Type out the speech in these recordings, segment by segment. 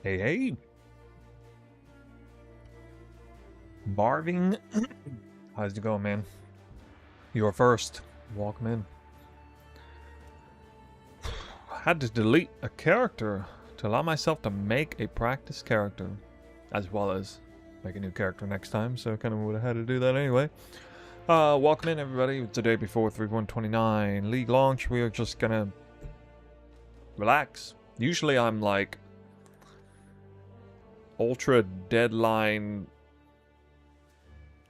Hey, hey. Marvin. How's it going, man? You're first. Welcome in. Had to delete a character to allow myself to make a practice character, as well as make a new character next time, so I kind of would have had to do that anyway. Welcome in, everybody. It's the day before 3129 League launch. We are just gonna relax. Usually I'm like ultra deadline,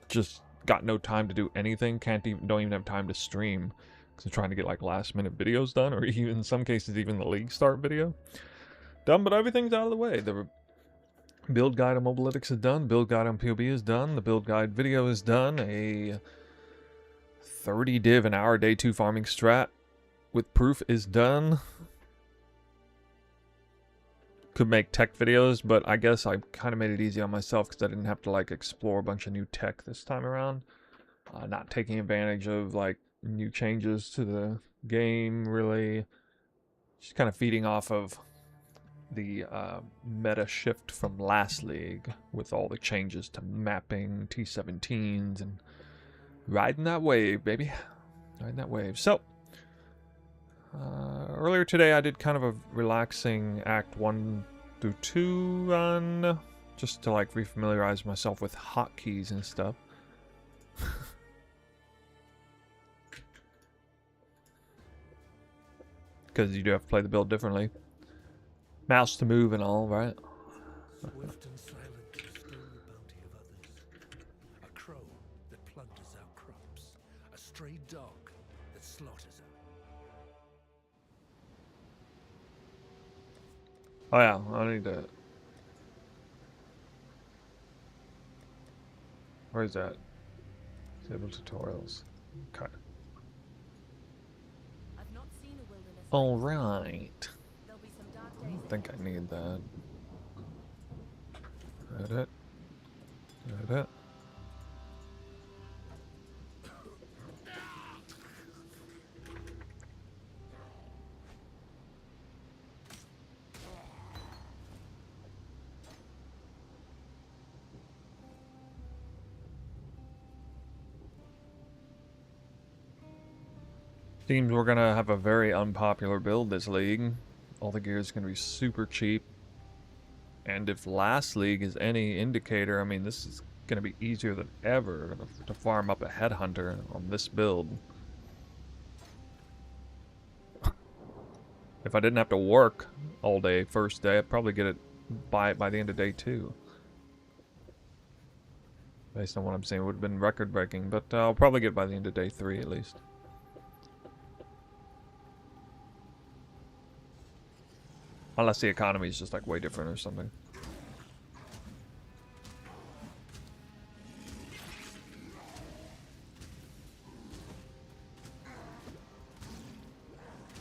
just got no time to do anything, don't even have time to stream because I'm trying to get like last minute videos done, or even in some cases even the league start video done. But everything's out of the way. The build guide on Mobalytics is done, build guide on POB is done, the build guide video is done, a 30 div an hour day 2 farming strat with proof is done. Could make tech videos, but I guess I kind of made it easy on myself because I didn't have to like explore a bunch of new tech this time around. Not taking advantage of like new changes to the game, really. Just kind of feeding off of the meta shift from last league with all the changes to mapping, T17s, and riding that wave, baby. Riding that wave. So, earlier today I did kind of a relaxing Act 1 through 2 run, just to like refamiliarize myself with hotkeys and stuff. Because you do have to play the build differently. Mouse to move and all, right? Swift and silent to steal the bounty of others. A crow that plunders our crops. A stray dog that slaughters them. Oh yeah, I need to... Where is that? Disable tutorials. Okay. Alright. I don't think I need that. Edit. Edit. Seems we're gonna have a very unpopular build this league. All the gear is gonna be super cheap. And if last league is any indicator, I mean, this is gonna be easier than ever to farm up a headhunter on this build. If I didn't have to work all day first day, I'd probably get it by the end of day 2. Based on what I'm saying, it would have been record breaking, but I'll probably get it by the end of day 3 at least. Unless the economy is just like way different or something.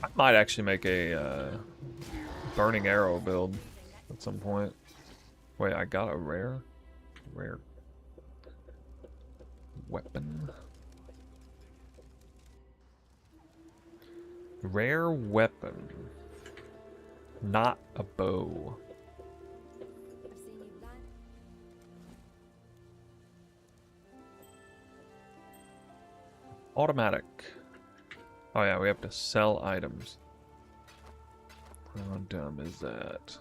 I might actually make a burning arrow build at some point. Wait, I got a rare weapon. Rare weapon. Not a bow. Automatic. Oh yeah, we have to sell items. How dumb is that?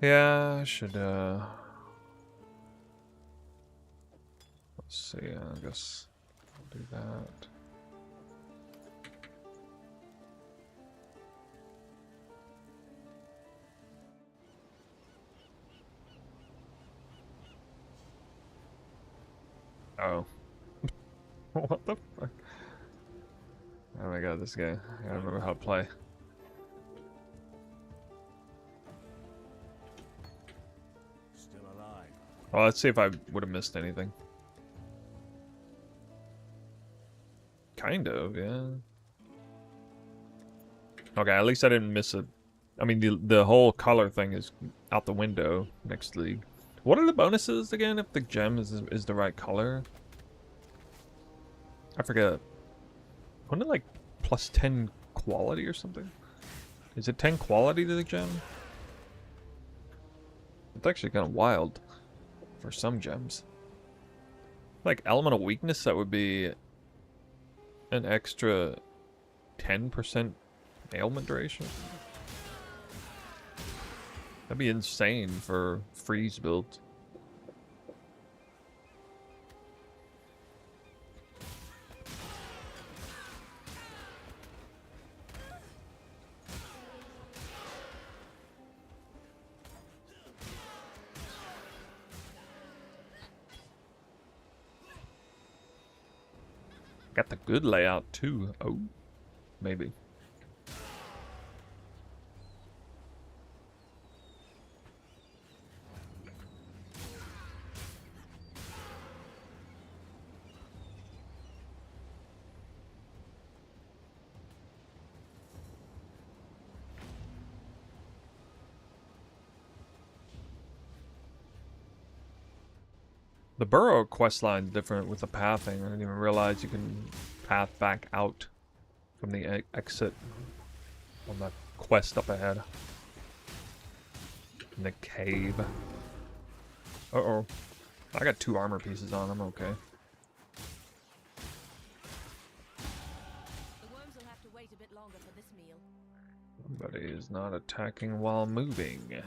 Yeah, I should let's see, I guess I'll do that. Oh. What the fuck? Oh my god, this guy. I gotta remember how to play. Still alive. Well, let's see if I would have missed anything. Kind of, yeah. Okay, at least I didn't miss a... I mean, the whole color thing is out the window next league. What are the bonuses again if the gem is the right color? I forget. Wasn't it like plus 10 quality or something? Is it 10 quality to the gem? It's actually kind of wild for some gems. Like elemental weakness, that would be an extra 10% ailment duration. That'd be insane for freeze builds. Got the good layout too. Oh, maybe. The Burrow questline is different with the pathing. I didn't even realize you can path back out from the exit on the quest up ahead. In the cave. Uh-oh. I got 2 armor pieces on. I'm okay. The worms will have to wait a bit longer for this meal. Somebody is not attacking while moving.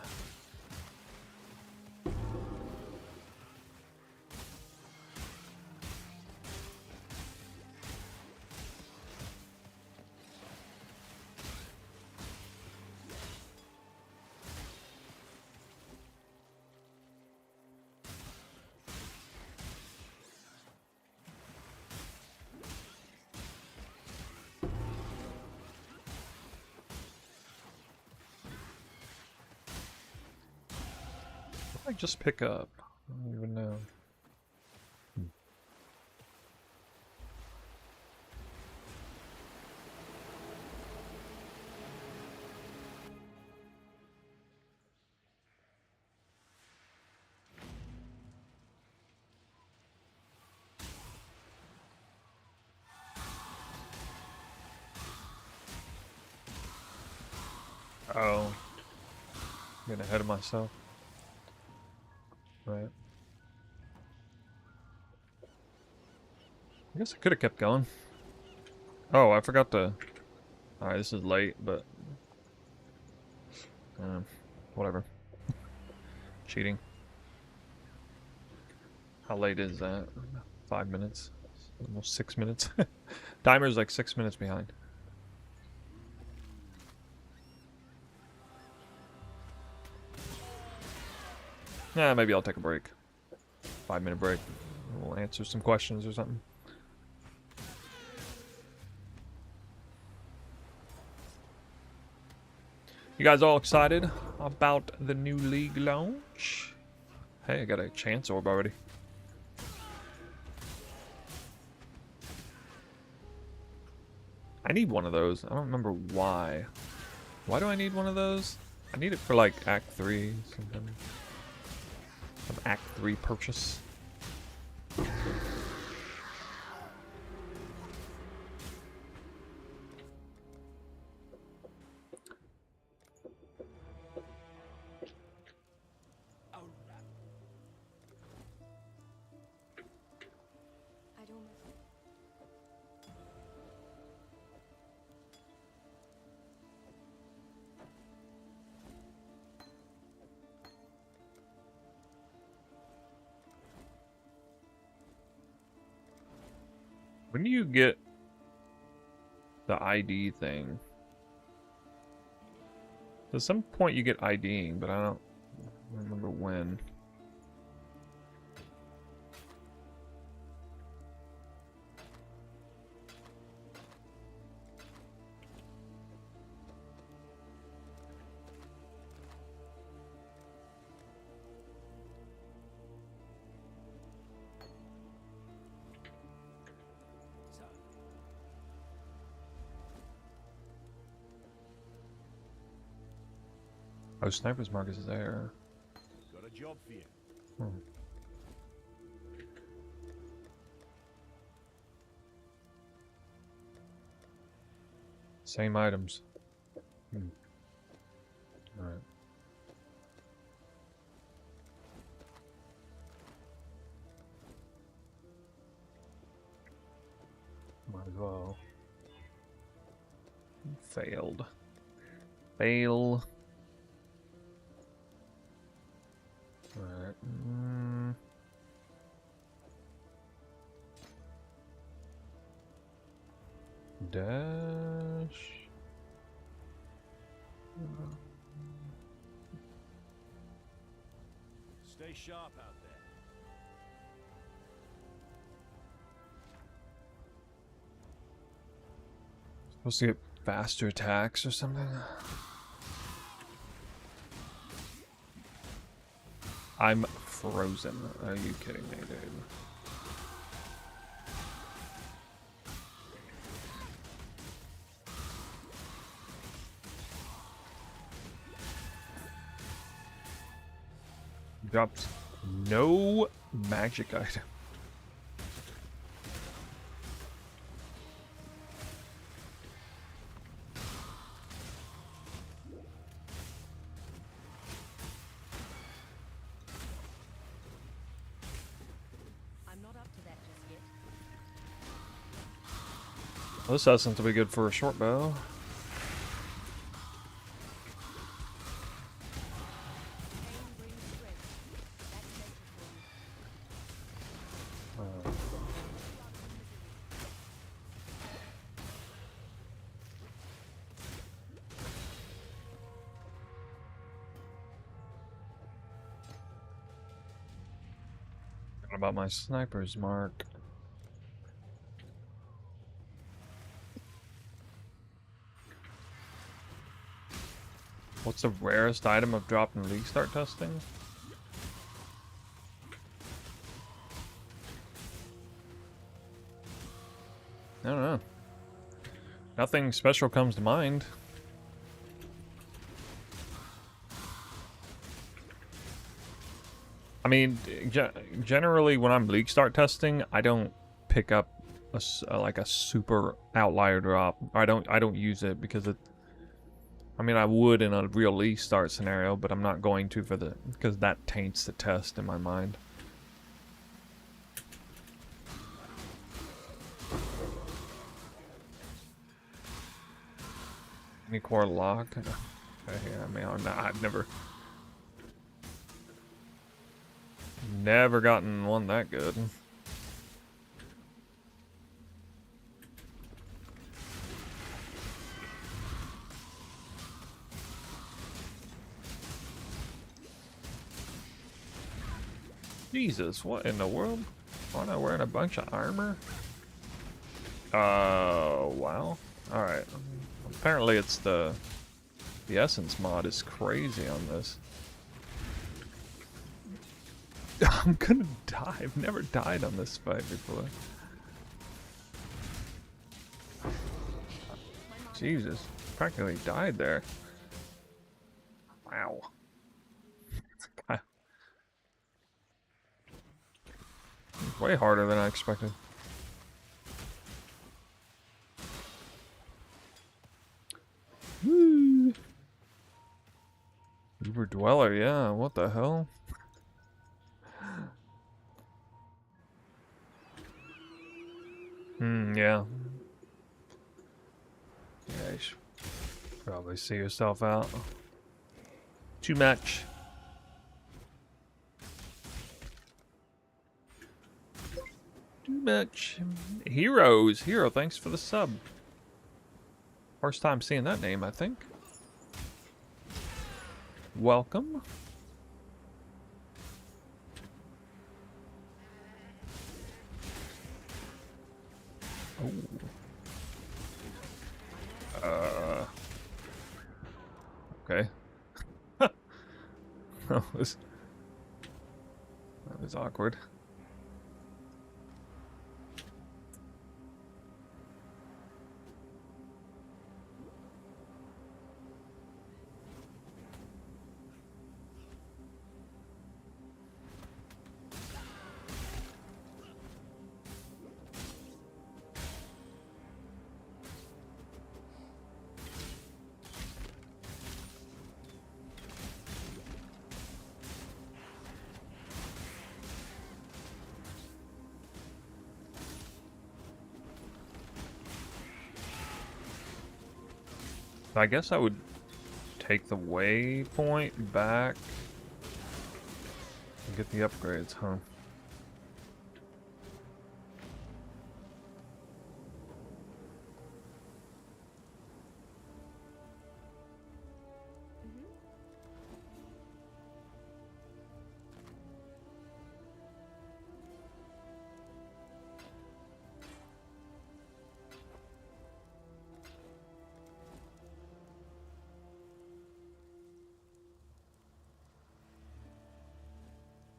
I just pick up? I don't even know. Oh. Getting ahead of myself. Right. I guess I could have kept going. Oh, I forgot to... Alright, this is late, but... whatever. Cheating. How late is that? 5 minutes? Almost 6 minutes. Timer's like 6 minutes behind. Yeah, maybe I'll take a break. 5-minute break. We'll answer some questions or something. You guys all excited about the new League launch? Hey, I got a chance orb already. I need one of those. I don't remember why. Why do I need one of those? I need it for like Act 3 something. An Act 3 purchase. When do you get the ID thing? At some point you get IDing, but I don't remember when. Oh, Sniper's Mark is there. Got a job for you. Hmm. Same items. Hmm. Alright. Might as well. Failed. Fail. Alright. Dash. Stay sharp out there. Supposed to get faster attacks or something? I'm frozen. Are you kidding me, dude? Drops no magic item. I'm not up to that just yet. Well, this has something to be good for a short bow. Pain brings strength. That's nature for you. What about my sniper's mark? What's the rarest item I've dropped in League Start testing? I don't know. Nothing special comes to mind. I mean, generally when I'm League Start testing, I don't pick up like a super outlier drop. Or I don't use it because it. I mean, I would in a real League Start scenario, but I'm not going to because that taints the test in my mind. Any core lock? I mean, I've never gotten one that good. Jesus, what in the world? Why am I wearing a bunch of armor? Wow. Alright. Apparently it's the essence mod is crazy on this. I'm gonna die. I've never died on this fight before. Jesus. Practically died there. Wow. Way harder than I expected. Woo! Uber Dweller, yeah, what the hell? Yeah. Yeah, you should probably see yourself out. Too much. Too much. Heroes. Hero, thanks for the sub. First time seeing that name, I think. Welcome. Oh. Okay. that was awkward. So I guess I would take the waypoint back and get the upgrades, huh?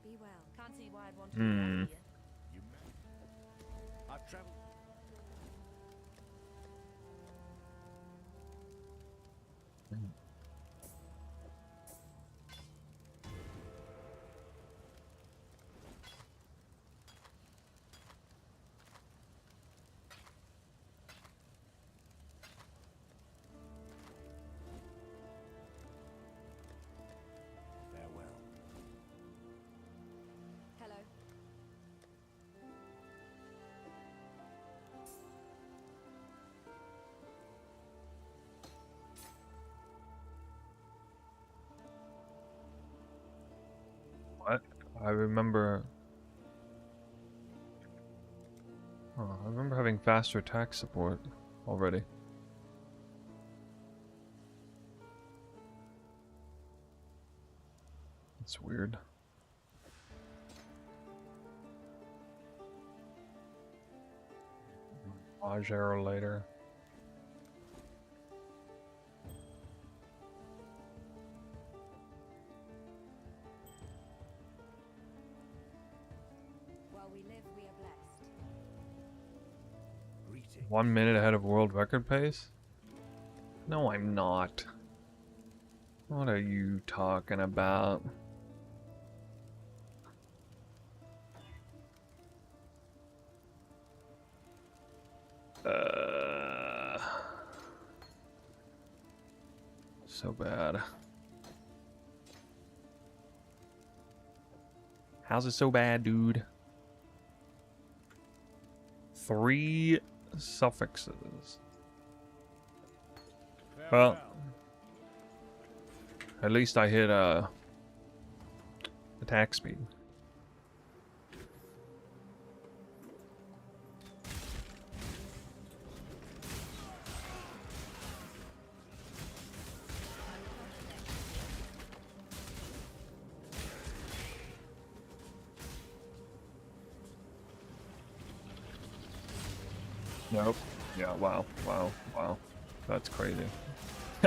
Be well. Can't see why I'd want to Hmm. be out here. You may. I've traveled. Farewell. Hello. What? I remember... Oh, I remember having faster attack support already. That's weird. Mage arrow later. While we live, we are blessed. Greeting. 1 minute ahead of world record pace? No, I'm not. What are you talking about? So bad. How's it so bad, dude? 3 suffixes. Well, at least I hit attack speed. Nope. Yeah, wow, wow, wow. That's crazy.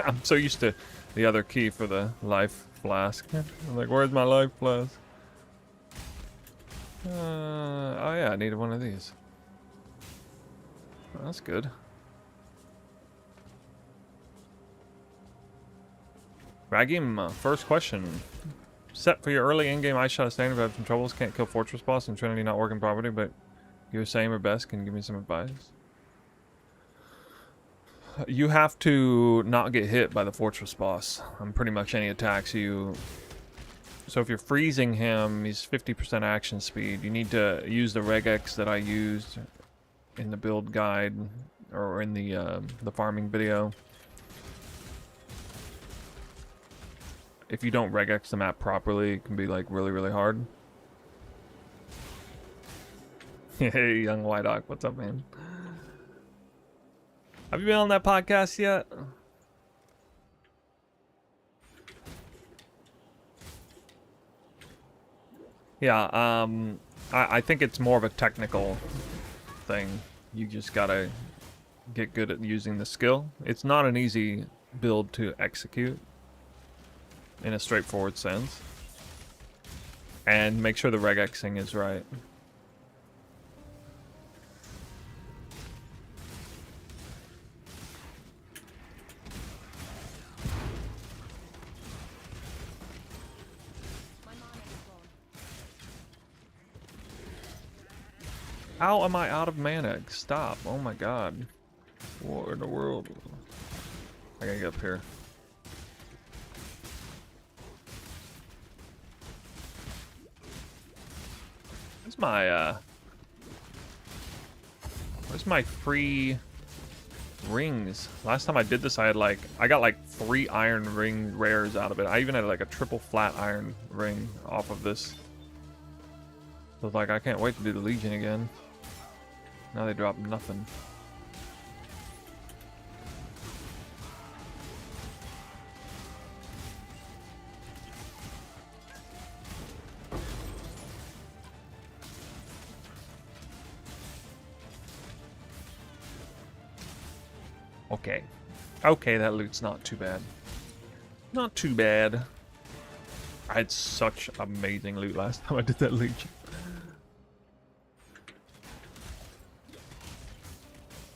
I'm so used to the other key for the life flask. I'm like, where's my life flask? Oh yeah, I needed one of these. Well, that's good. Ragim, first question. Set for your early in-game ice shot standard, but I have some troubles. Can't kill Fortress boss and Trinity not working properly, but you're saying or best. Can you give me some advice? You have to not get hit by the Fortress boss on pretty much any attacks you... So if you're freezing him, he's 50% action speed. You need to use the regex that I used in the build guide or in the farming video. If you don't regex the map properly, it can be like really, really hard. Hey, young White Hawk, what's up, man? Have you been on that podcast yet? Yeah, I think it's more of a technical thing. You just gotta get good at using the skill. It's not an easy build to execute in a straightforward sense. And make sure the regexing is right. My mana is gone. How am I out of mana? Stop. Oh my god. What in the world? I gotta get up here. Where's my free rings. Last time I did this, I got like 3 iron ring rares out of it. I even had like a triple flat iron ring off of this. So like, I can't wait to do the Legion again. Now they drop nothing. Okay. Okay, that loot's not too bad. Not too bad. I had such amazing loot last time I did that Legion.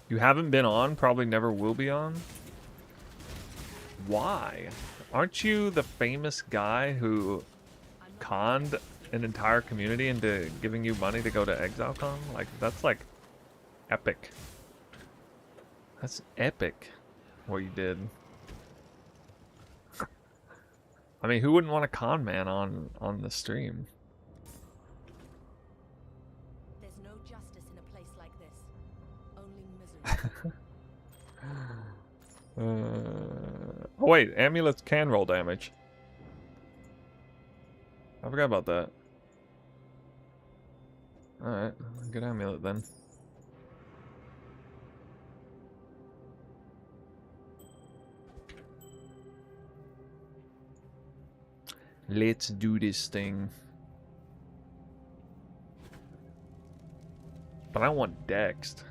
You haven't been on, probably never will be on? Why? Aren't you the famous guy who conned an entire community into giving you money to go to ExileCon? Like, that's like epic. That's epic, what you did. I mean, who wouldn't want a con man on the stream? There's no justice in a place like this. Only misery. Oh wait, amulets can roll damage. I forgot about that. Alright, good amulet then. Let's do this thing. But I want Dext.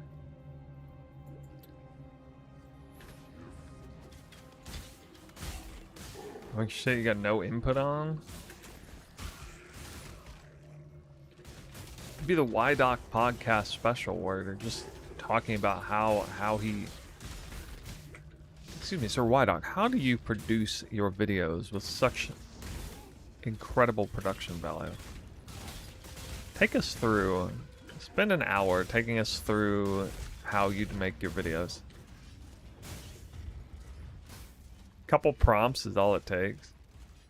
Like shit you got no input on? It'd be the Y-Doc podcast special where they're just talking about how he... Excuse me, Sir Y-Doc, how do you produce your videos with such incredible production value? Take us through, spend an hour taking us through how you'd make your videos. Couple prompts is all it takes.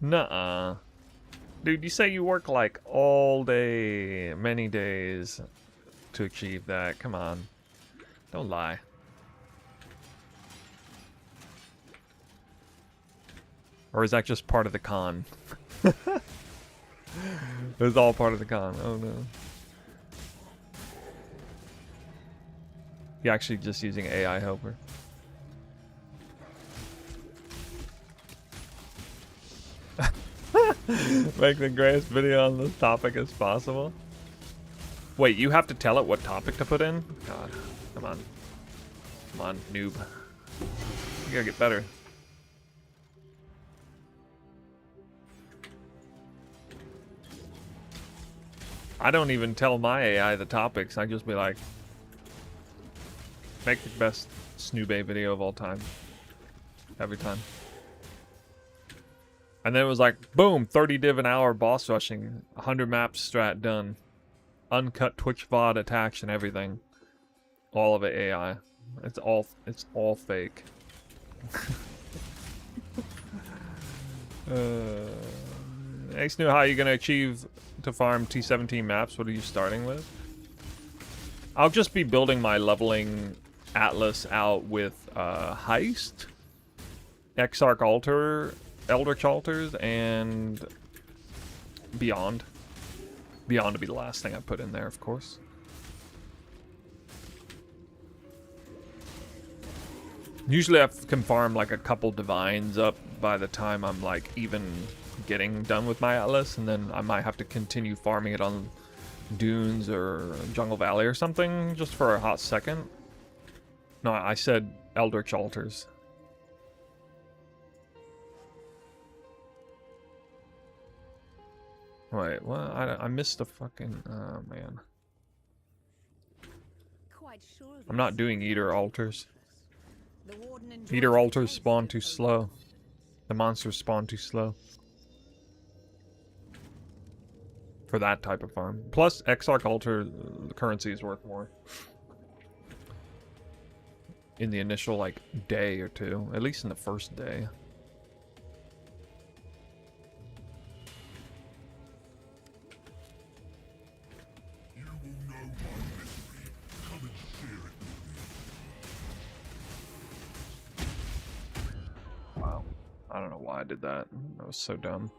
Nuh-uh. Dude, you say you work like all day, many days to achieve that. Come on. Don't lie. Or is that just part of the con? It's all part of the con. Oh no. You're actually just using AI helper. Make the greatest video on this topic as possible. Wait, you have to tell it what topic to put in? God, come on. Come on, noob. You gotta get better. I don't even tell my AI the topics. I just be like, make the best Snoobay video of all time. Every time. And then it was like, boom, 30 div an hour boss rushing, 100 maps strat done. Uncut Twitch VOD attached and everything. All of it AI. It's all fake. Hey Snoo, how are you gonna achieve to farm T17 maps? What are you starting with? I'll just be building my leveling Atlas out with Heist, Exarch Altar, Eldritch Altars, and Beyond. Beyond to be the last thing I put in there, of course. Usually I can farm like a couple Divines up by the time I'm like even getting done with my Atlas, and then I might have to continue farming it on Dunes or Jungle Valley or something just for a hot second. No, I said Eldritch Altars. Wait, what? I missed the fucking... Oh, man. Quite sure I'm not doing Eater Altars. the Warden enjoys Eater Altars immensely spawn too over slow. The monsters spawn too slow. For that type of farm. Plus, Exarch Altar currency is worth more. In the initial, like, day or two. At least in the first day. I don't know why I did that. That was so dumb.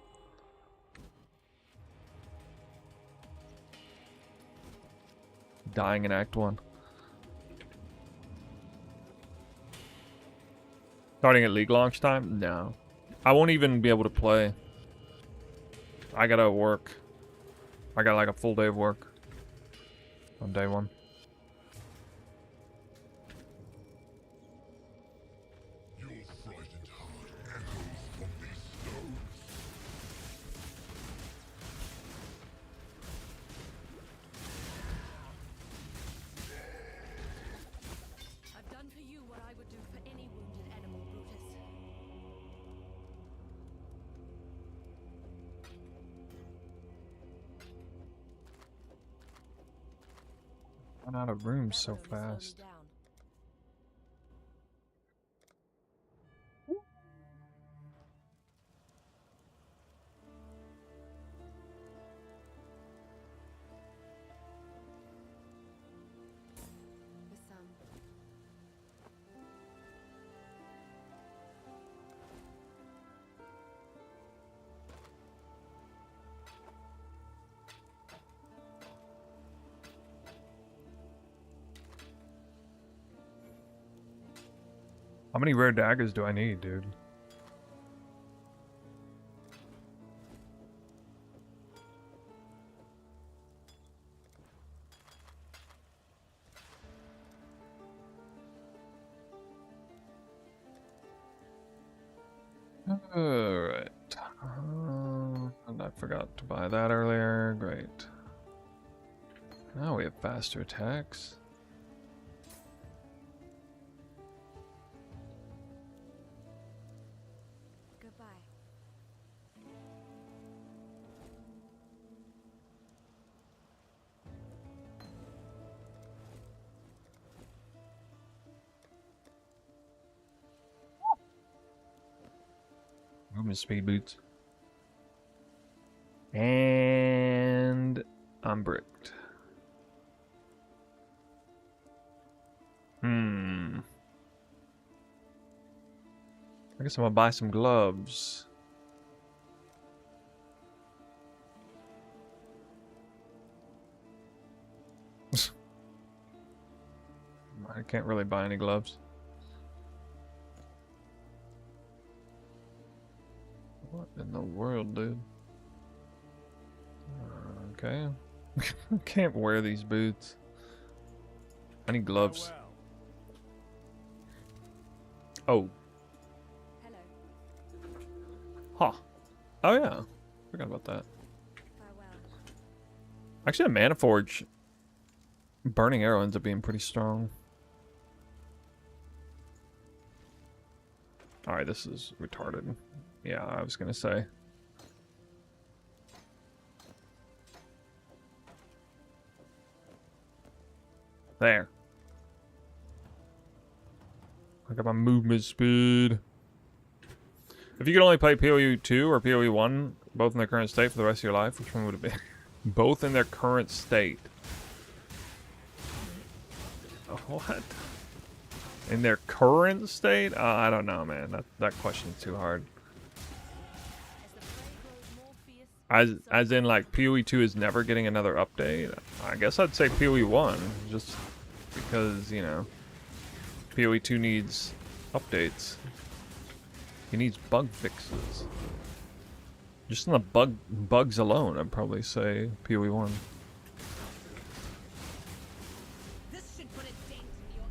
Dying in Act 1. Starting at League launch time? No. I won't even be able to play. I gotta work. I got like a full day of work on day 1. Your frightened heart echoes from these stones. I've done for you what I would do for any wounded animal, Brutus. Run out of room That so road will slow me fast. down. For some. How many rare daggers do I need, dude? Alright. And I forgot to buy that earlier. Great. Now we have faster attacks. Goodbye. Movement speed boots. And I'm bricked. I guess I'm gonna buy some gloves. I can't really buy any gloves. What in the world, dude? Okay. I can't wear these boots. I need gloves. Oh. Hello. Huh. Oh yeah. Forgot about that. Farewell. Actually, a Mana Forge Burning Arrow ends up being pretty strong. Alright, this is retarded. Yeah, I was gonna say. There. I got my movement speed. If you could only play PoE 2 or PoE 1, both in their current state for the rest of your life, which one would it be? Both in their current state. What? In their current state? I don't know, man. That question's too hard. As the prey grows more fierce, As in, like, PoE 2 is never getting another update? I guess I'd say PoE 1, just because, you know, PoE 2 needs updates. He needs bug fixes. Just on the bugs alone, I'd probably say PoE 1. this should put a dent in your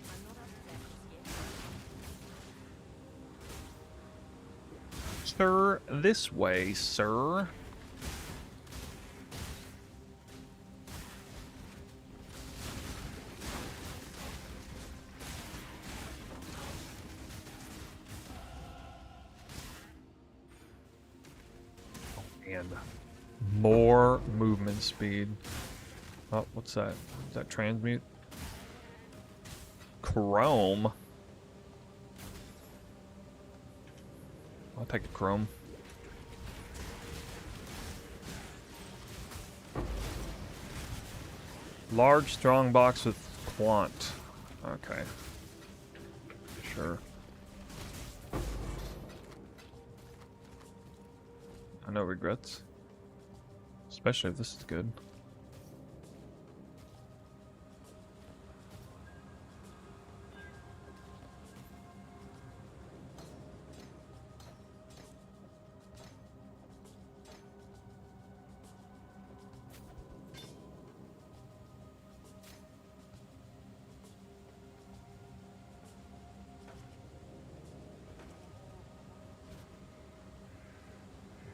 I'm not upset yet. Sir, this way, sir. And more movement speed. Oh, what's that? Is that transmute? Chrome. What take a chrome. Large, strong box with quant. Okay. Sure. No regrets. Especially if this is good.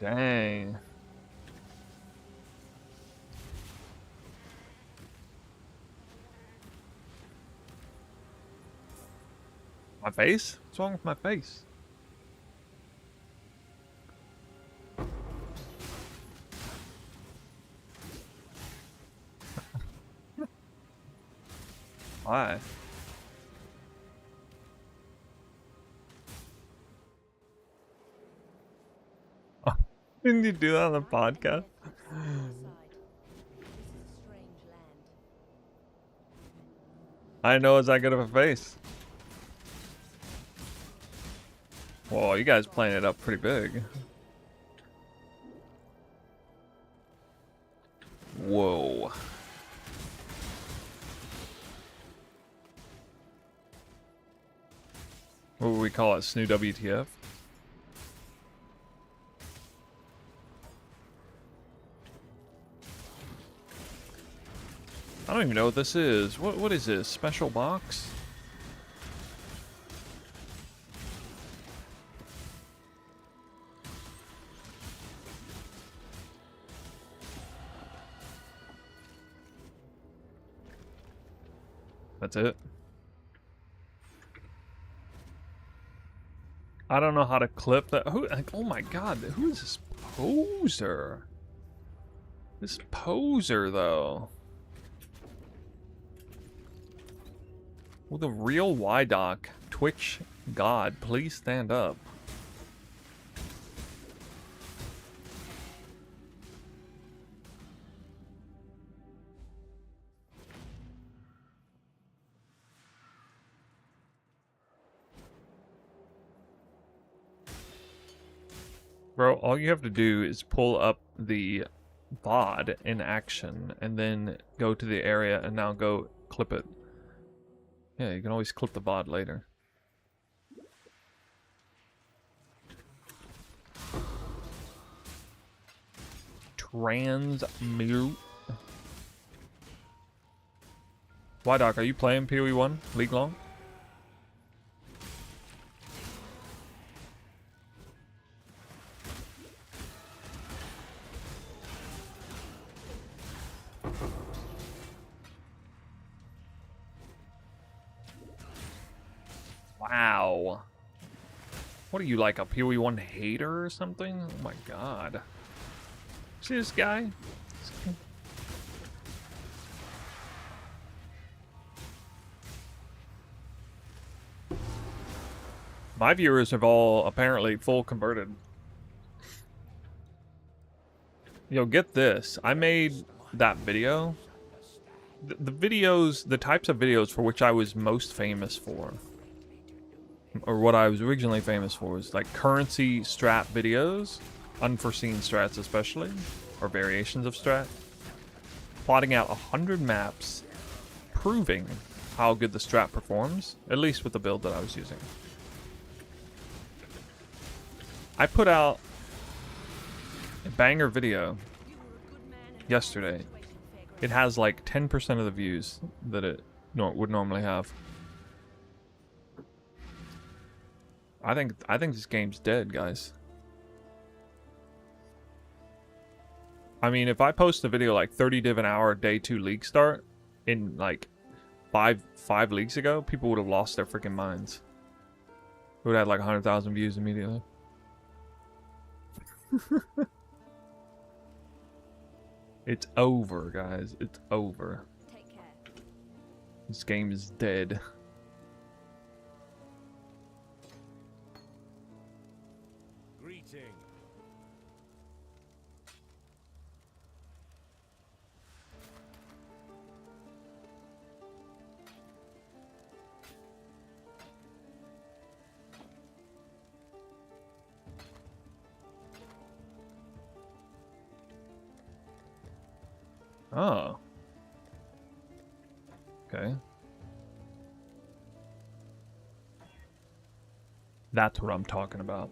Dang. My face? What's wrong with my face? Why? Didn't you do that on the podcast? I know it's that good of a face. Whoa, you guys playing it up pretty big. Whoa. What would we call it? Snoo WTF? I don't even know what this is. What is this? Special box? That's it. I don't know how to clip that. Who? Like, oh my god! Who is this poser? This poser, though. With a real Y-Doc. Twitch God, please stand up. Bro, all you have to do is pull up the VOD in action and then go to the area and now go clip it. Yeah, you can always clip the VOD later. Transmute. Y-Doc, are you playing PoE 1 League Long? Wow. What are you, like a PoE 1 hater or something? Oh my god. See this guy? My viewers have all apparently full converted. Yo, get this. I made that video. The videos, the types of videos for which I was most famous for, or what I was originally famous for, was like currency strat videos, unforeseen strats especially, or variations of strat, plotting out 100 maps, proving how good the strat performs, at least with the build that I was using. I put out a banger video yesterday. It has like 10% of the views that it would normally have. I think this game's dead, guys. I mean, if I post a video like 30 div an hour day 2 league start in like five leagues ago, people would have lost their freaking minds. It would have had like 100,000 views immediately. It's over, guys. It's over. Take care. This game is dead. Oh. Okay. That's what I'm talking about.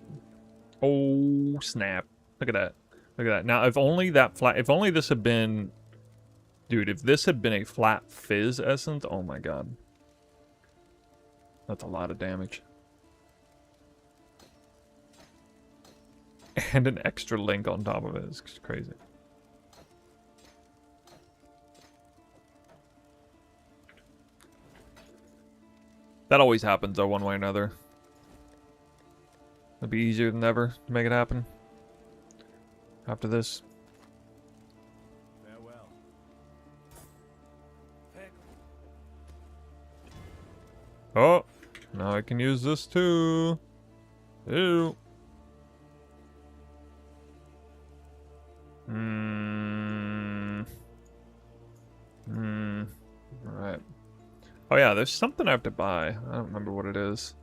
Oh, snap. Look at that. Look at that. Now, if only that flat... If only this had been... Dude, if this had been a flat fizz essence... Oh, my God. That's a lot of damage. And an extra link on top of it. It's crazy. That always happens, though, one way or another. It'll be easier than ever to make it happen. After this. Farewell. Oh! Now I can use this too. Ew. Alright. Oh yeah, there's something I have to buy. I don't remember what it is.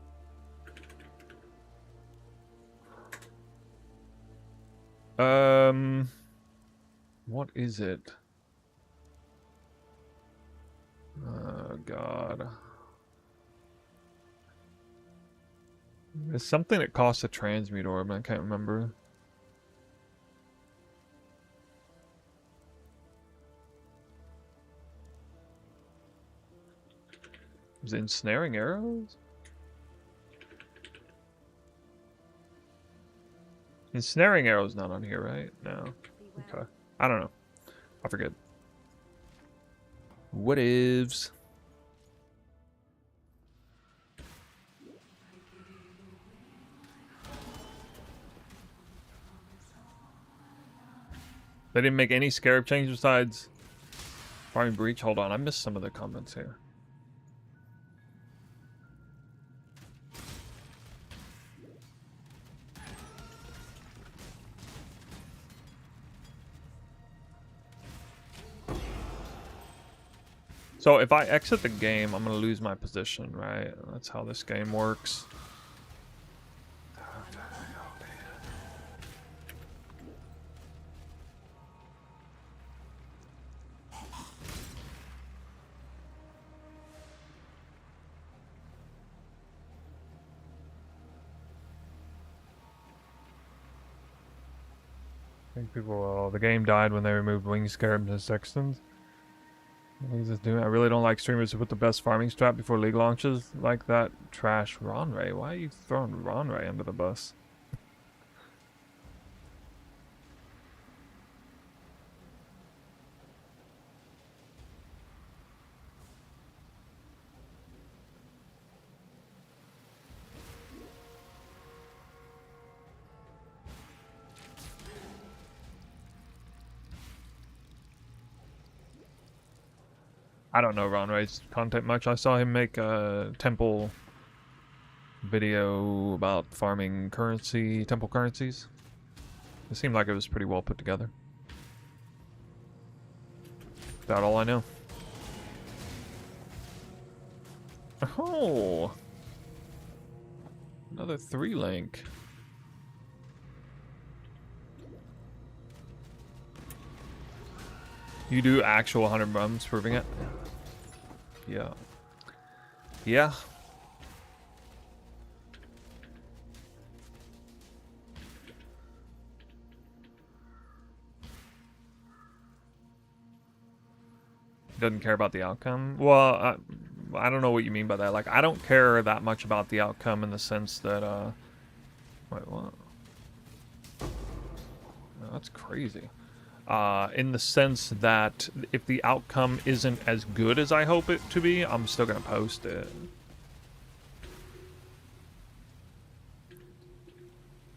What is it? Oh God. There's something that costs a transmute orb, I can't remember. Is it ensnaring arrows? Ensnaring arrows not on here, right? No. Okay. I don't know. I forget. What ifs? They didn't make any scarab change besides Farming Breach. Hold on, I missed some of the comments here. So if I exit the game, I'm gonna lose my position, right? That's how this game works. I think people, the game died when they removed Wing Scarabs and Sextons. What is this doing? I really don't like streamers who put the best farming strat before League launches like that trash Ronray. Why are you throwing Ronray under the bus? I don't know Ron Ray's content much. I saw him make a temple video about farming currency, temple currencies. It seemed like it was pretty well put together. About all I know. Oh! Another 3-link. You do actual 100 bums proving it? Yeah. Yeah. Doesn't care about the outcome? Well, I don't know what you mean by that. Like, I don't care that much about the outcome in the sense that, wait, what? No, that's crazy. In the sense that if the outcome isn't as good as I hope it to be, I'm still gonna post it.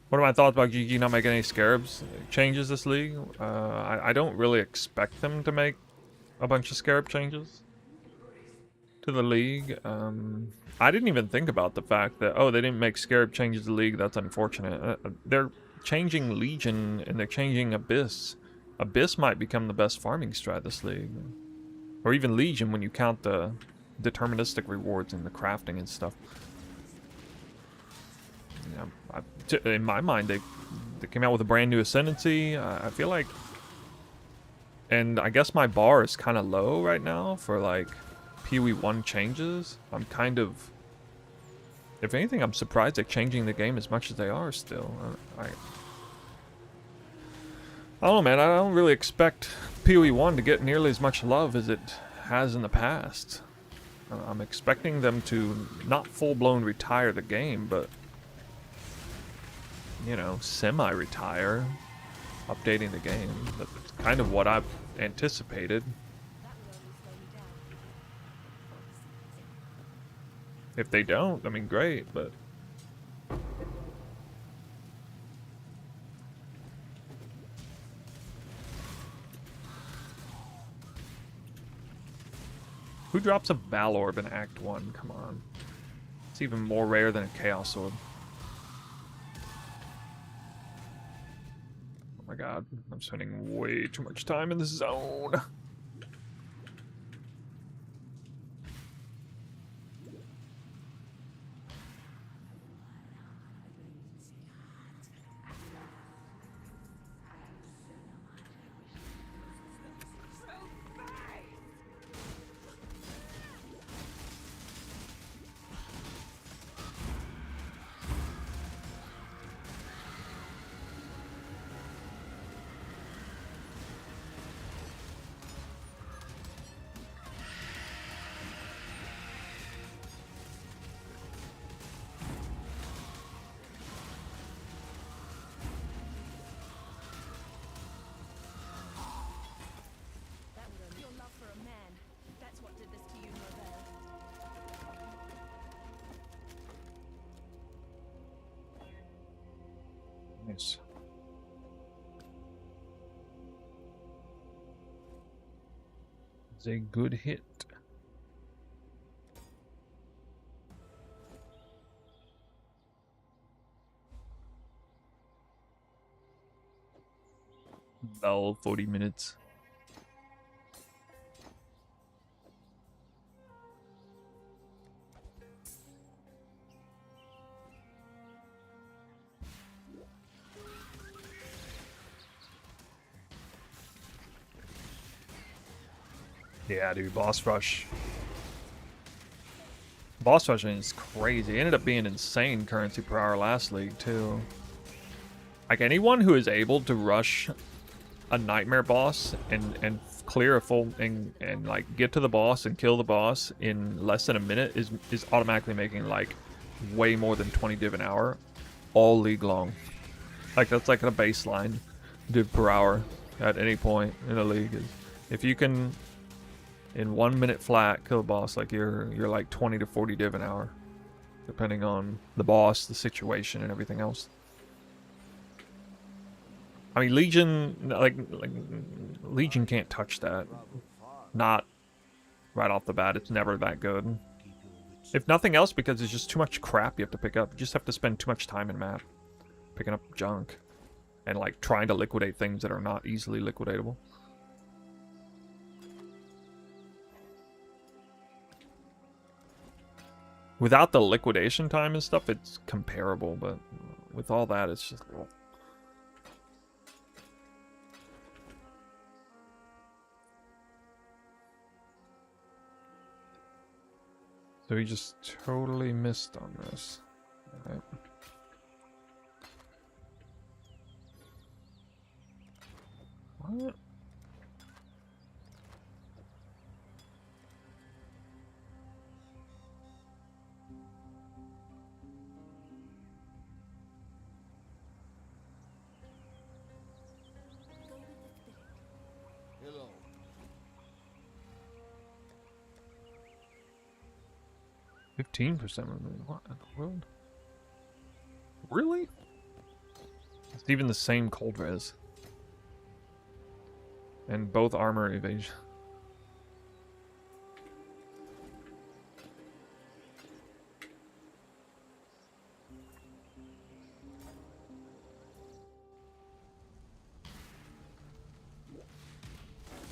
What are my thoughts about GG not making any Scarabs changes this league? I don't really expect them to make a bunch of Scarab changes to the league. I didn't even think about the fact that, oh, they didn't make Scarab changes to the league. That's unfortunate. They're changing Legion and they're changing Abyss. Abyss might become the best farming strat this league. Or even Legion when you count the deterministic rewards and the crafting and stuff. Yeah, in my mind, they came out with a brand new Ascendancy. I feel like And I guess my bar is kind of low right now for like PoE 1 changes. I'm kind of, if anything, I'm surprised at changing the game as much as they are still. I don't know, man. I don't really expect PoE 1 to get nearly as much love as it has in the past. I'm expecting them to not full-blown retire the game, but, you know, semi-retire, updating the game. That's kind of what I've anticipated. That would only slow me down. If they don't, I mean, great, but... Who drops a Val Orb in Act 1? Come on. It's even more rare than a Chaos Orb. Oh my god, I'm spending way too much time in this zone. That would only... Your love for a man. That's what did this to you, Norvell. Nice. It's a good hit. Well, 40 minutes. Yeah, dude, boss rush. Boss rushing is crazy. It ended up being insane currency per hour last league, too. Like, anyone who is able to rush a nightmare boss and clear a full and like get to the boss and kill the boss in less than a minute is automatically making like way more than 20 div an hour all league long. Like, that's like a baseline div per hour at any point in a league. If you can in 1 minute flat kill a boss, like you're like 20 to 40 div an hour, depending on the boss, the situation, and everything else. I mean, Legion, like Legion can't touch that. Not right off the bat. It's never that good. If nothing else, because it's just too much crap you have to pick up. You just have to spend too much time in map picking up junk and like trying to liquidate things that are not easily liquidatable. Without the liquidation time and stuff, it's comparable, but with all that, it's just... So he just totally missed on this. Right. What? Hello. 15% what in the world? Really? It's even the same cold res. And both armor evasion.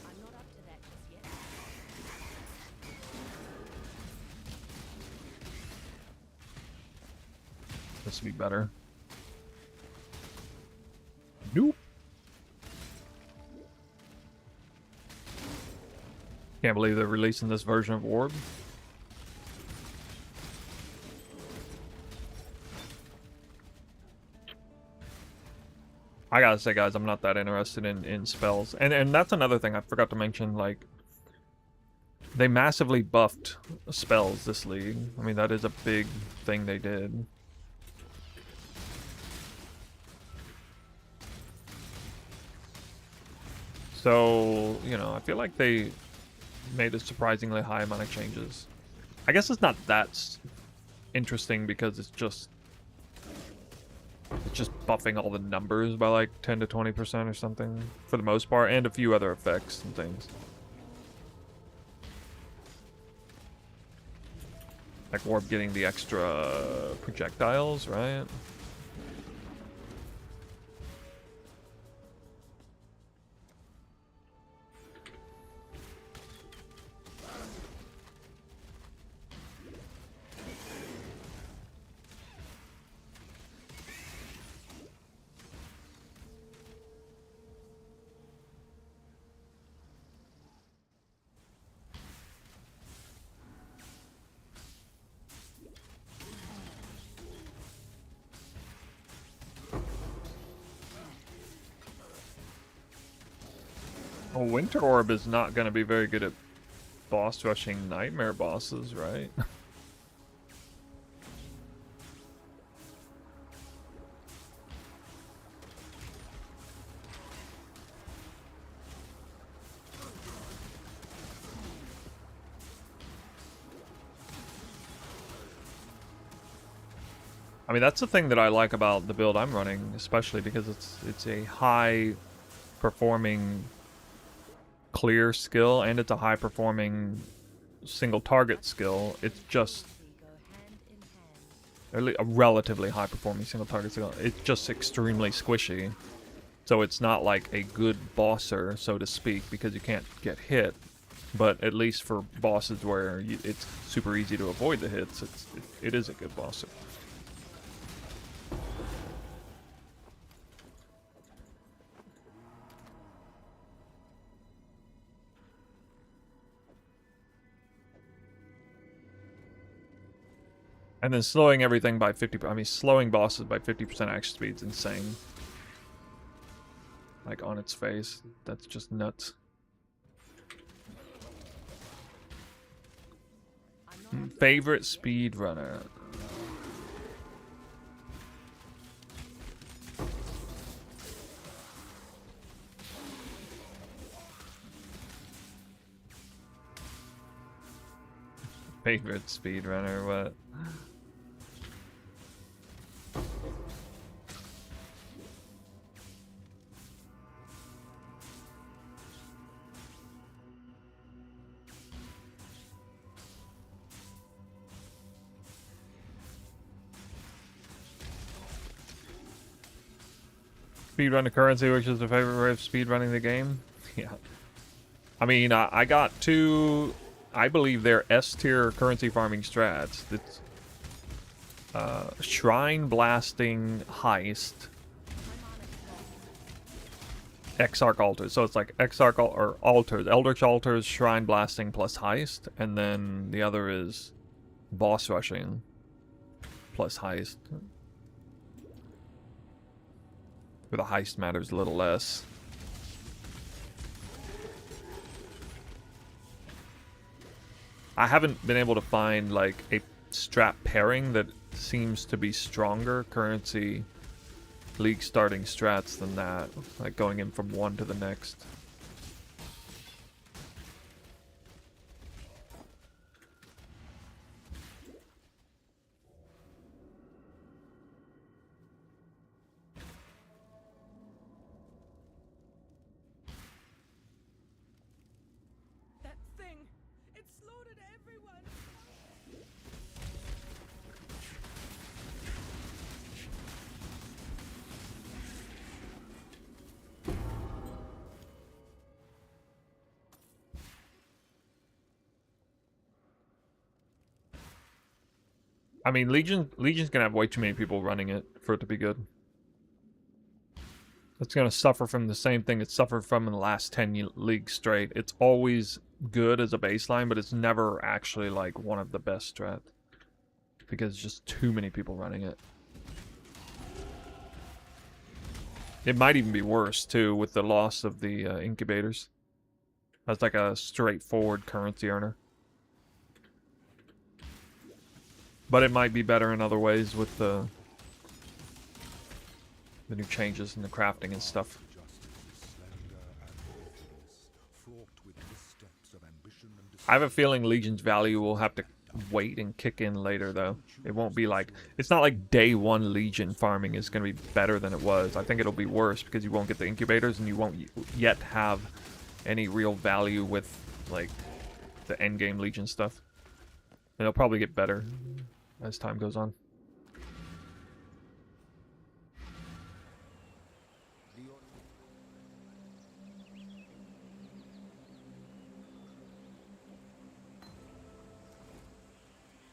I'm not up to that just yet. This would be better. Nope. Can't believe they're releasing this version of Orb. I gotta say, guys, I'm not that interested in spells. And that's another thing I forgot to mention, like, they massively buffed spells this league. I mean, that is a big thing they did. So, you know, I feel like they made a surprisingly high amount of changes. I guess it's not that interesting because it's just buffing all the numbers by like 10 to 20% or something for the most part, and a few other effects and things. Like Orb getting the extra projectiles, right? Oh, Winter Orb is not going to be very good at boss rushing nightmare bosses, right? I mean, that's the thing that I like about the build I'm running, especially because it's a high performing clear skill, and it's a high performing single target skill. It's just a relatively high performing single target skill. It's just extremely squishy. So it's not like a good bosser, so to speak, because you can't get hit. But at least for bosses where it's super easy to avoid the hits, it is a good bosser. And then slowing everything by 50%, I mean, slowing bosses by 50% action speed is insane. Like, on its face. That's just nuts. Favorite speedrunner? Favorite speedrunner, what? Speedrunner currency, which is the favorite way of speedrunning the game? Yeah. I mean, I got two, I believe they're S-tier currency farming strats. It's Shrine Blasting Heist, Exarch Altars. So it's like Exarch or Altars, Eldritch Altars, Shrine Blasting plus Heist, and then the other is Boss Rushing plus Heist. Where the heist matters a little less. I haven't been able to find like a strat pairing that seems to be stronger currency league starting strats than that, like going in from one to the next. That thing, it slaughtered everyone. I mean, Legion's gonna have way too many people running it for it to be good. It's gonna suffer from the same thing it suffered from in the last 10 leagues straight. It's always good as a baseline, but it's never actually like one of the best strats because just too many people running it. It might even be worse too with the loss of the incubators. That's like a straightforward currency earner. But it might be better in other ways with the new changes in the crafting and stuff. I have a feeling Legion's value will have to wait and kick in later, though. It won't be like... It's not like day one Legion farming is going to be better than it was. I think it'll be worse because you won't get the incubators and you won't yet have any real value with, like, the endgame Legion stuff. And it'll probably get better as time goes on.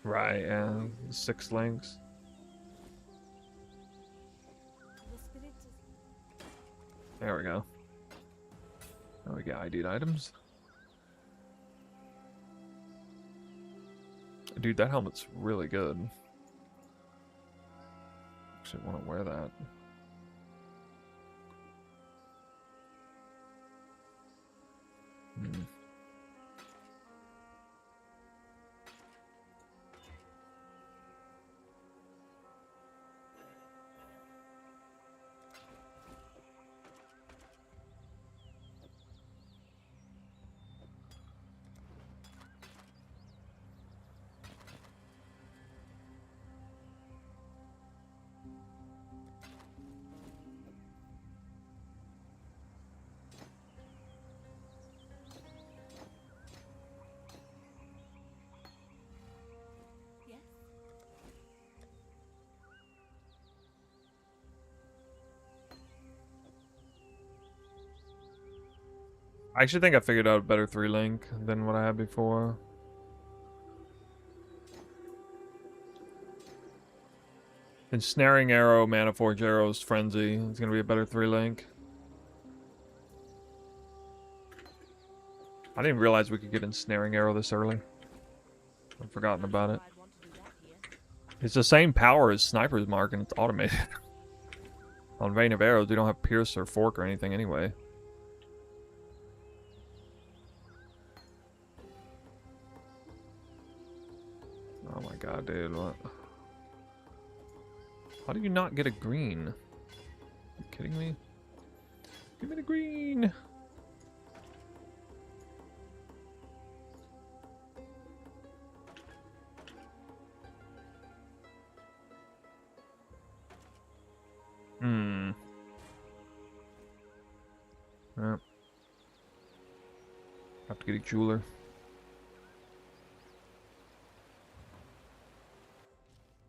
Right, yeah. 6 links. There we go. Now we get ID'd items. Dude, that helmet's really good. Actually want to wear that. I actually think I figured out a better 3-link than what I had before. Ensnaring Arrow, Maniforge Arrows, Frenzy. It's going to be a better 3-link. I didn't realize we could get Ensnaring Arrow this early. I've forgotten about it. It's the same power as Sniper's Mark and it's automated. On Vein of Arrows, we don't have Pierce or Fork or anything anyway. Oh my god, dude, what? How do you not get a green? Are you kidding me? Give me the green! Yep. Have to get a jeweler.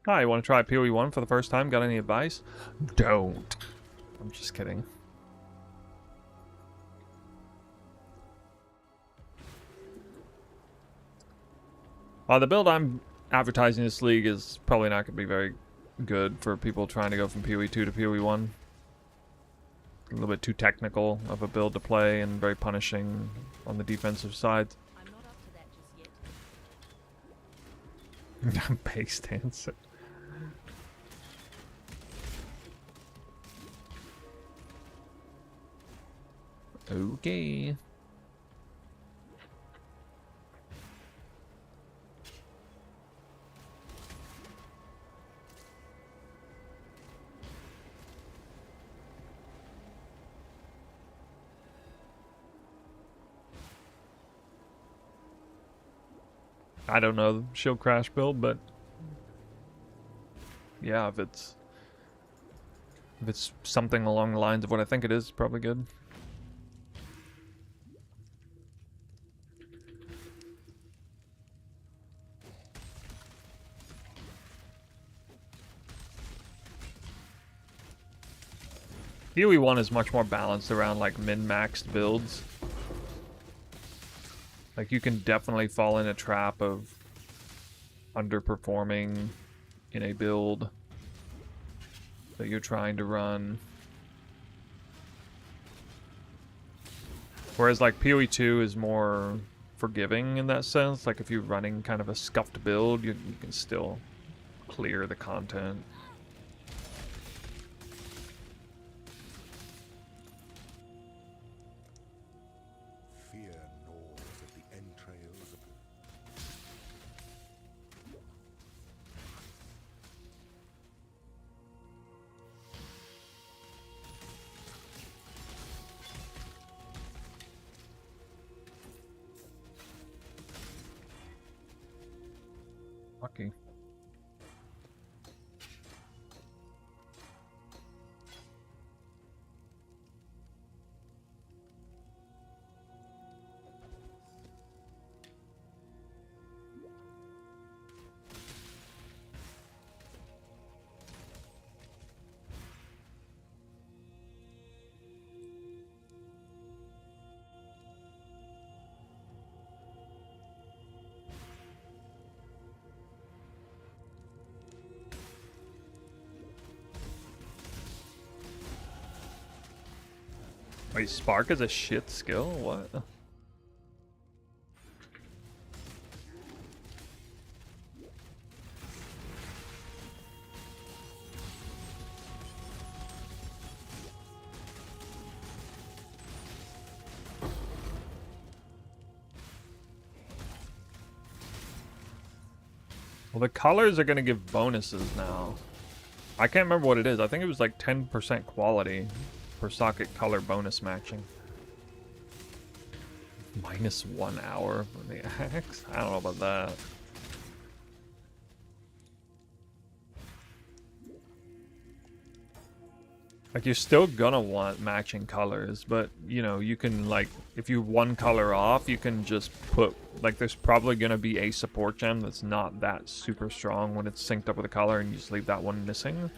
Hi, you want to try PoE 1 for the first time? Got any advice? Don't. I'm just kidding. The build I'm advertising this league is probably not going to be very good for people trying to go from PoE 2 to PoE 1. A little bit too technical of a build to play and very punishing on the defensive side. I'm not up to that just yet. Base dance. Okay. I don't know the Shield Crash build, but yeah, if it's something along the lines of what I think it is, probably good. PoE 1 is much more balanced around like min-maxed builds. Like you can definitely fall in a trap of underperforming in a build that you're trying to run. Whereas like PoE 2 is more forgiving in that sense. Like if you're running kind of a scuffed build, you can still clear the content. Fear gnaws at the entrails of Lucky. Wait, Spark is a shit skill? What? Well, the colors are gonna give bonuses now. I can't remember what it is. I think it was like 10% quality per socket color bonus matching. -1 hour for the axe? I don't know about that. Like, you're still gonna want matching colors, but, you know, you can, like, if you one color off, you can just put, like, there's probably gonna be a support gem that's not that super strong when it's synced up with a color, and you just leave that one missing.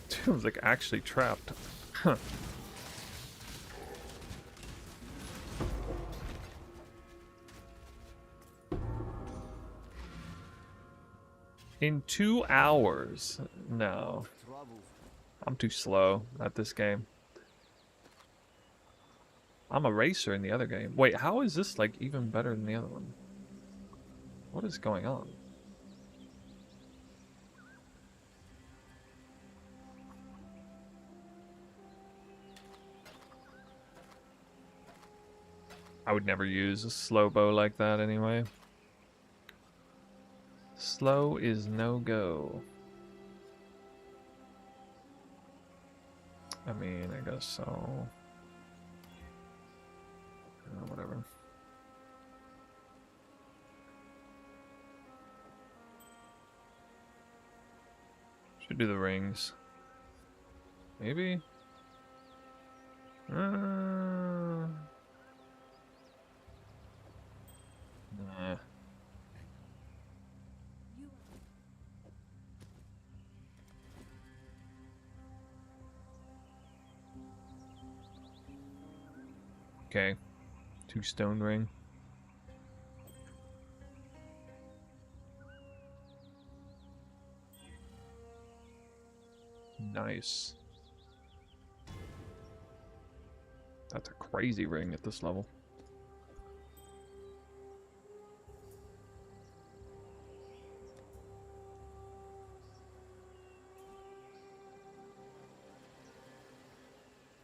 Dude, I was, like, actually trapped. Huh. In 2 hours? No. I'm too slow at this game. I'm a racer in the other game. Wait, how is this, like, even better than the other one? What is going on? I would never use a slow bow like that anyway. Slow is no go. I mean, I guess so. Whatever. Should do the rings. Maybe? Nah. Okay. 2 stone ring. Nice. That's a crazy ring at this level.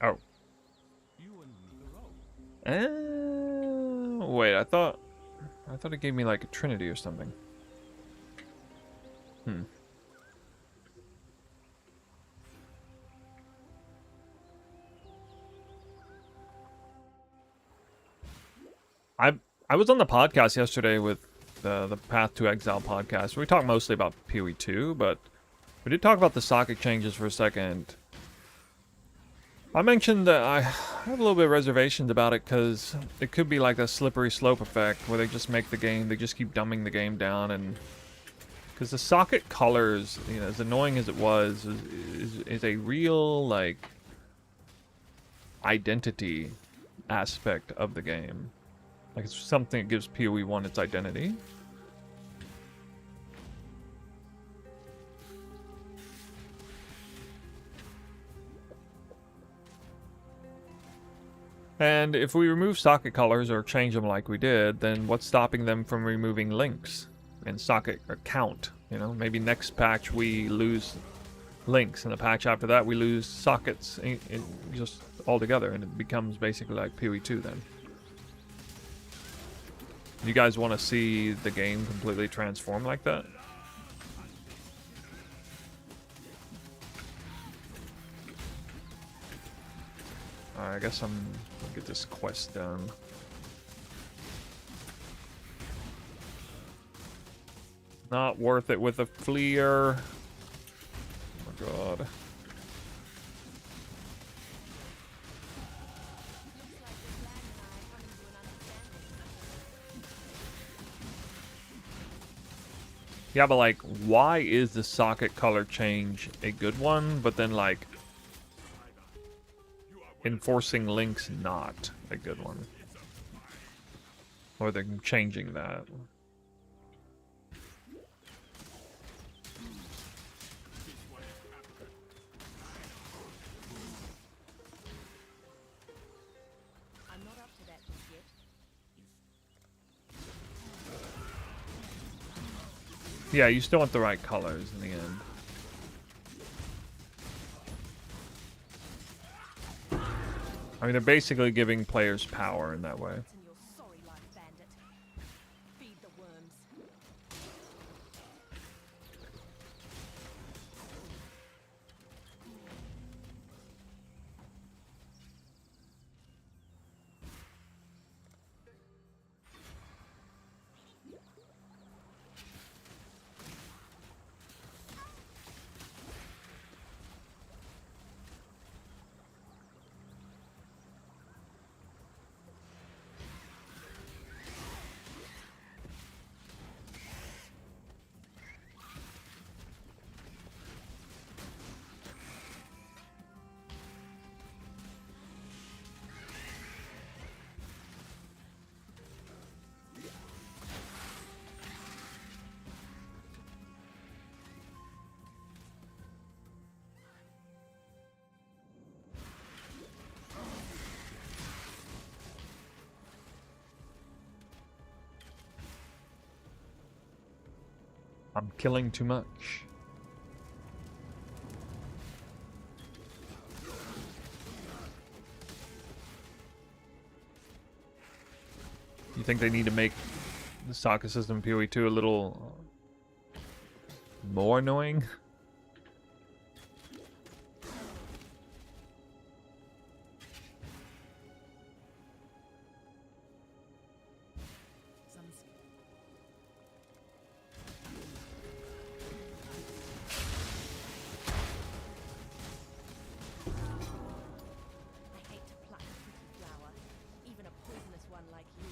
Oh. Wait, I thought it gave me like a Trinity or something. I was on the podcast yesterday with the Path to Exile podcast. We talked mostly about PoE 2, but we did talk about the socket changes for a second. I mentioned that I have a little bit of reservations about it because it could be like a slippery slope effect where they just make the game, they just keep dumbing the game down, and because the socket colors, you know, as annoying as it was, is a real like identity aspect of the game. Like, it's something that gives PoE 1 its identity. And if we remove socket colors or change them like we did, then what's stopping them from removing links and socket count? You know, maybe next patch we lose links, and the patch after that we lose sockets just altogether, and it becomes basically like PoE2 then. You guys want to see the game completely transform like that? Alright, I guess I'm gonna get this quest done. Not worth it with a fleer. Oh my god. Looks like the flag and I are coming to an understanding. Yeah, but like, why is the socket color change a good one, but then like enforcing links not a good one? Or they're changing that. I'm not up to that just yet. Yeah, you still want the right colors in the end. I mean, they're basically giving players power in that way. What's in your sorry life, bandit? Feed the worms. I'm killing too much. You think they need to make the socket system PoE2 a little more annoying? I hate to pluck a pretty flower, even a poisonous one like you.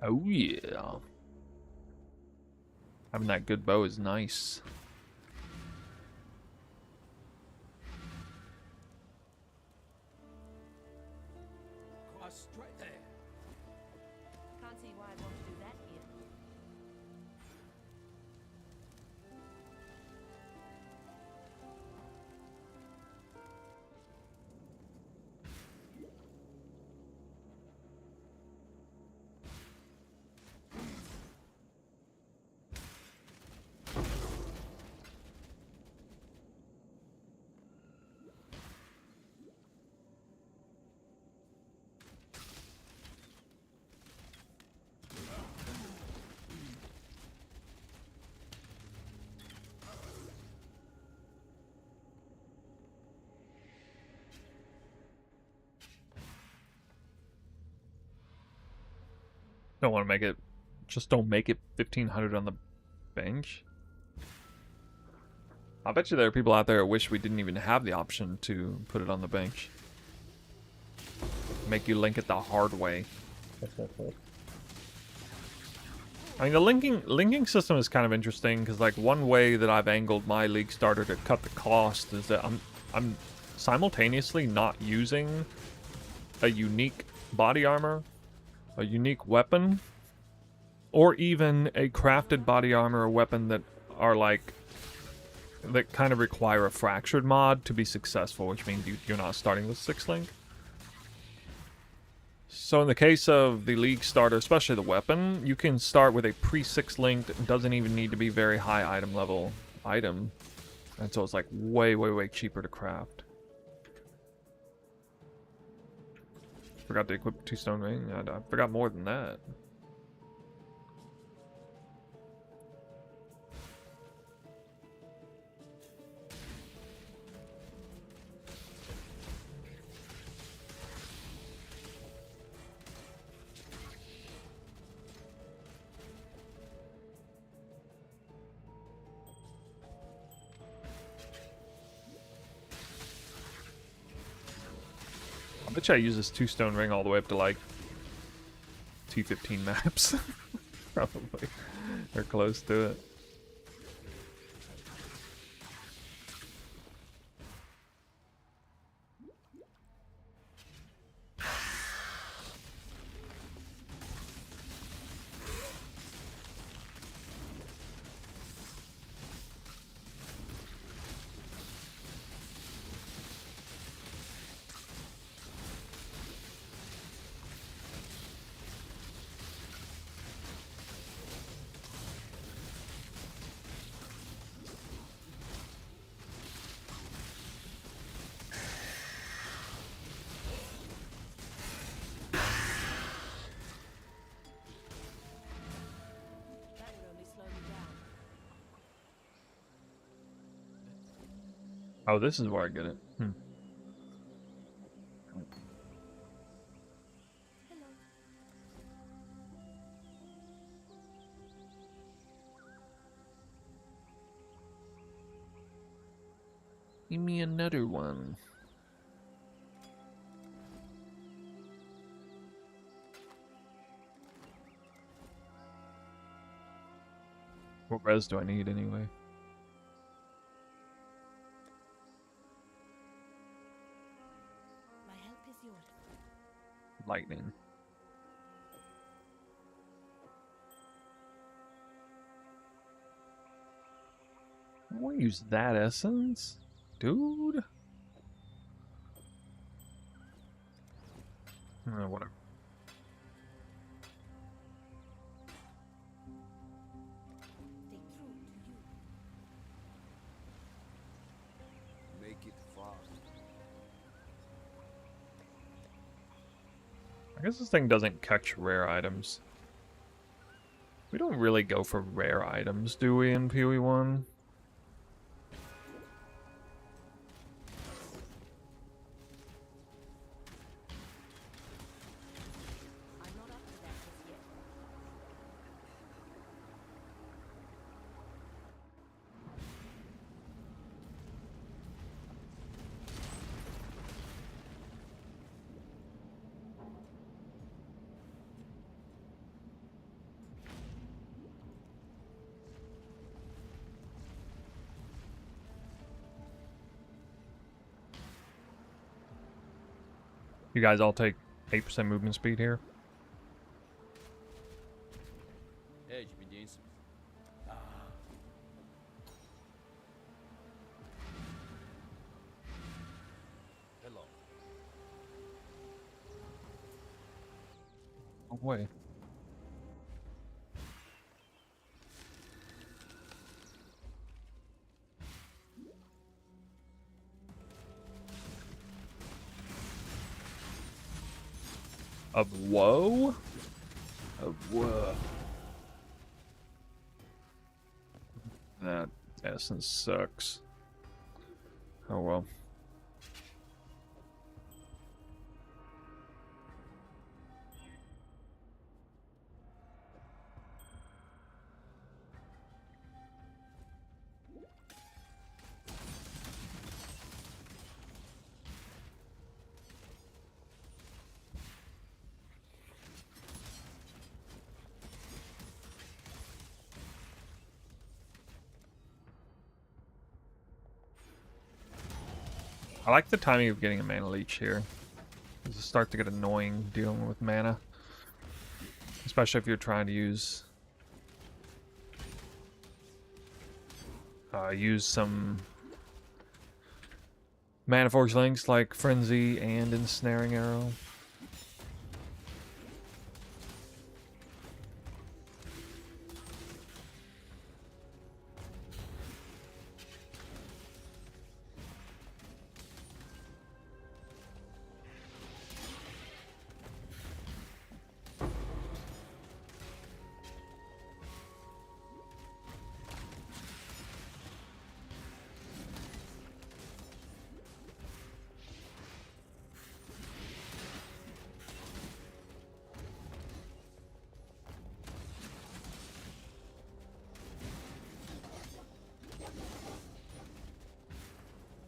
Oh yeah. Having that good bow is nice. Quite straight there. Can't see why I'd want to do that here. Don't want to make it. Just don't make it 1500 on the bench. I bet you there are people out there that wish we didn't even have the option to put it on the bench. Make you link it the hard way. I mean, the linking system is kind of interesting because, like, one way that I've angled my League Starter to cut the cost is that I'm simultaneously not using a unique body armor, a unique weapon, or even a crafted body armor or weapon that are like that kind of require a fractured mod to be successful, which means you're not starting with 6 link. So in the case of the League Starter, especially the weapon, you can start with a pre-6 linked, doesn't even need to be very high item level item. And so it's like way, way, way cheaper to craft. Forgot to equip 2 stone ring. I forgot more than that. I bet you I use this 2 stone ring all the way up to like T15 maps. Probably. Or close to it. That would only slow me down. Oh, this is where I get it. Hello. Give me another one. What res do I need anyway? My help is yours. Lightning. I don't want to use that essence, dude. Whatever. Stay true to you. Make it fast. I guess this thing doesn't catch rare items. We don't really go for rare items, do we, in PoE1? I'm not up to that just yet. You guys all take 8% movement speed here. Edge, meninos. Hello. No way. Of woe? Of woe. That essence sucks. Oh well. I like the timing of getting a mana leech here. It starts to get annoying dealing with mana. Especially if you're trying to use some Mana Forge links like Frenzy and Ensnaring Arrow.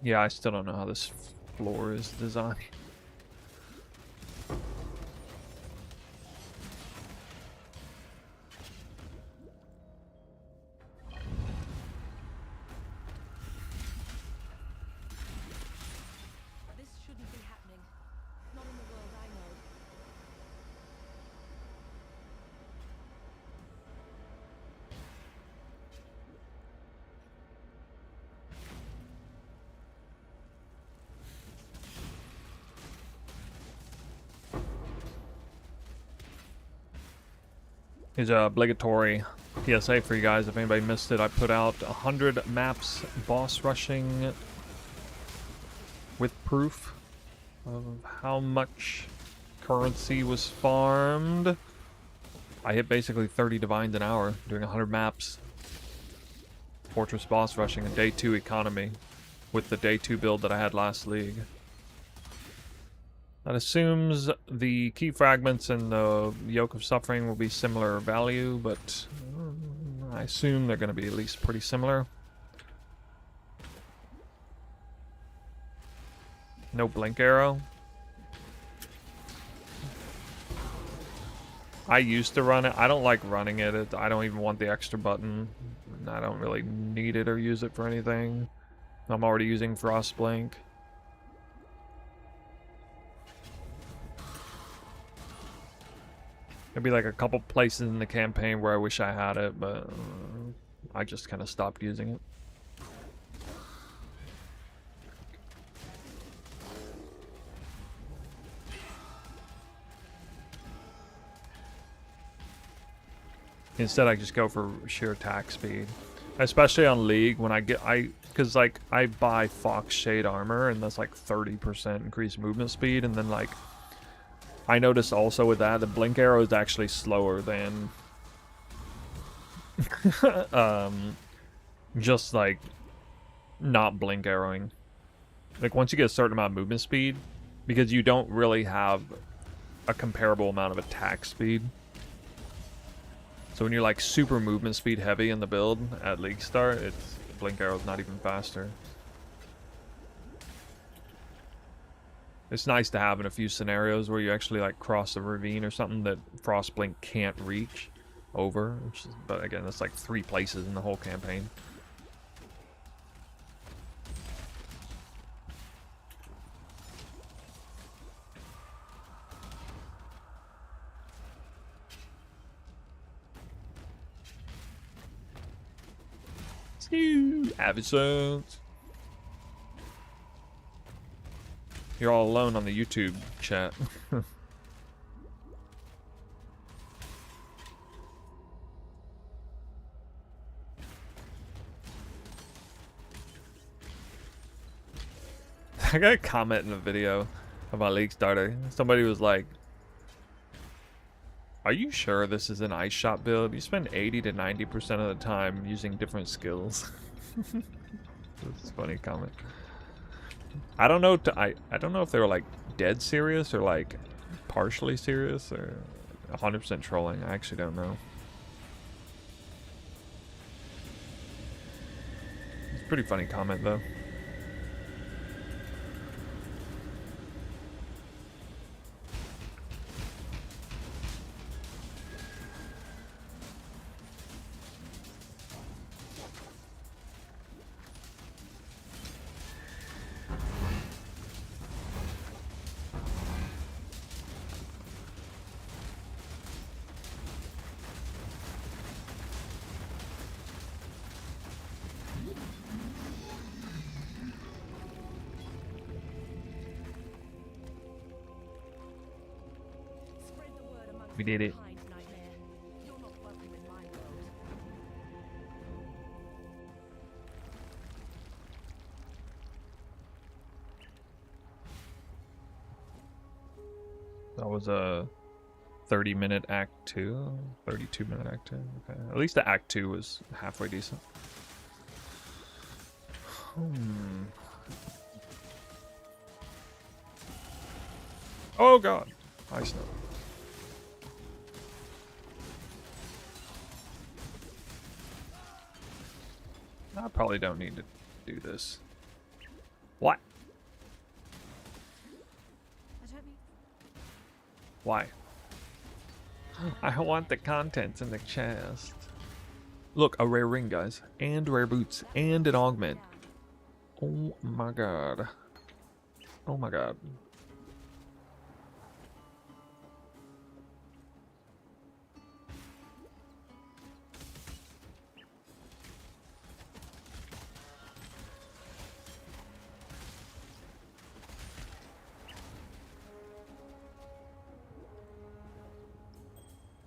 Yeah, I still don't know how this floor is designed. This shouldn't be happening. Not in the world I know. Here's a obligatory PSA for you guys. If anybody missed it, I put out 100 maps boss rushing with proof of how much currency was farmed. I hit basically 30 divines an hour doing 100 maps. Fortress boss rushing in day 2 economy with the day 2 build that I had last league. That assumes the key fragments and the Yoke of Suffering will be similar value, but I assume they're going to be at least pretty similar. No Blink Arrow. I used to run it. I don't like running it. I don't even want the extra button. I don't really need it or use it for anything. I'm already using Frostblink. There'd be like a couple places in the campaign where I wish I had it, but I just kind of stopped using it. Instead, I just go for sheer attack speed, especially on League when because like I buy Fox Shade armor and that's like 30% increased movement speed, and then like I noticed also with that the Blink Arrow is actually slower than just like not Blink Arrowing. Like once you get a certain amount of movement speed, because you don't really have a comparable amount of attack speed. So when you're like super movement speed heavy in the build at League start, it's Blink Arrow's not even faster. It's nice to have in a few scenarios where you actually like cross a ravine or something that Frostblink can't reach over. But again, that's like 3 places in the whole campaign. Avicent. You're all alone on the YouTube chat. I got a comment in a video about League Starter. Somebody was like, "Are you sure this is an Ice Shot build? You spend 80 to 90% of the time using different skills." That's a funny comment. I don't know. I don't know if they were like dead serious or like partially serious or 100% trolling. I actually don't know. It's a pretty funny comment though. We did it. Kind nightmare. You're not welcome in my world. That was a 30-minute Act 2, 32-minute Act 2. Okay, at least the Act 2 was halfway decent. Oh god, ice snow. I probably don't need to do this. What? I don't mean. Why? I want the contents in the chest. Look, a rare ring, guys. And rare boots. And an augment. Oh my god. Oh my god.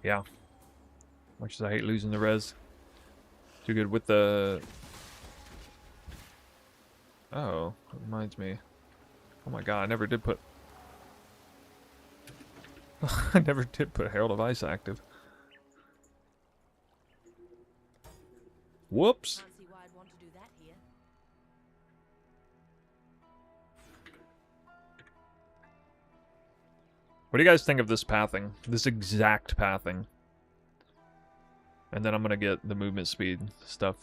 Yeah. Much as I hate losing the res. Too good with the... Oh, that reminds me. Oh my god, I never did put... I never did put Herald of Ice active. Whoops! Can't see why I'd want to do that here. What do you guys think of this pathing? This exact pathing. And then I'm gonna get the movement speed stuff.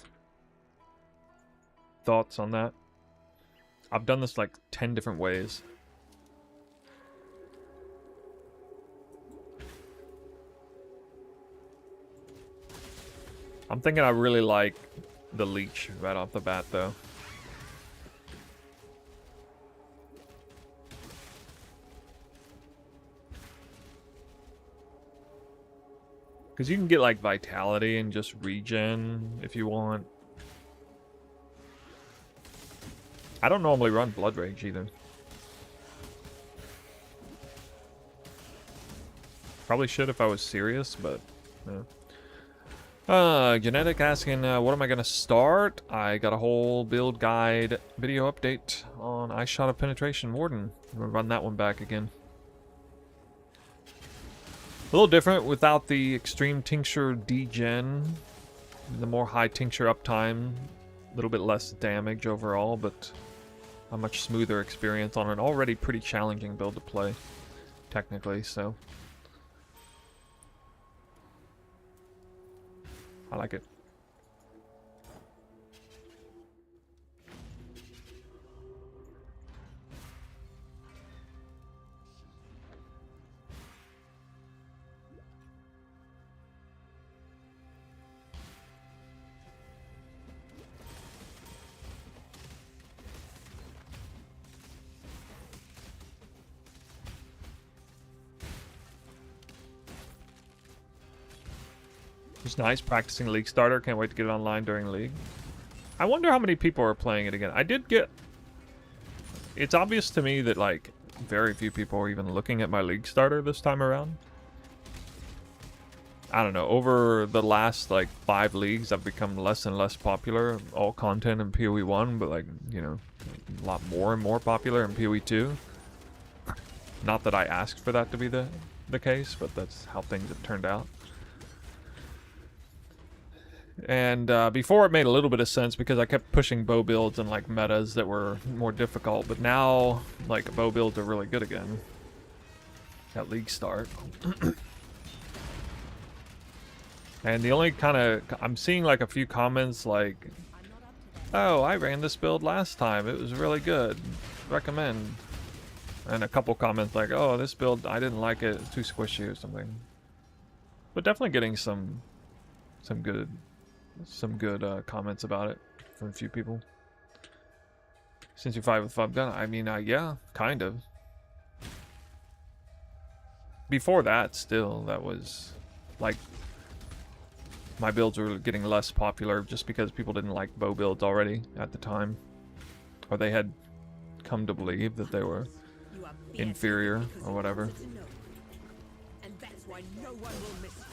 Thoughts on that? I've done this like 10 different ways. I'm thinking I really like the leech right off the bat though. Because you can get like vitality and just regen if you want. I don't normally run Blood Rage either. Probably should if I was serious, but yeah. Genetic asking, what am I gonna start? I got a whole build guide video update on Ice Shot of Penetration Warden. I'm gonna run that one back again. A little different without the extreme tincture degen, the more high tincture uptime, a little bit less damage overall, but a much smoother experience on an already pretty challenging build to play, technically, so. I like it. It's nice practicing League Starter. Can't wait to get it online during League. I wonder how many people are playing it again. I did get... It's obvious to me that, like, very few people are even looking at my League Starter this time around. I don't know. Over the last, like, 5 leagues, I've become less and less popular. All content in PoE 1, but, like, you know, a lot more and more popular in PoE 2. Not that I asked for that to be the case, but that's how things have turned out. And before it made a little bit of sense because I kept pushing bow builds and like metas that were more difficult, but now like bow builds are really good again at League Start. And the only kind of, I'm seeing like a few comments like, oh, I ran this build last time, it was really good, recommend. And a couple comments like, oh, this build, I didn't like it, it's too squishy or something. But definitely getting some good comments about it from a few people. Since you fight with Fub Gun, I mean, yeah, kind of. Before that, still, that was like my builds were getting less popular just because people didn't like bow builds already at the time, or they had come to believe that they were inferior or whatever. why no one will miss you.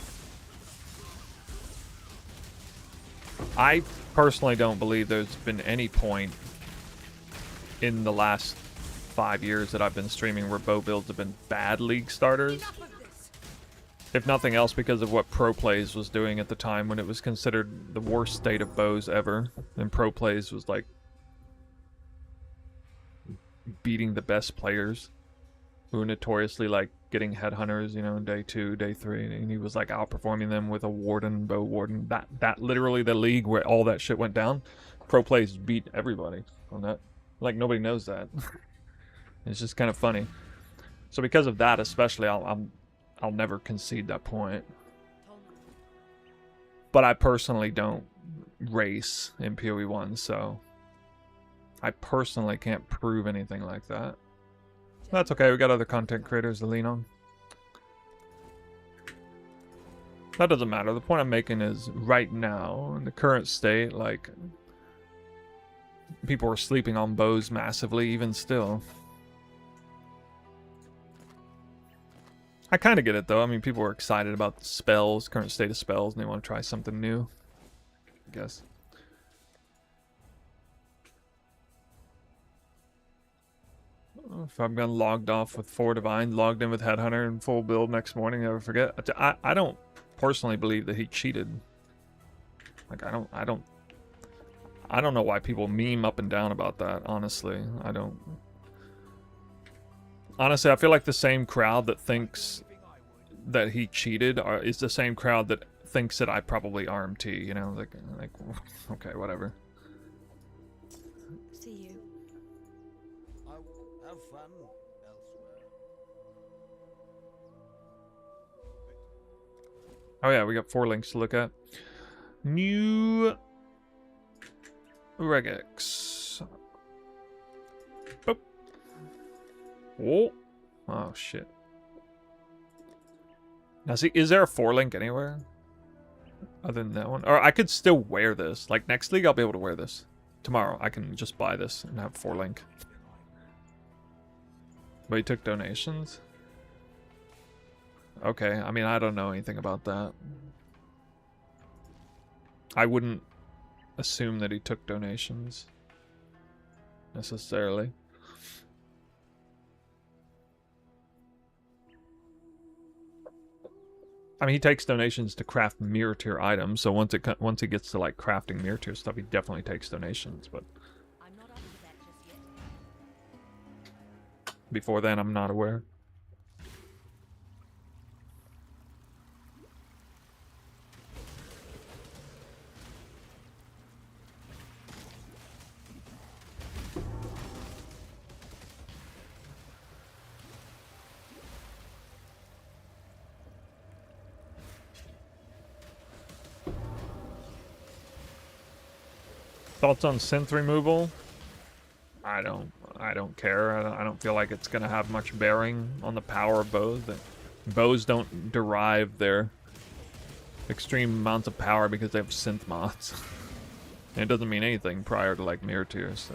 I personally don't believe there's been any point in the last 5 years that I've been streaming where bow builds have been bad League starters. Enough of this. If nothing else, because of what Pro Plays was doing at the time when it was considered the worst state of bows ever. And Pro Plays was like beating the best players who were notoriously like getting headhunters, you know, in day 2, day 3, and he was like outperforming them with a warden, bow warden. That literally the league where all that shit went down. Pro Plays beat everybody on that. Like nobody knows that. It's just kind of funny. So because of that, especially, I'll never concede that point. But I personally don't race in PoE 1, so I personally can't prove anything like that. That's okay, we got other content creators to lean on. That doesn't matter. The point I'm making is right now, in the current state, like, people are sleeping on bows massively, even still. I kind of get it, though. I mean, people are excited about the spells, current state of spells, and they want to try something new, I guess. If I'm gonna logged off with 4 Divine, logged in with Headhunter and full build next morning, never forget. I don't personally believe that he cheated. Like, I don't know why people meme up and down about that, honestly. I don't. Honestly, I feel like the same crowd that thinks that he cheated is the same crowd that thinks that I probably RMT, you know? Like okay, whatever. See you. I'll have fun elsewhere. Oh yeah, we got 4 links to look at. New regex. Boop. Whoa. Oh shit. Now see, is there a 4 link anywhere? Other than that one? Or I could still wear this. Like next league I'll be able to wear this. Tomorrow I can just buy this and have 4 link. But he took donations? Okay, I mean, I don't know anything about that. I wouldn't assume that he took donations. Necessarily. I mean, he takes donations to craft mirror tier items, so once he gets to like crafting mirror tier stuff, he definitely takes donations, but I'm not up to that just yet. before then I'm not aware. Thoughts on synth removal? I don't care. I don't feel like it's gonna have much bearing on the power of bows. Bows don't derive their extreme amounts of power because they have synth mods. And it doesn't mean anything prior to like mirror tier, so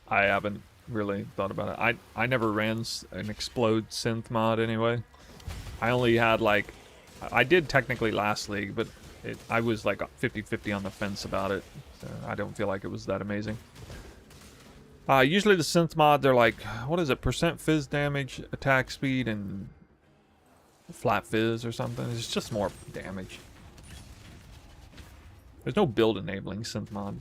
I haven't really thought about it. I never ran an explode synth mod anyway. I only had like, I did technically last league, but I was like 50-50 on the fence about it. So I don't feel like it was that amazing. Usually the synth mods are like, what is it? Percent fizz damage, attack speed, and flat fizz or something. It's just more damage. There's no build enabling synth mod.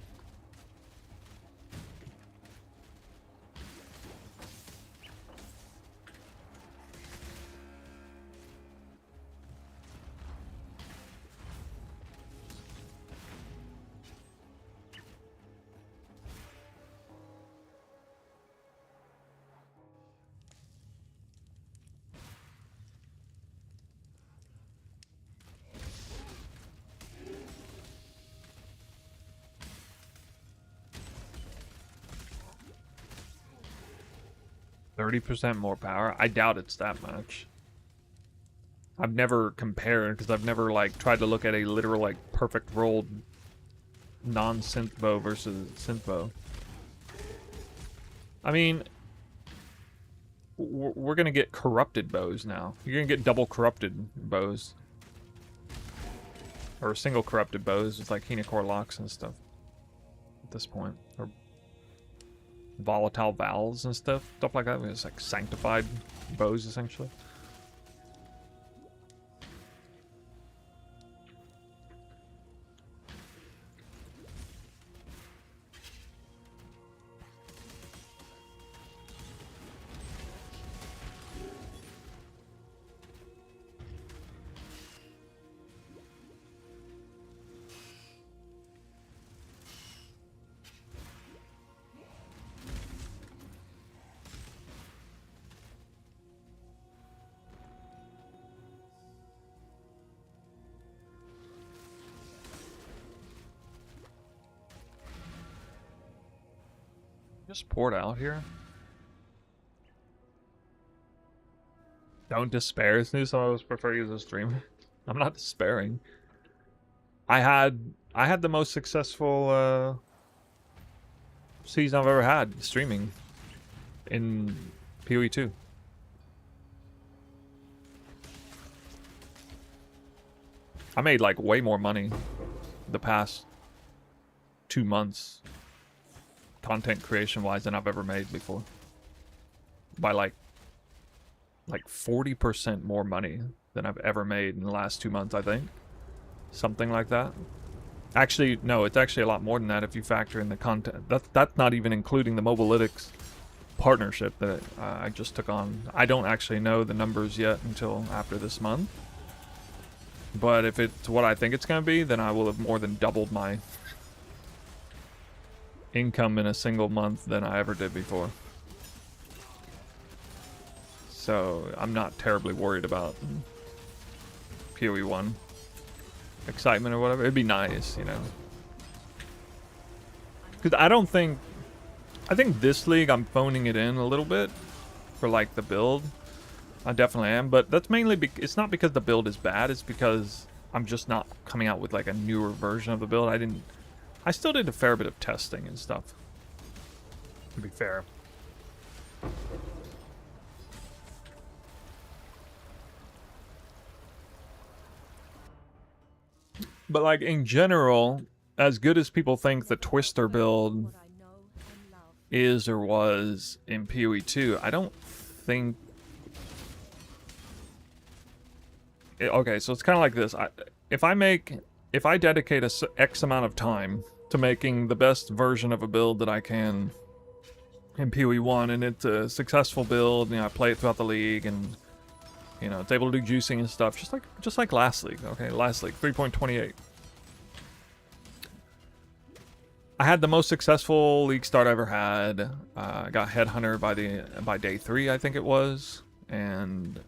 %30 more power? I doubt it's that much. I've never compared because I've never like tried to look at a literal like perfect rolled non-synth bow versus synth bow. I mean, we're gonna get corrupted bows now. You're gonna get double corrupted bows. Or single corrupted bows with like Henicore locks and stuff. At this point. Or volatile valves and stuff. Stuff like that. It's like sanctified bows essentially. Just poured out here. Don't despair, Snoo. Some of us prefer you as a streamer. I'm not despairing. I had the most successful season I've ever had streaming in PoE 2. I made like way more money the past 2 months content creation wise than I've ever made before. By like 40% more money than I've ever made in the last 2 months, I think. Something like that. Actually, no, it's actually a lot more than that if you factor in the content. That's not even including the Mobalytics partnership that I just took on. I don't actually know the numbers yet until after this month. But if it's what I think it's going to be, then I will have more than doubled my income in a single month than I ever did before. So I'm not terribly worried about PoE 1 excitement or whatever. It'd be nice, you know. Because I think this league I'm phoning it in a little bit for like the build. I definitely am, but that's mainly it's not because the build is bad, it's because I'm just not coming out with like a newer version of the build. I still did a fair bit of testing and stuff, to be fair. But like in general, as good as people think the Twister build What I know and love. is or was in PoE 2, I don't think... Okay, so it's kind of like this. If I dedicate a X amount of time to making the best version of a build that I can in PoE 1, and it's a successful build, you know, I play it throughout the league, and you know, it's able to do juicing and stuff, just like last league. Okay, last league 3.28. I had the most successful league start I ever had. I got Headhunter by day 3, I think it was, and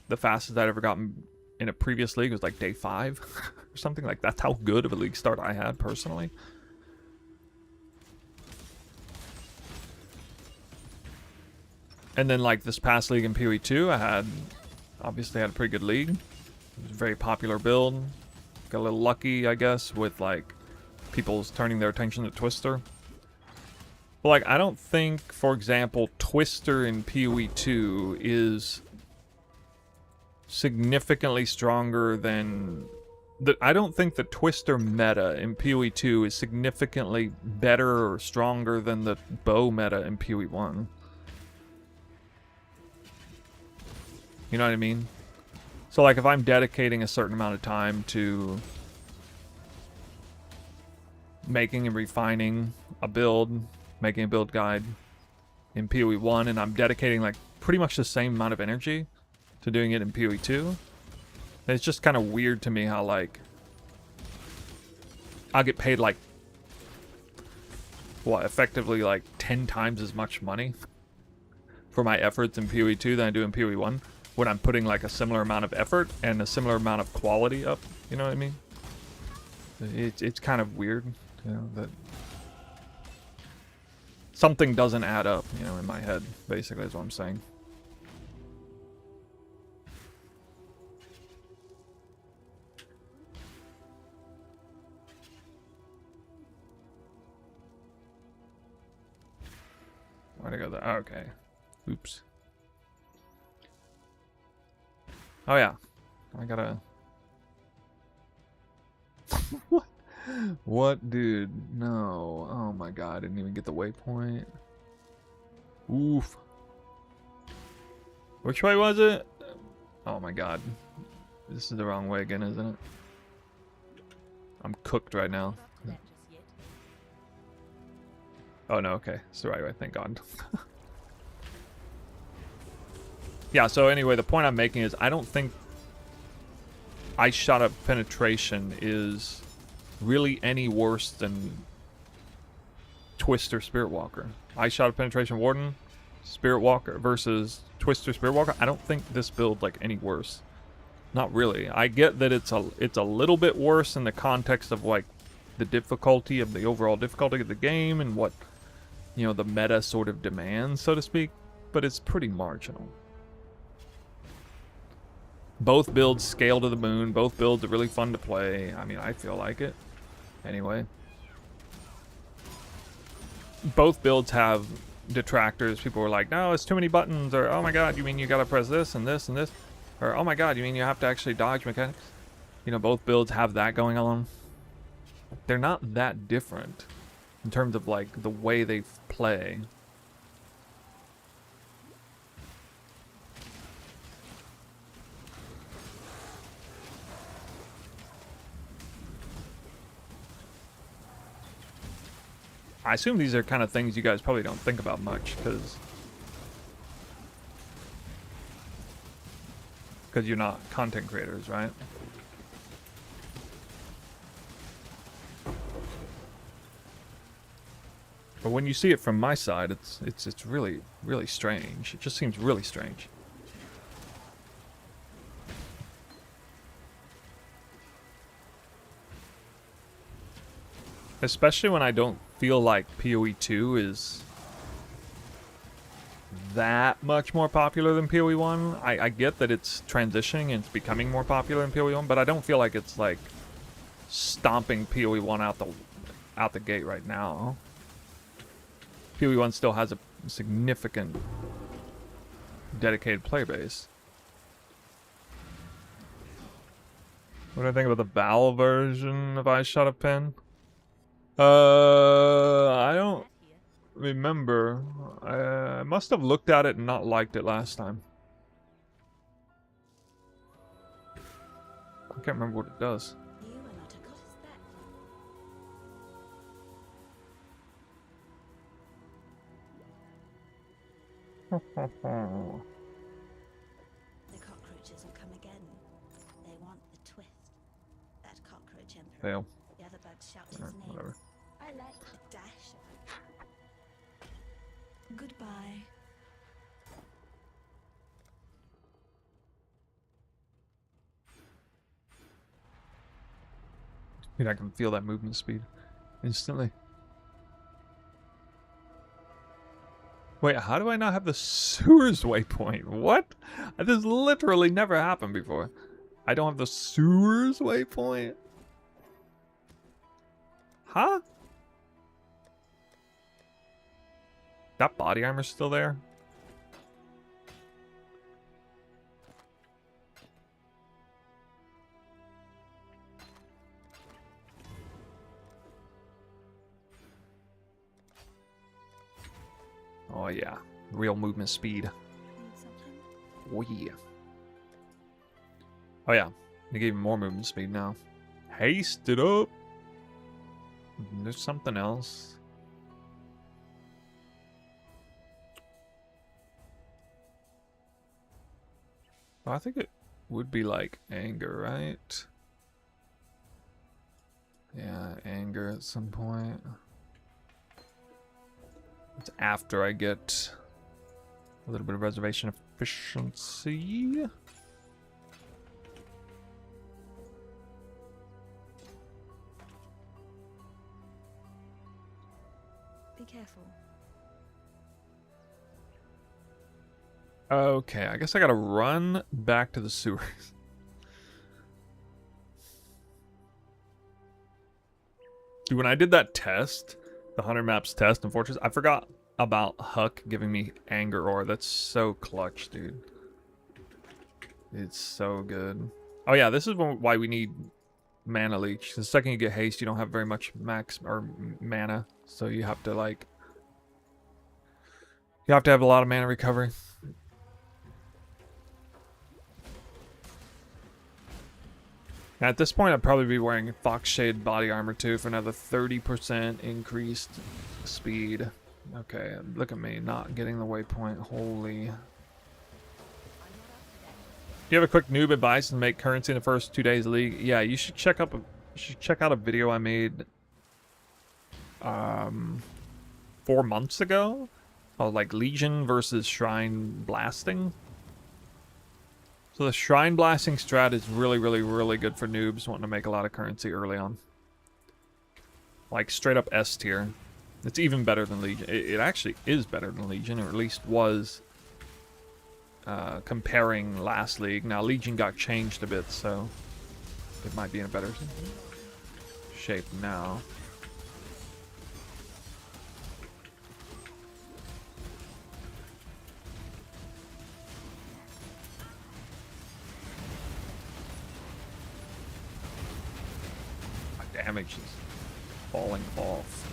the fastest I'd ever gotten in a previous league was like day 5 or something. Like, that's how good of a league start I had personally. And then like this past league in PoE 2, obviously had a pretty good league. It was a very popular build. Got a little lucky, I guess, with like people's turning their attention to Twister. But like, I don't think, for example, Twister in PoE 2 is significantly stronger than... I don't think the Twister meta in PoE 2 is significantly better or stronger than the bow meta in PoE 1. You know what I mean? So like, if I'm dedicating a certain amount of time to making and refining a build, making a build guide in PoE 1, and I'm dedicating like pretty much the same amount of energy to doing it in PoE 2, it's just kind of weird to me how like I'll get paid like what, effectively like 10 times as much money for my efforts in PoE 2 than I do in PoE 1, when I'm putting like a similar amount of effort and a similar amount of quality up. You know what I mean? It's kind of weird, you know, that something doesn't add up, you know, in my head, basically is what I'm saying. Where'd I go there? Oh, okay. Oops. Oh yeah, I gotta. What? What, dude? No. Oh my god, I didn't even get the waypoint. Oof. Which way was it? Oh my god. This is the wrong way again, isn't it? I'm cooked right now. Not up to that just yet. Oh no, okay. It's the right way, thank god. Yeah, so anyway, the point I'm making is I don't think Ice Shot Up Penetration is really any worse than Twister Spirit Walker. Ice Shot Up Penetration Warden, Spirit Walker versus Twister Spirit Walker. I don't think this build like any worse. Not really. I get that it's a little bit worse in the context of like the difficulty of the overall difficulty of the game and what, you know, the meta sort of demands, so to speak, but it's pretty marginal. Both builds scale to the moon. Both builds are really fun to play. I mean, I feel like it. Anyway. Both builds have detractors. People are like, no, it's too many buttons. Or, oh my god, you mean you gotta press this and this and this? Or, oh my god, you mean you have to actually dodge mechanics? You know, both builds have that going on. They're not that different in terms of, like, the way they play. I assume these are kind of things you guys probably don't think about much, because you're not content creators, right? But when you see it from my side, it's really, really strange. It just seems really strange. Especially when I don't feel like PoE 2 is that much more popular than PoE 1. I get that it's transitioning and it's becoming more popular than PoE 1, but I don't feel like it's like stomping PoE 1 out the gate right now. PoE 1 still has a significant dedicated player base. What do I think about the Val version of Ice Shot Up Pen? I don't remember. I must have looked at it and not liked it last time. I can't remember what it does. You are not a goddess that. The cockroaches will come again. They want the twist. That cockroach emperor. Fail. The other bugs shout his Alright, name. whatever. I like the dash of it. Goodbye. Dude, I can feel that movement speed instantly. Wait, how do I not have the sewers waypoint? What? This literally never happened before. I don't have the sewers waypoint? Huh? That body armor's still there? Oh yeah, real movement speed. Need something? Oh yeah. Oh yeah, they gave him more movement speed now. Haste it up. There's something else. Oh, I think it would be like anger, right? Yeah, anger at some point. It's after I get a little bit of reservation efficiency. Be careful. Okay, I guess I gotta run back to the sewers. Dude, when I did that test, the 100 maps test in Fortress, I forgot about Huck giving me anger ore. That's so clutch, dude. It's so good. Oh yeah, this is why we need mana leech. The second you get haste, you don't have very much max or mana, so you have to like have a lot of mana recovery. At this point, I'd probably be wearing Fox Shade body armor too for another 30% increased speed. Okay, look at me not getting the waypoint. Holy. Do you have a quick noob advice to make currency in the first 2 days of League? Yeah, you should check out a video I made 4 months ago. Oh, like Legion versus Shrine Blasting. So the Shrine Blasting strat is really, really, really good for noobs wanting to make a lot of currency early on. Like straight up S tier. It's even better than Legion. It actually is better than Legion, or at least was comparing last League. Now Legion got changed a bit, so it might be in a better shape now. Damage is falling off.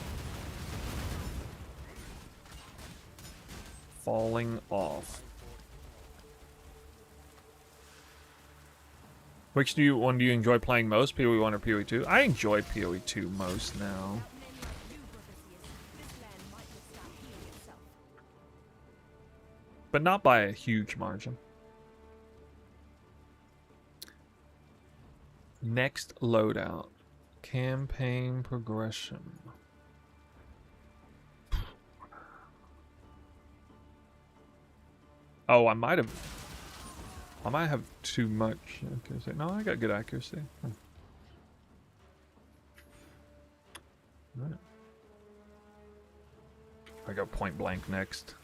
Falling off. Which one do you enjoy playing most, PoE 1 or PoE 2? I enjoy PoE 2 most now. But not by a huge margin. Next loadout. Campaign progression. Oh, I might have too much accuracy. No, I got good accuracy. Right. I go point blank next.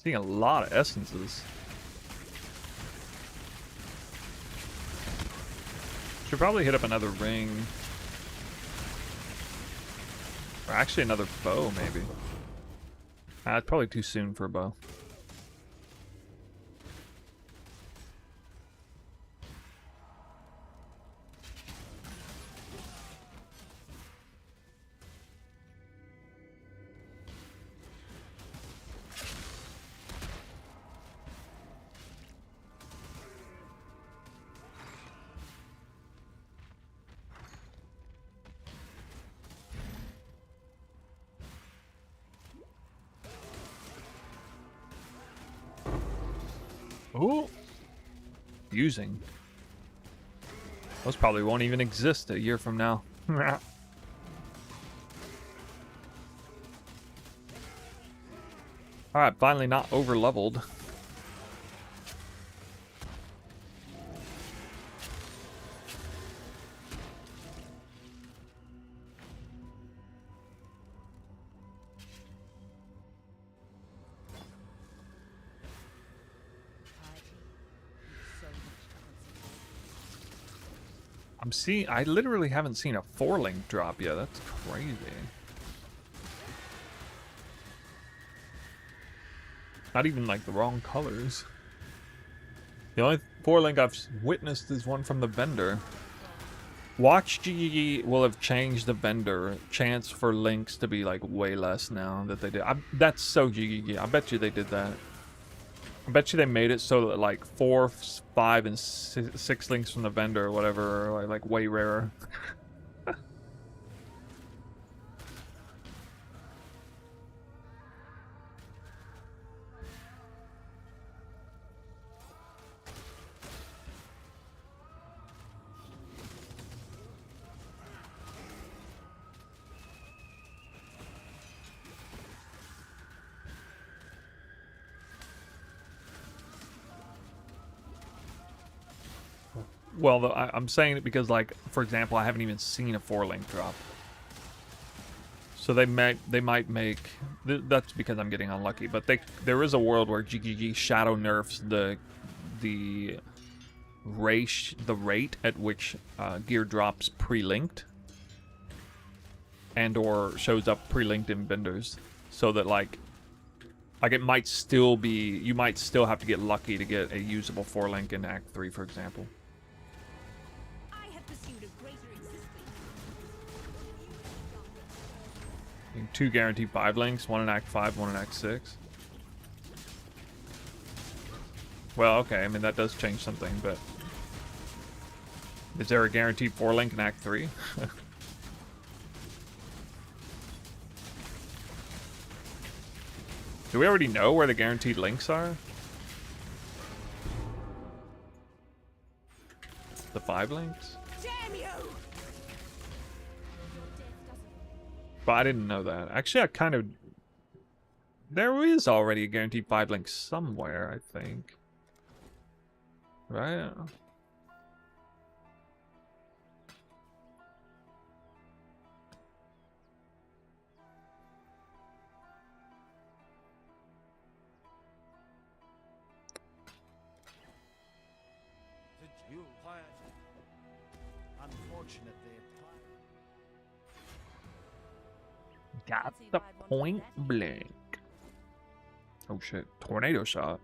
Seeing a lot of essences. Should probably hit up another ring. Or actually another bow, maybe. It's probably too soon for a bow. Ooh. Using. Those probably won't even exist a year from now. Alright, finally not over leveled. I literally haven't seen a 4-link drop yet. That's crazy. Not even like the wrong colors. The only 4-link I've witnessed is one from the vendor. Watch GGG will have changed the vendor chance for links to be like way less now that they did. That's so GGG. I bet you they did that. I bet you they made it so that like 4, 5, and 6 links from the vendor or whatever are like way rarer. Well, I'm saying it because, like, for example, I haven't even seen a 4-link drop. So they might make that's because I'm getting unlucky. But there is a world where GGG shadow nerfs the rate at which gear drops pre-linked and or shows up pre-linked in vendors, so that like it might still be, you might still have to get lucky to get a usable 4-link in Act 3, for example. I have pursued a greater existence. 2 guaranteed 5-links, 1 in Act 5, 1 in Act 6. Well, okay, I mean that does change something, but is there a guaranteed 4-link in Act 3? Do we already know where the guaranteed links are? The 5 links? Damn you! But I didn't know that. Actually, I kind of... There is already a guaranteed 5 links somewhere, I think. Right? The you quiet. Unfortunately, Got the point blank. Oh shit. Tornado shot.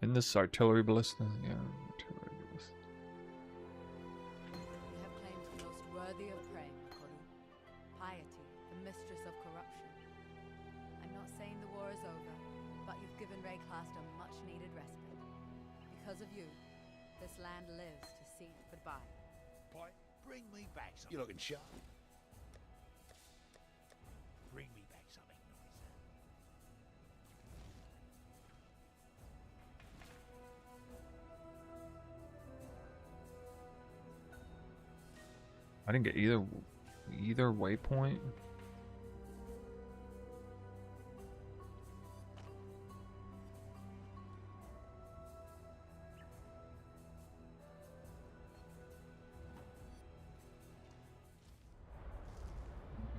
In this artillery ballista? Yeah, artillery ballista. You have claimed the most worthy of prey, Makoru. Piety, the mistress of corruption. I'm not saying the war is over, but you've given Rayclast a much-needed respite. Because of you, this land lives to see goodbye. Boy, bring me back something. You're looking sharp. Bring me back something nicer. I didn't get either waypoint.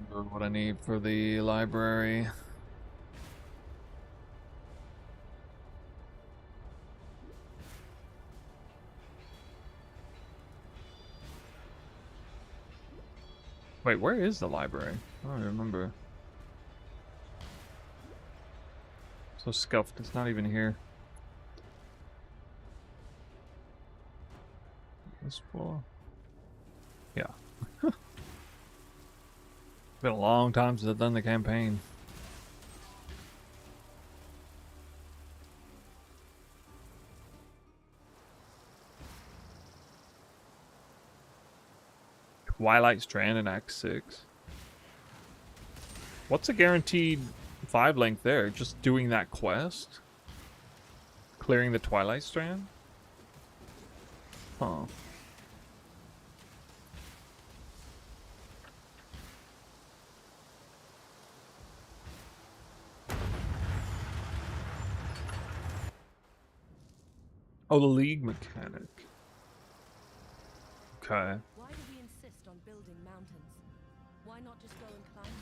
Remember what I need for the library. Wait, where is the library? I don't remember. So scuffed, it's not even here. This floor? Yeah. Been a long time since I've done the campaign. Twilight Strand in Act 6. What's a guaranteed 5-link there? Just doing that quest? Clearing the Twilight Strand? Huh. Oh, the League mechanic. Okay. Why do we insist on building mountains? Why not just go and climb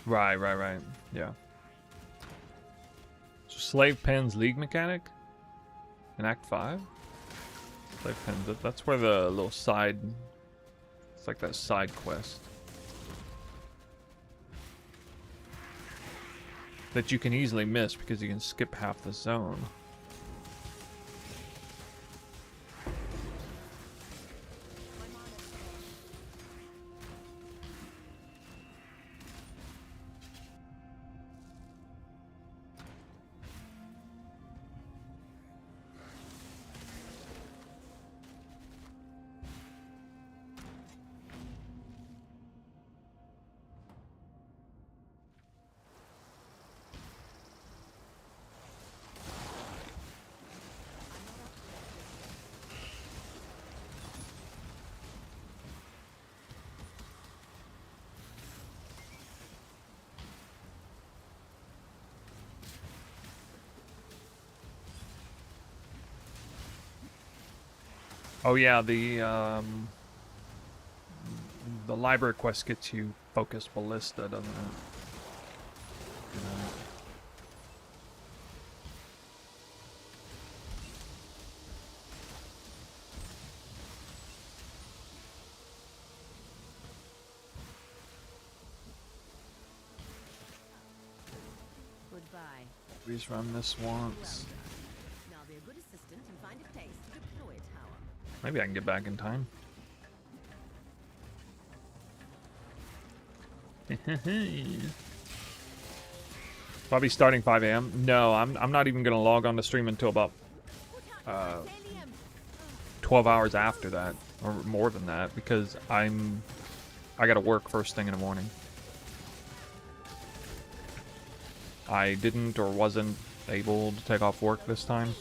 them? Right. Yeah. So Slave Pen's League mechanic? In Act 5? Slave Pen, that's where the little side... It's like that side quest. That you can easily miss because you can skip half the zone. Oh yeah, the library quest gets you focused ballista, doesn't it? Goodbye. Please run this once. Now be a good assistant and find a place to deploy a tower. Maybe I can get back in time. Probably starting 5 a.m. No, I'm not even gonna log on to stream until about 12 hours after that, or more than that, because I gotta work first thing in the morning. I didn't or wasn't able to take off work this time.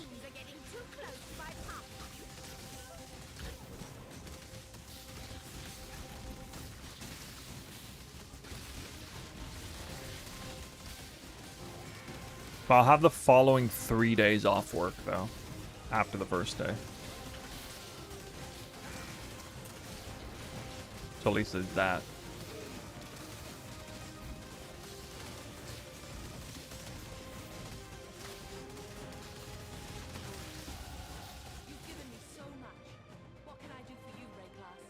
But I'll have the following 3 days off work, though, after the first day. So at least there's that. You've given me so much. What can I do for you, Rayclast?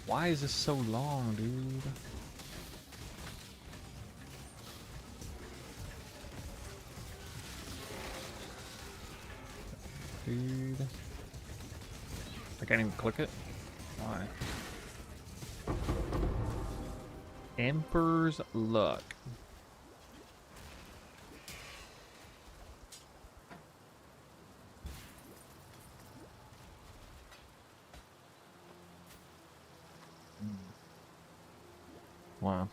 Why is this so long, dude? Dude. I can't even click it? Why? Emperor's Luck. Wow.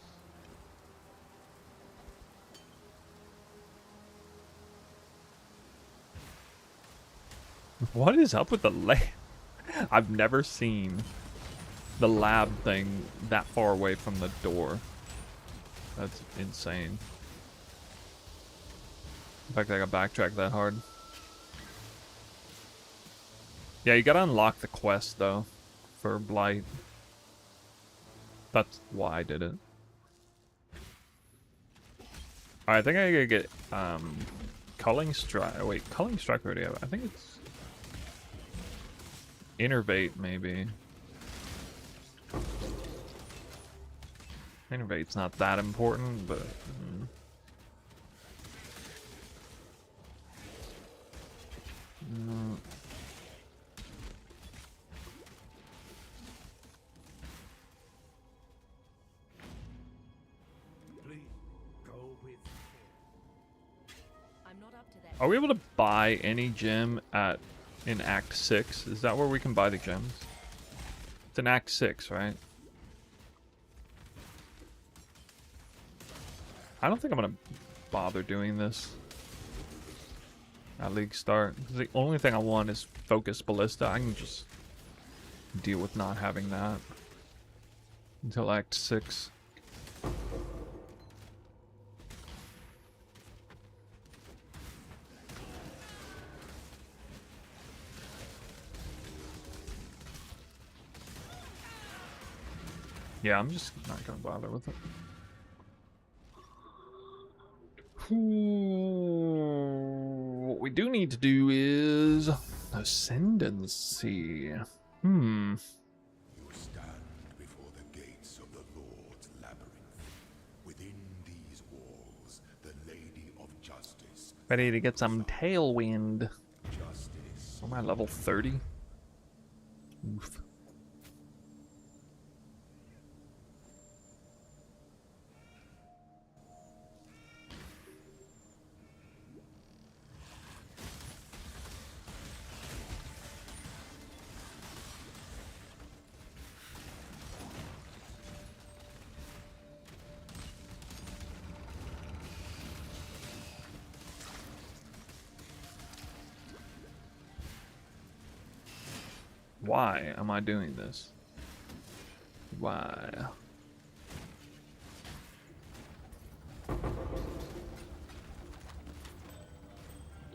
What is up with the lab? I've never seen the lab thing that far away from the door. That's insane. In fact, I gotta backtrack that hard. Yeah, you gotta unlock the quest, though, for Blight. That's why I did it. Alright, I think I gotta get, Culling Strike. Oh, wait, Culling Strike already have. I think it's Innervate, maybe. Innervate's not that important, but... No. Please go with I'm not up to that. Are we able to buy any gem in Act 6? Is that where we can buy the gems? It's in Act 6, right? I don't think I'm gonna bother doing this at League Start. The only thing I want is Focus Ballista. I can just deal with not having that until Act 6. Yeah, I'm just not gonna bother with it. What we do need to do is Ascendancy. You stand before the gates of the Lord's labyrinth. Within these walls, the Lady of Justice. Ready to get some Tailwind. Justice. Am I level 30? Oof. Why am I doing this? Why?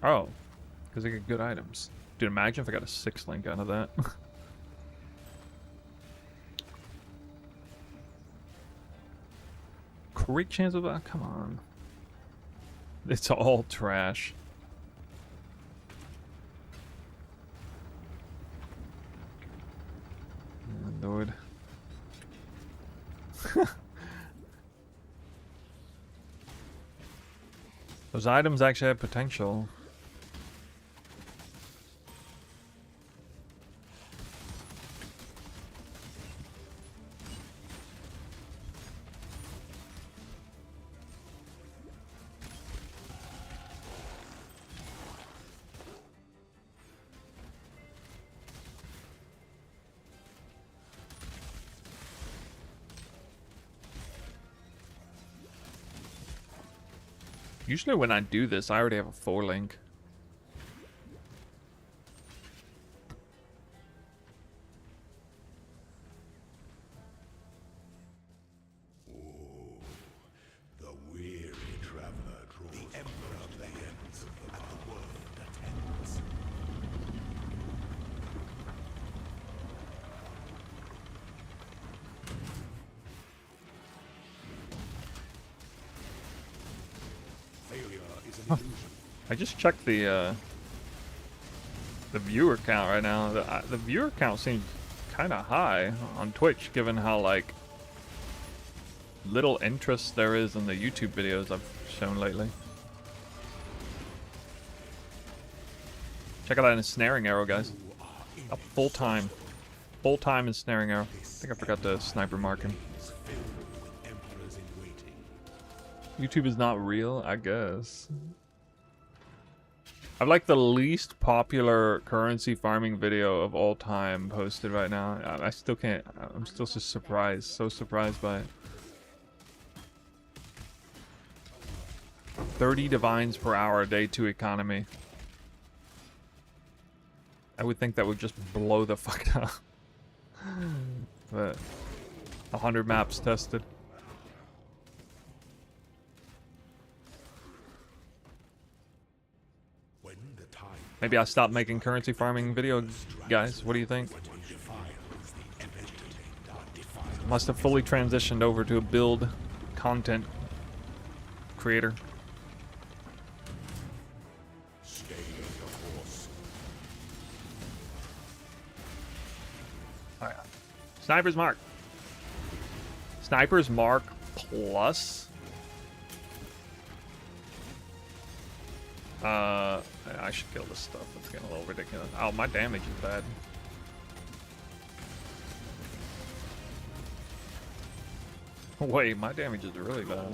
Oh, because I get good items. Dude, imagine if I got a 6 link out of that. Great chance of that? Come on. It's all trash. Oh, Lord. Those items actually have potential. Usually when I do this, I already have a 4 link. The weary traveler draws the emperor beckons, and the world attends. Failure is an illusion. I just checked the viewer count right now. The viewer count seems kind of high on Twitch, given how like little interest there is in the YouTube videos I've shown lately. Check out that ensnaring arrow, guys. Up full time ensnaring arrow. I think I forgot to sniper mark him. YouTube is not real, I guess. I've like the least popular currency farming video of all time posted right now. I still can't. I'm still just surprised. So surprised by it. 30 divines per hour, day 2 economy. I would think that would just blow the fuck up. But 100 maps tested. Maybe I'll stop making currency farming videos, guys. What do you think? Must have fully transitioned over to a build content creator. Alright. Sniper's Mark. Sniper's Mark plus. I should kill this stuff. It's getting a little ridiculous. Oh, my damage is bad. Wait, my damage is really bad.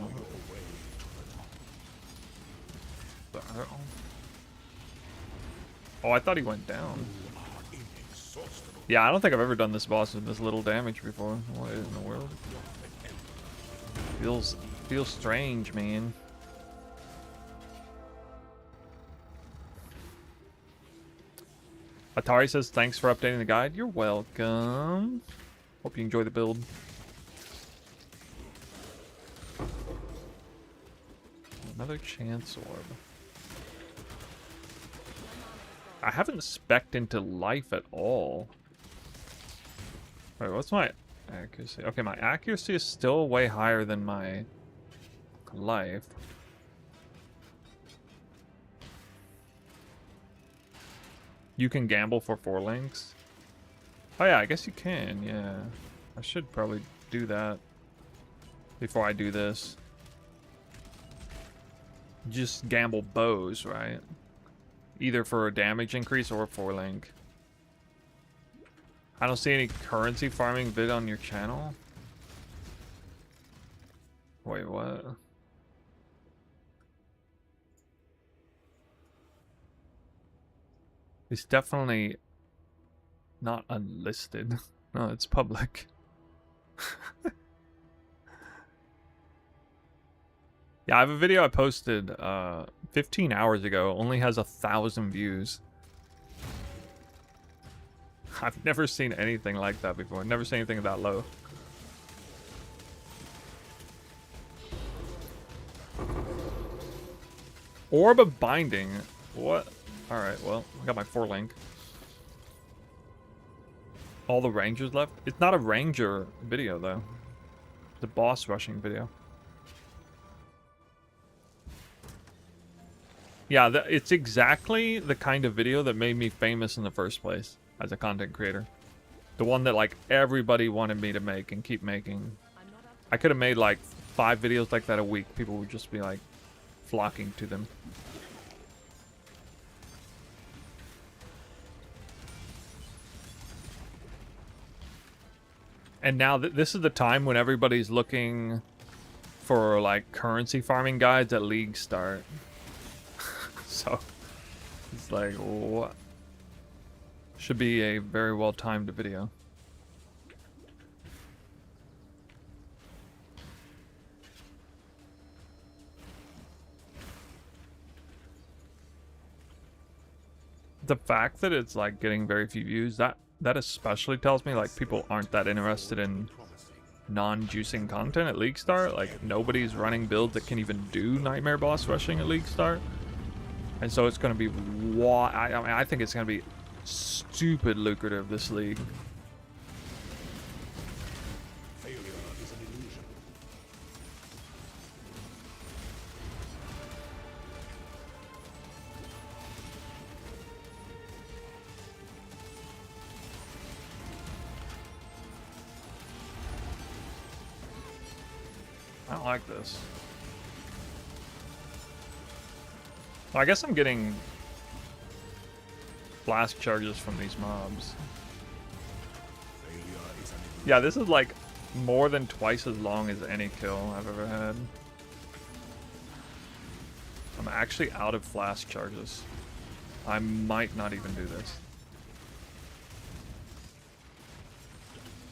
Oh, I thought he went down. Yeah, I don't think I've ever done this boss with this little damage before. What in the world? Feels strange, man. Atari says, thanks for updating the guide. You're welcome. Hope you enjoy the build. Another chance orb. I haven't spec'd into life at all. Wait, what's my accuracy? Okay, my accuracy is still way higher than my life. You can gamble for 4 links? Oh yeah, I guess you can, yeah. I should probably do that before I do this. Just gamble bows, right? Either for a damage increase or 4 link. I don't see any currency farming vid on your channel. Wait, what? It's definitely not unlisted. No, it's public. Yeah, I have a video I posted 15 hours ago. Only has 1,000 views. I've never seen anything like that before. Never seen anything that low. Orb of Binding. What? Alright, well, I got my 4-link. All the rangers left? It's not a ranger video, though. It's a boss rushing video. Yeah, it's exactly the kind of video that made me famous in the first place as a content creator. The one that, like, everybody wanted me to make and keep making. I could have made, like, 5 videos like that a week. People would just be, like, flocking to them. And now this is the time when everybody's looking for, like, currency farming guides at League Start. So, it's like, what? Should be a very well-timed video. The fact that it's, like, getting very few views, that especially tells me, like, people aren't that interested in non-juicing content at League Start. Like, nobody's running builds that can even do Nightmare Boss Rushing at League Start. And so it's going to be, I mean, I think it's going to be stupid lucrative, this league. Failure is an illusion. I don't like this. Well, I guess I'm getting blast charges from these mobs. Yeah, this is like more than twice as long as any kill I've ever had. I'm actually out of flash charges. I might not even do this.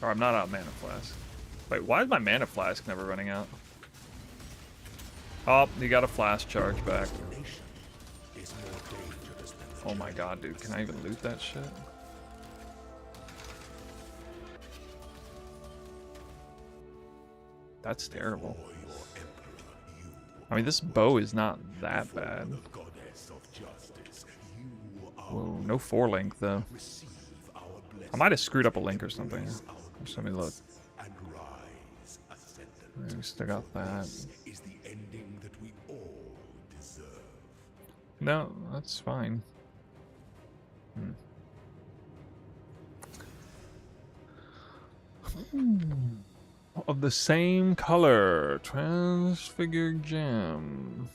Or I'm not out of mana flask. Wait, why is my mana flask never running out? Oh, you got a flash charge back. Oh my god, dude, can I even loot that shit? That's terrible. I mean, this bow is not that bad. Whoa, no 4-link though. I might have screwed up a link or something. Just let me look. We still got that. No, that's fine. Of the same color, Transfigured Gem.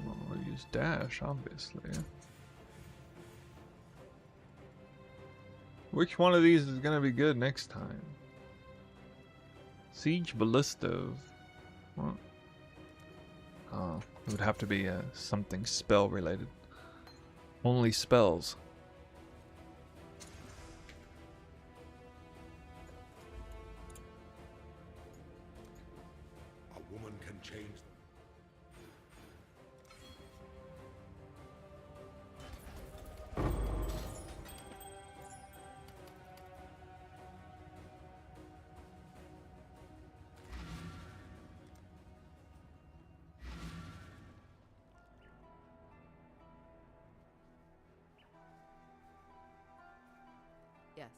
Well, we'll use dash, obviously. Which one of these is gonna be good next time? Siege Ballista. What? Oh, it would have to be something spell related. Only spells. A woman can change Yes.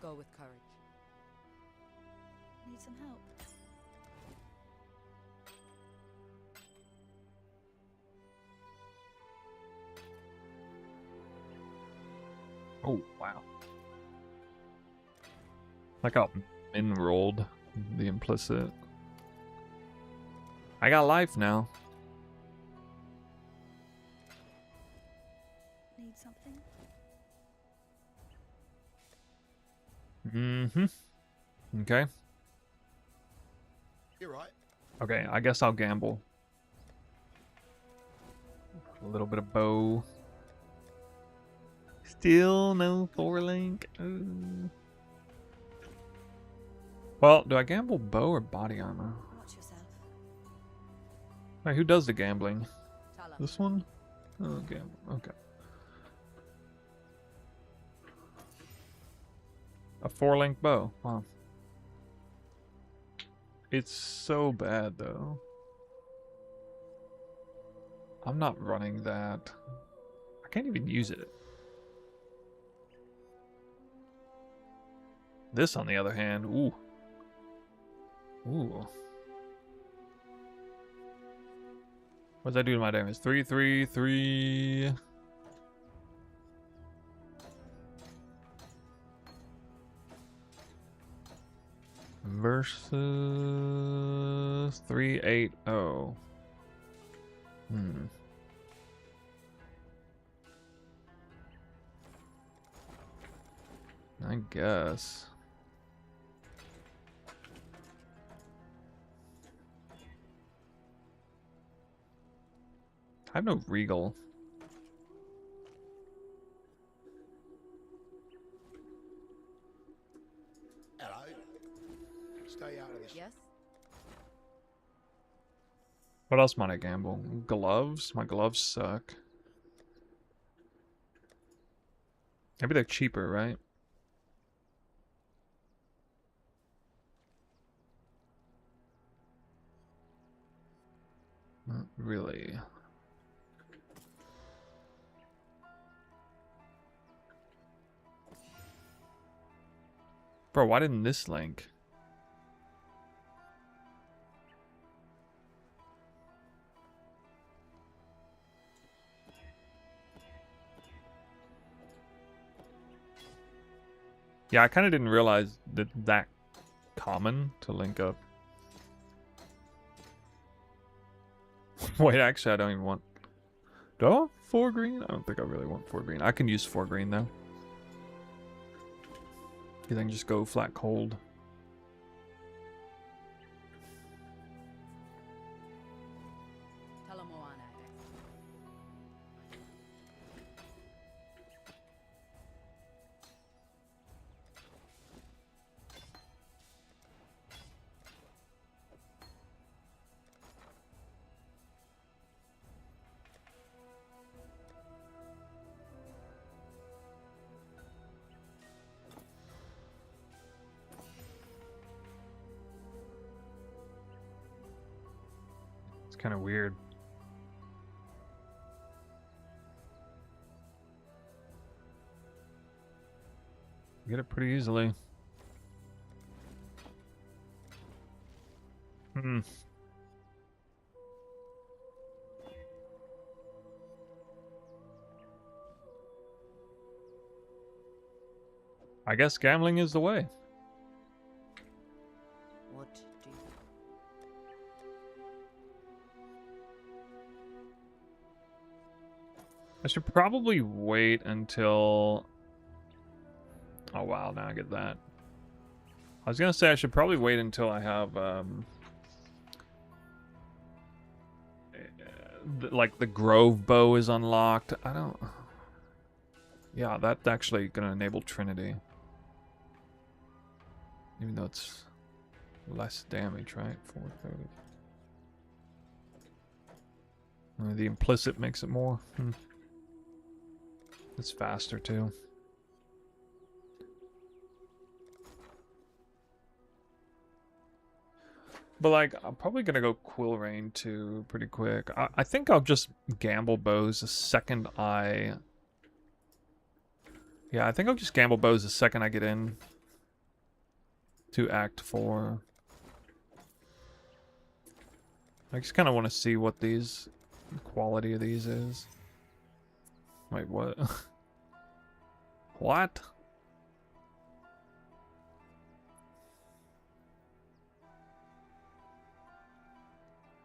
Go with courage. Need some help? Oh, wow. Like how Min rolled the implicit. I got life now. Need something? Mm-hmm. Okay. You're right. Okay, I guess I'll gamble. A little bit of bow. Still no 4-link. Ooh. Well, do I gamble bow or body armor? Watch yourself. Wait, who does the gambling? Tala. This one? Okay, okay. A 4-link bow. Wow. It's so bad though. I'm not running that. I can't even use it. This, on the other hand, ooh. Ooh. What does that do to my damage? 3, 3, 3. Versus 3, 8, 0. I guess. I have no regal. Hello. Stay out of this. Yes? What else might I gamble? Gloves? My gloves suck. Maybe they're cheaper, right? Not really. Bro, why didn't this link? Yeah, I kind of didn't realize that common to link up. Wait, actually, I don't even want... Do I want 4 green? I don't think I really want 4 green. I can use 4 green, though. You think just go flat cold. Talamoana. It's kind of weird. Get it pretty easily. I guess gambling is the way. What do you... I should probably wait until... Oh wow, now I get that. I was gonna say I should probably wait until I have like the Grove bow is unlocked. I don't... Yeah, that's actually gonna enable Trinity. Even though it's less damage, right? 430. The implicit makes it more. It's faster too. But like, I'm probably gonna go Quill Rain too pretty quick. I think I'll just gamble bows the second I... Yeah, I think I'll just gamble bows the second I get in to Act 4. I just kind of want to see what the quality of these is. Wait, what? What?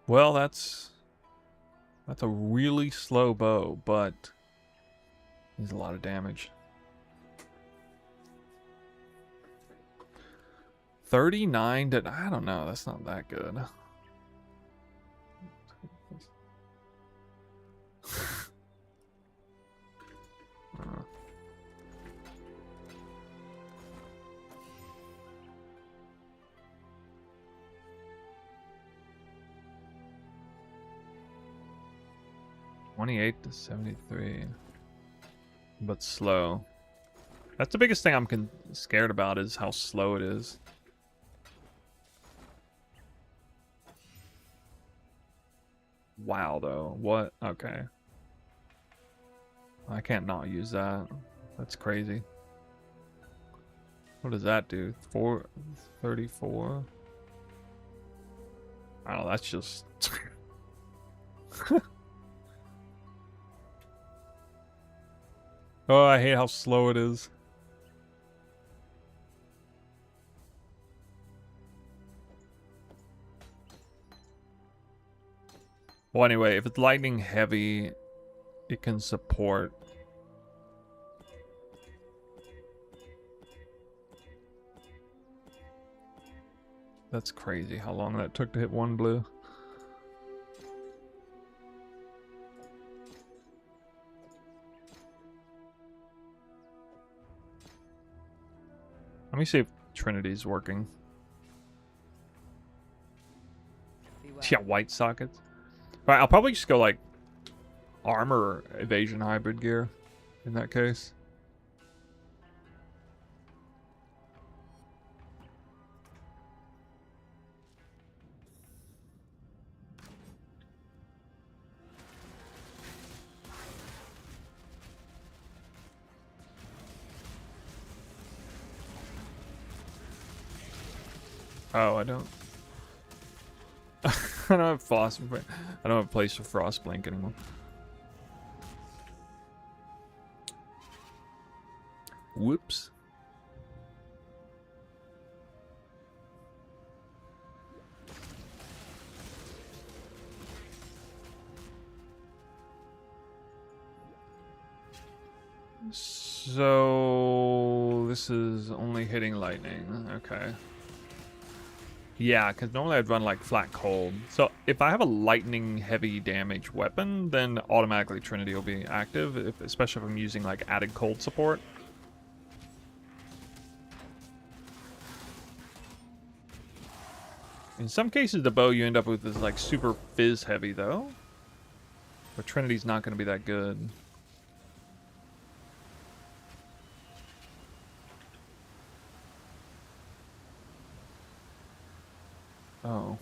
Well, that's a really slow bow, but there's a lot of damage. 39 to... I don't know, that's not that good. 28 to 73. But slow. That's the biggest thing I'm scared about is how slow it is. Wow, though. What? Okay. I can't not use that. That's crazy. What does that do? 434? Oh, that's just... Oh, I hate how slow it is. Well, anyway, if it's lightning heavy, it can support. That's crazy how long that took to hit one blue. Let me see if Trinity's working. Beware. Yeah, white sockets. Alright, I'll probably just go like armor evasion hybrid gear in that case. Oh, I don't. I don't have Frost. I don't have a place for Frostblink anymore. Whoops. So this is only hitting lightning. Okay. Yeah, because normally I'd run like flat cold. So if I have a lightning heavy damage weapon, then automatically Trinity will be active, especially if I'm using like added cold support. In some cases, the bow you end up with is like super fizz heavy though. But Trinity's not going to be that good. Oh.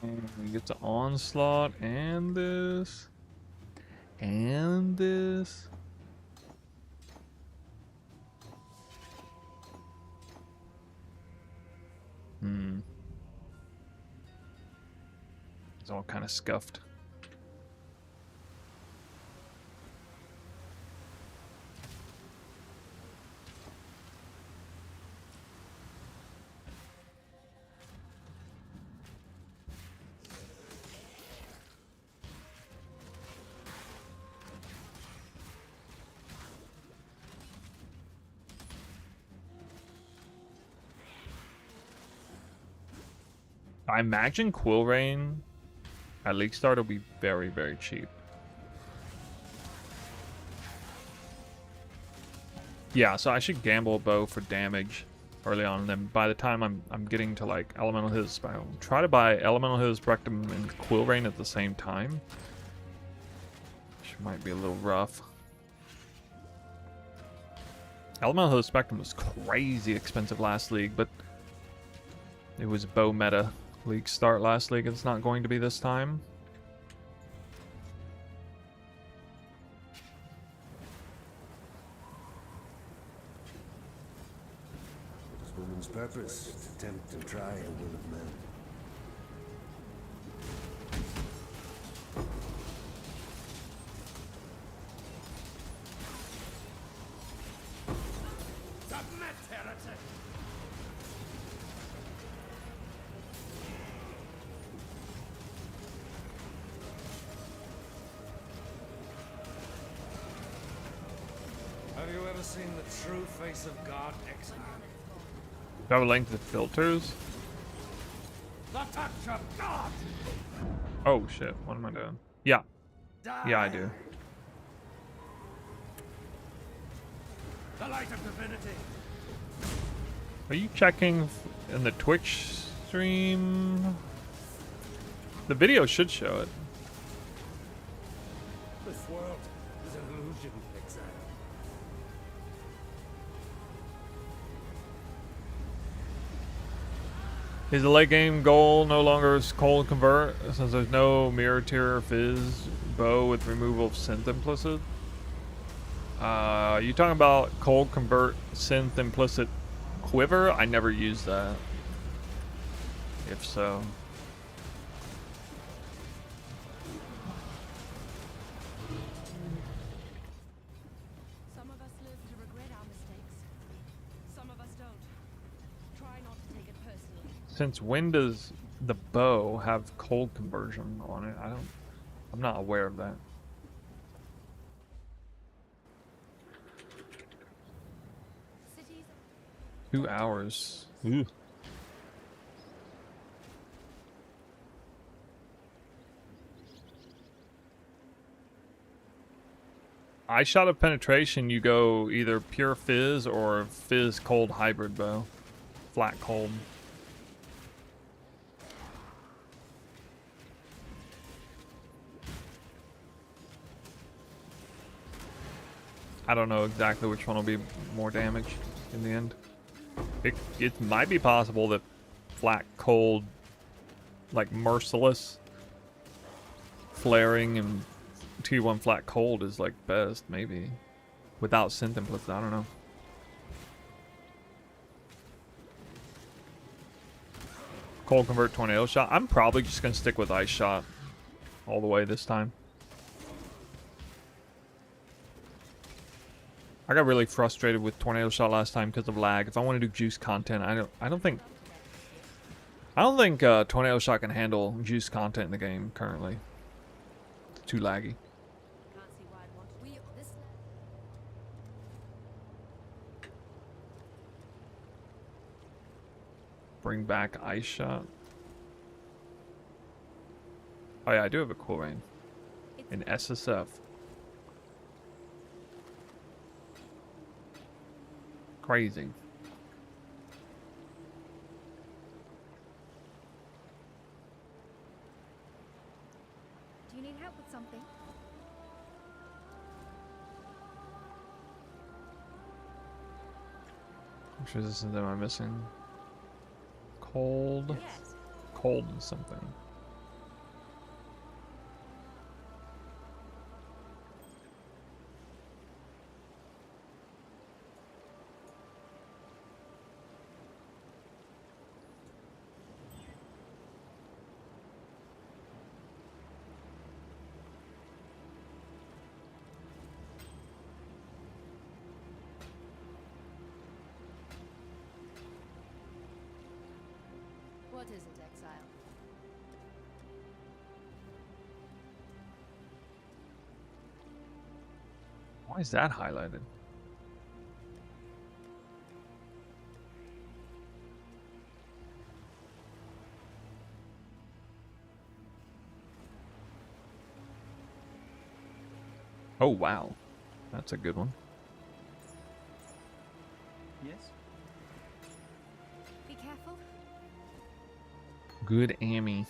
And we get the onslaught and this. And this. It's all kind of scuffed. I imagine Quillrain at League Start will be very, very cheap. Yeah, so I should gamble a bow for damage early on, and then by the time I'm getting to like Elemental His, I'll try to buy Elemental His, Rectum, and Quillrain at the same time. Which might be a little rough. Elemental His Spectrum was crazy expensive last league, but it was bow meta. League Start last league, it's not going to be this time. It is woman's purpose to tempt and try the will of men. Submit, heretic! Have you ever seen the true face of God exiled? Do I have a link to the filters? The touch of God! Oh shit, what am I doing? Yeah. Yeah, I do. The light of divinity. Are you checking in the Twitch stream? The video should show it. This world is an illusion, exile. Is the late game goal no longer cold convert since there's no mirror tier fizz bow with removal of synth implicit? You talking about cold convert synth implicit quiver? I never used that. If so. Some of us live to regret our mistakes. Some of us don't. Try not to take it personally. Since when does the bow have cold conversion on it? I'm not aware of that. Cities 2 hours. Ooh. Eye shot of penetration, you go either pure fizz or fizz cold hybrid bow. Flat cold. I don't know exactly which one will be more damage in the end. It might be possible that flat cold, like merciless flaring and T1 flat cold is like best, maybe. Without synth implicit, I don't know. Cold convert tornado shot. I'm probably just gonna stick with ice shot all the way this time. I got really frustrated with tornado shot last time because of lag. If I want to do juice content, I don't think tornado shot can handle juice content in the game currently. It's too laggy. can't see why I'd want to. This Bring back ice shot. Oh yeah, I do have a cool rain in SSF. Crazy. Do you need help with something? Which resistance am I missing? Cold. yes. Cold and something. What is it, Exile? Why is that highlighted? Oh wow, that's a good one. Yes? Be careful. Good Amy.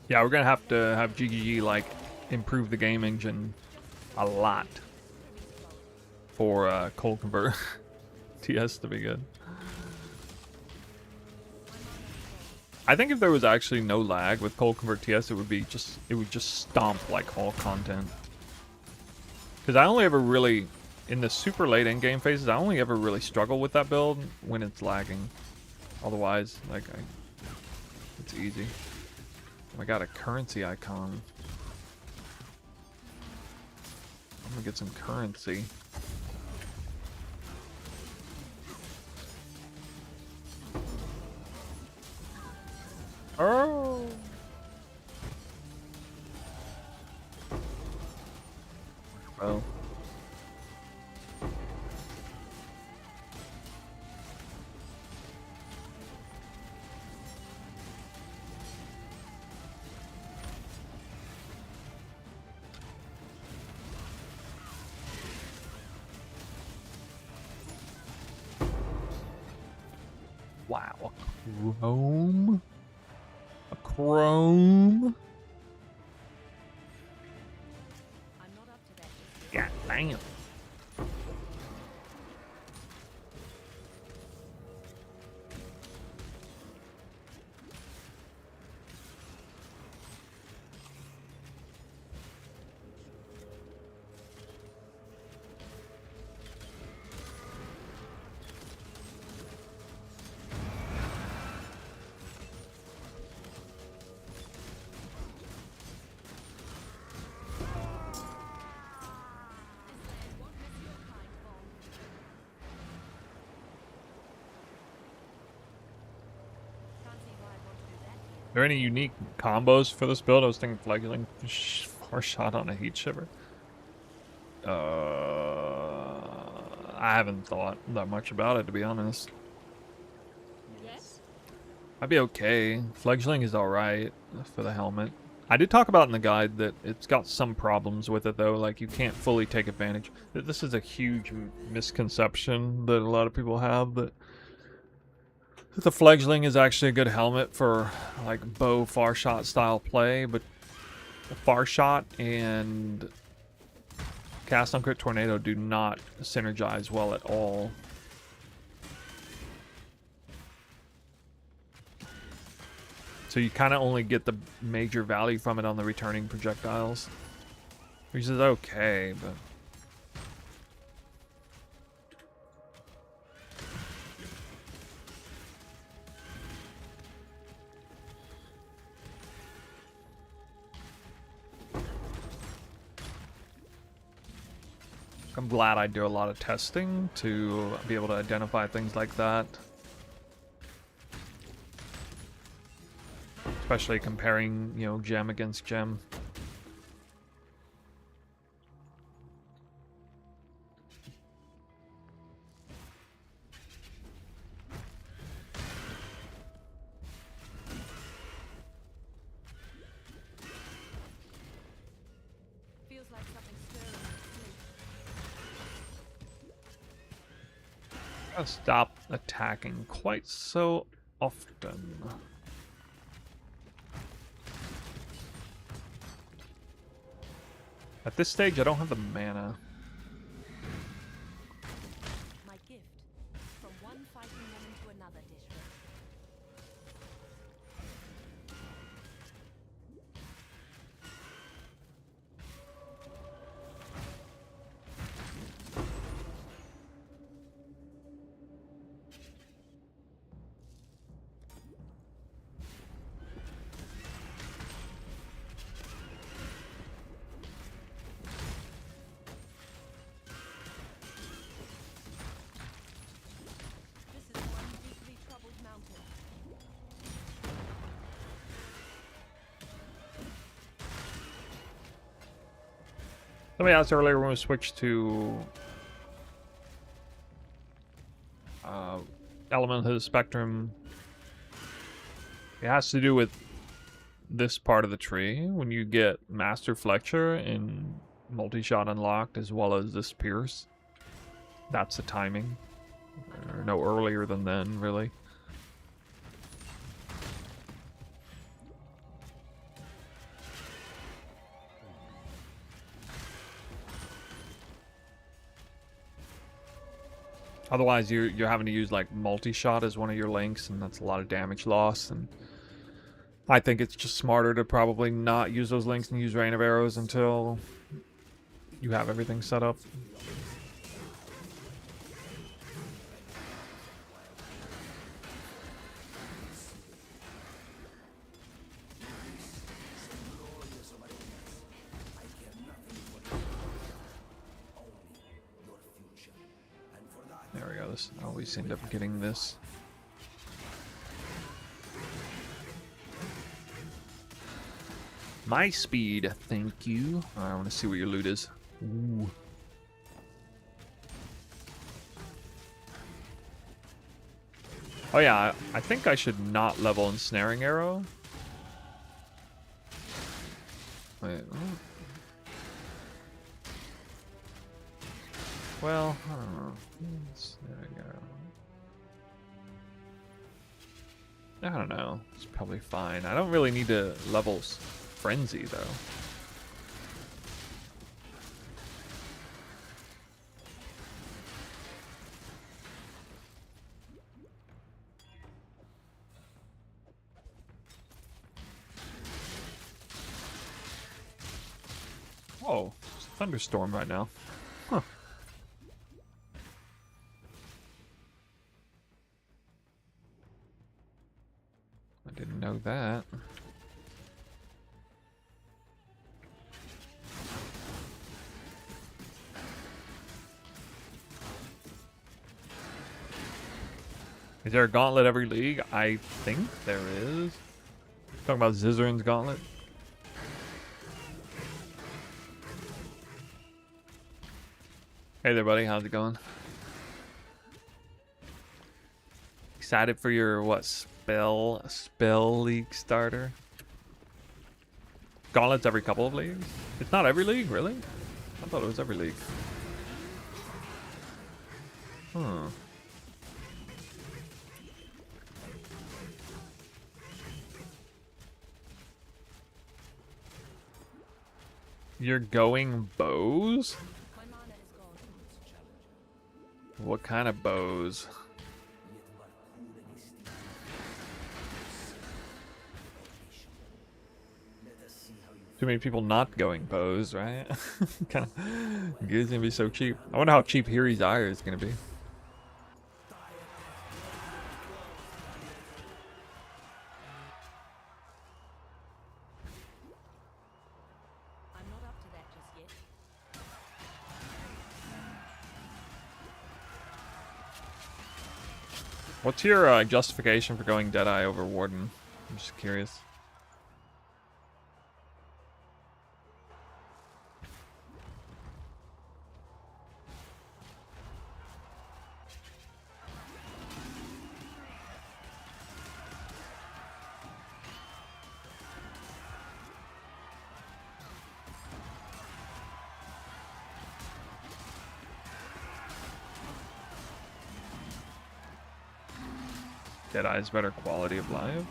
Yeah, we're gonna have to have GGG like improve the game engine a lot for Cold Convert TS to be good. I think if there was actually no lag with Cold Convert TS, it would just stomp like all content. Because I only ever really, in the super late end game phases, I only ever really struggle with that build when it's lagging. Otherwise, like, it's easy. Oh, I got a currency icon. I'm gonna get some currency. Oh! Well. Wow, a chrome? A chrome? I'm not up to that just yet. God damn. Won't miss your kind, Vaughn. Can't see why I'd want to do that here. Are there any unique combos for this build? I was thinking fledgling far shot on a heat shiver. I haven't thought that much about it, to be honest. Yes? I'd be okay. Fledgling is alright for the helmet. I did talk about in the guide that it's got some problems with it though, like you can't fully take advantage. This is a huge misconception that a lot of people have, that the fledgling is actually a good helmet for like bow far shot style play, but far shot and cast on crit tornado do not synergize well at all. So you kind of only get the major value from it on the returning projectiles, which is okay, but I'm glad I do a lot of testing to be able to identify things like that. Especially comparing, you know, gem against gem. Feels like something stirring in the sleep. I'll stop attacking quite so often. At this stage, I don't have the mana. My gift. From one fighting woman to another, Dishra. This is one deeply troubled mountain. Somebody asked earlier when we switched to Element of the Spectrum. It has to do with this part of the tree. When you get Master Fletcher and multi-shot unlocked, as well as this Pierce, that's the timing. Or no earlier than then, really. Otherwise, you're having to use like multi-shot as one of your links, and that's a lot of damage loss. And I think it's just smarter to probably not use those links and use Rain of Arrows until you have everything set up. There we go. This I always end up getting this. My speed, thank you. I want to see what your loot is. Ooh. Oh yeah, I think I should not level Ensnaring Arrow. Wait. Well, I don't know. Ensnaring Arrow. I don't know. It's probably fine. I don't really need to level Frenzy, though. Whoa, it's a thunderstorm right now. Huh. I didn't know that. Is there a gauntlet every league? I think there is. Talking about Zizern's gauntlet. Hey there, buddy. How's it going? Excited for your what spell league starter? Gauntlets every couple of leagues? It's not every league, really? I thought it was every league. Huh. You're going bows? My mana is gone. What kind of bows? Too many people not going bows, right? Kind of, it's gonna be so cheap. I wonder how cheap Hiri's Ire is gonna be. I'm not up to that just yet. What's your justification for going Deadeye over Warden? I'm just curious. Deadeye's better quality of life?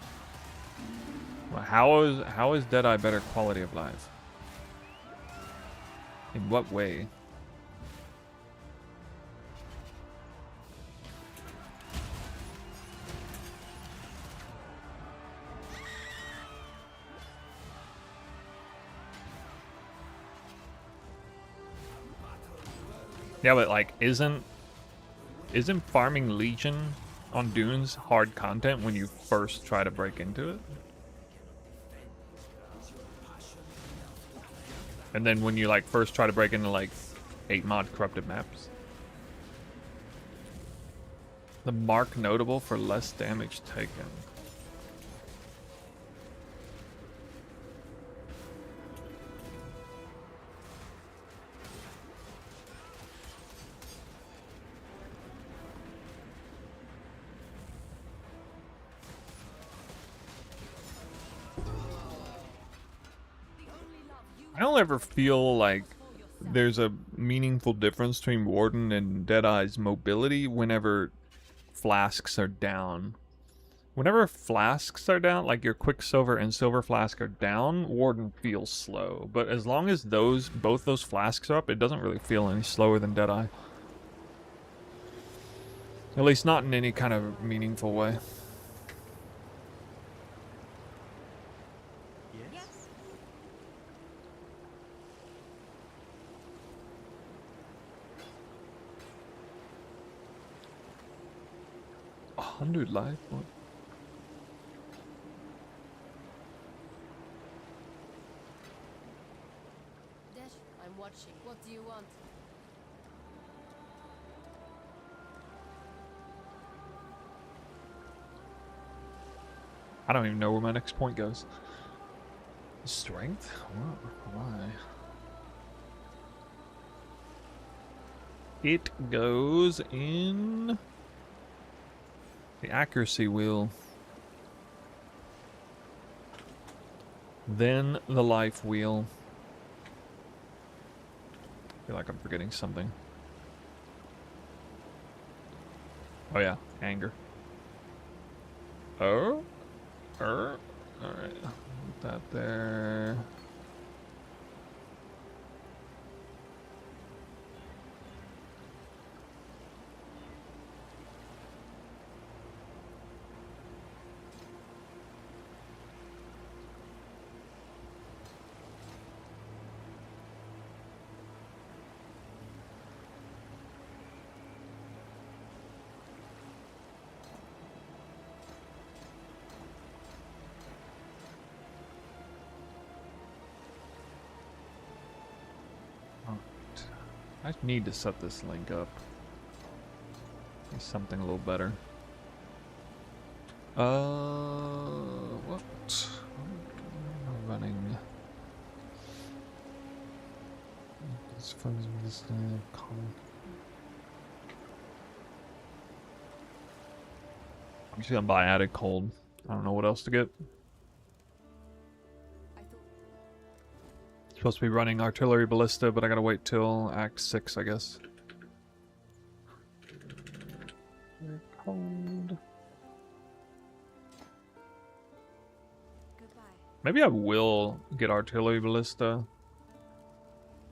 Well, how is Deadeye better quality of life? In what way? Yeah, but like isn't farming Legion on Dunes hard content when you first try to break into it? And then when you like first try to break into like 8 mod corrupted maps? The mark notable for less damage taken. I don't ever feel like there's a meaningful difference between Warden and Deadeye's mobility whenever flasks are down. Whenever flasks are down, like your Quicksilver and Silver Flask are down, Warden feels slow. But as long as both those flasks are up, it doesn't really feel any slower than Deadeye. At least not in any kind of meaningful way. Yes. 100 life? What? Dash, I'm watching. What do you want? I don't even know where my next point goes. Strength? Why? It goes in the accuracy wheel. Then the life wheel. I feel like I'm forgetting something. Oh yeah, anger. Oh? Alright. Put that there. I need to set this link up. Be something a little better. What? Running. As far as this I'm just gonna buy added cold. I don't know what else to get. Supposed to be running artillery ballista, but I gotta wait till Act 6, I guess. Cold. Goodbye. Maybe I will get artillery ballista.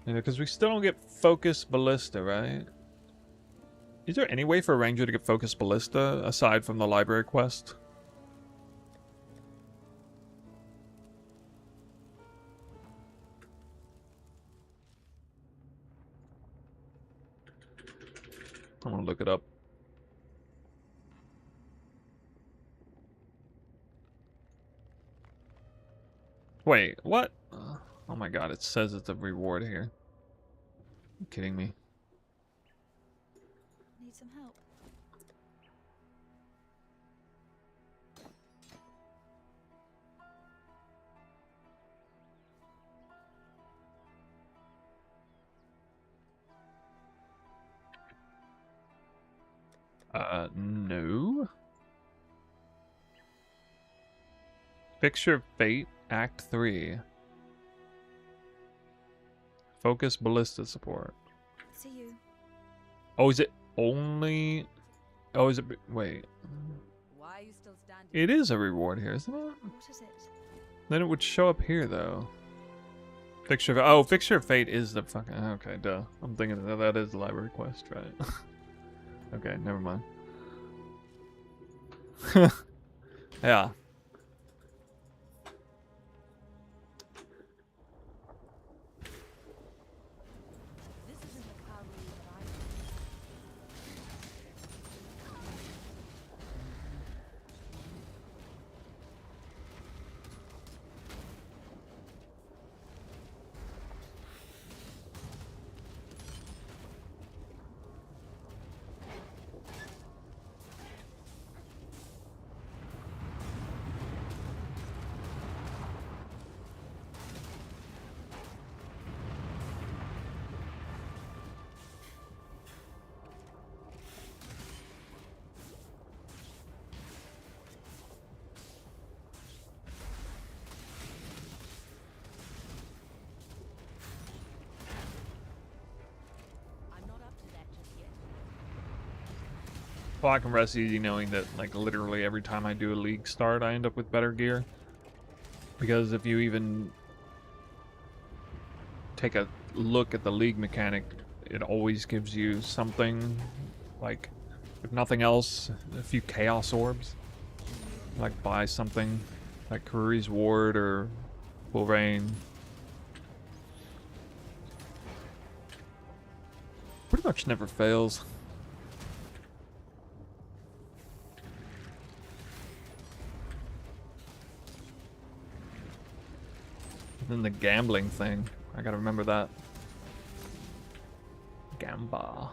You know, because we still don't get focus ballista, right? Is there any way for a ranger to get focus ballista aside from the library quest? I'm gonna look it up. Wait, what? Oh my god, it says it's a reward here. You kidding me? Need some help? No. Fixture of Fate, Act 3. Focus ballista support. See you. Oh, is it only... Oh, is it... Wait. Why are you still standing? It is a reward here, isn't it? What is it? Then it would show up here, though. Fixture of... Oh, Fixture of Fate is the fucking... Okay, duh. I'm thinking that is the library quest, right? Okay, never mind. Yeah. This isn't the cavalry that I Well, I can rest easy knowing that, like, literally every time I do a league start, I end up with better gear. Because if you even take a look at the league mechanic, it always gives you something, like, if nothing else, a few chaos orbs. Like, buy something like Karuri's Ward or Full Rain. Pretty much never fails. And then the gambling thing. I gotta remember that. Gamba.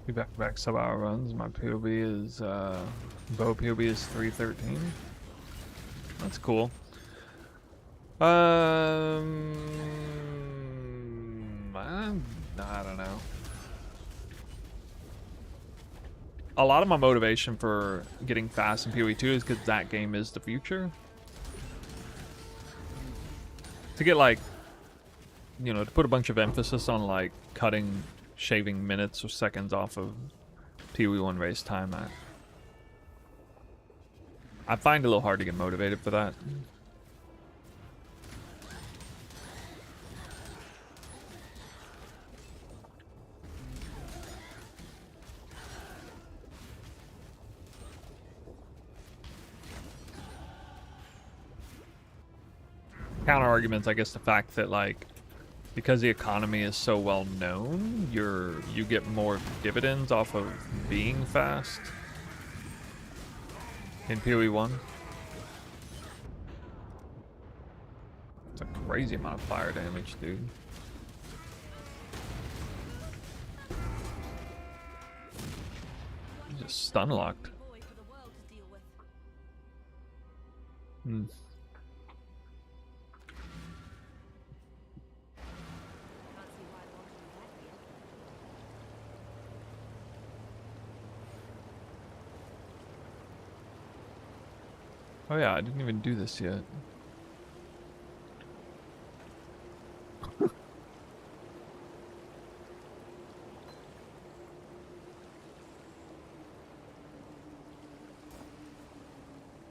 Be back sub-hour runs. My POB is bow POB is 313. That's cool. a lot of my motivation for getting fast in PoE 2 is because that game is the future. To get like, you know, to put a bunch of emphasis on like shaving minutes or seconds off of PoE 1 race time, I find it a little hard to get motivated for that. Counter arguments, I guess, the fact that like because the economy is so well known, you get more dividends off of being fast in PoE 1. It's a crazy amount of fire damage, dude. He's just stun locked. Boy for the world to deal with. Hmm. Can't see why I want to do that here. Oh yeah, I didn't even do this yet.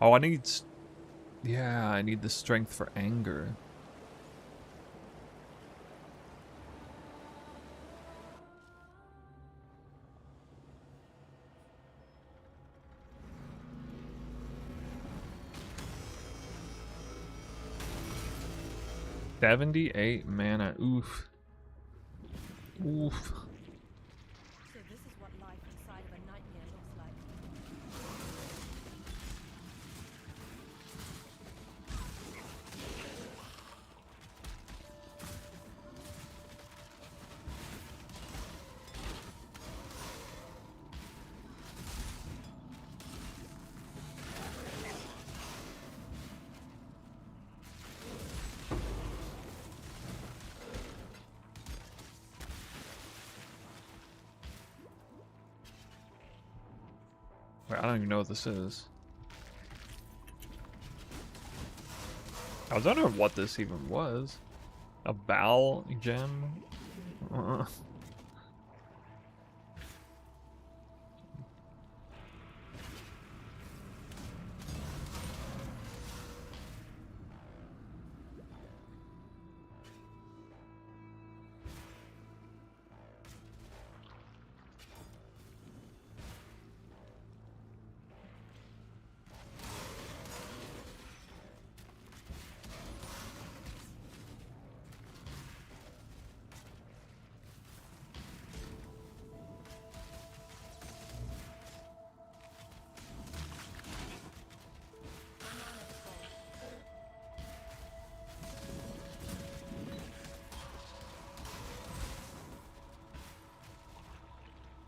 Oh, I need... Yeah, I need the strength for anger. $78 mana. Oof. Oof. So this is what life inside of a nightmare looks like. Wait, I don't even know what this is. I was wondering what this even was. A Bal gem?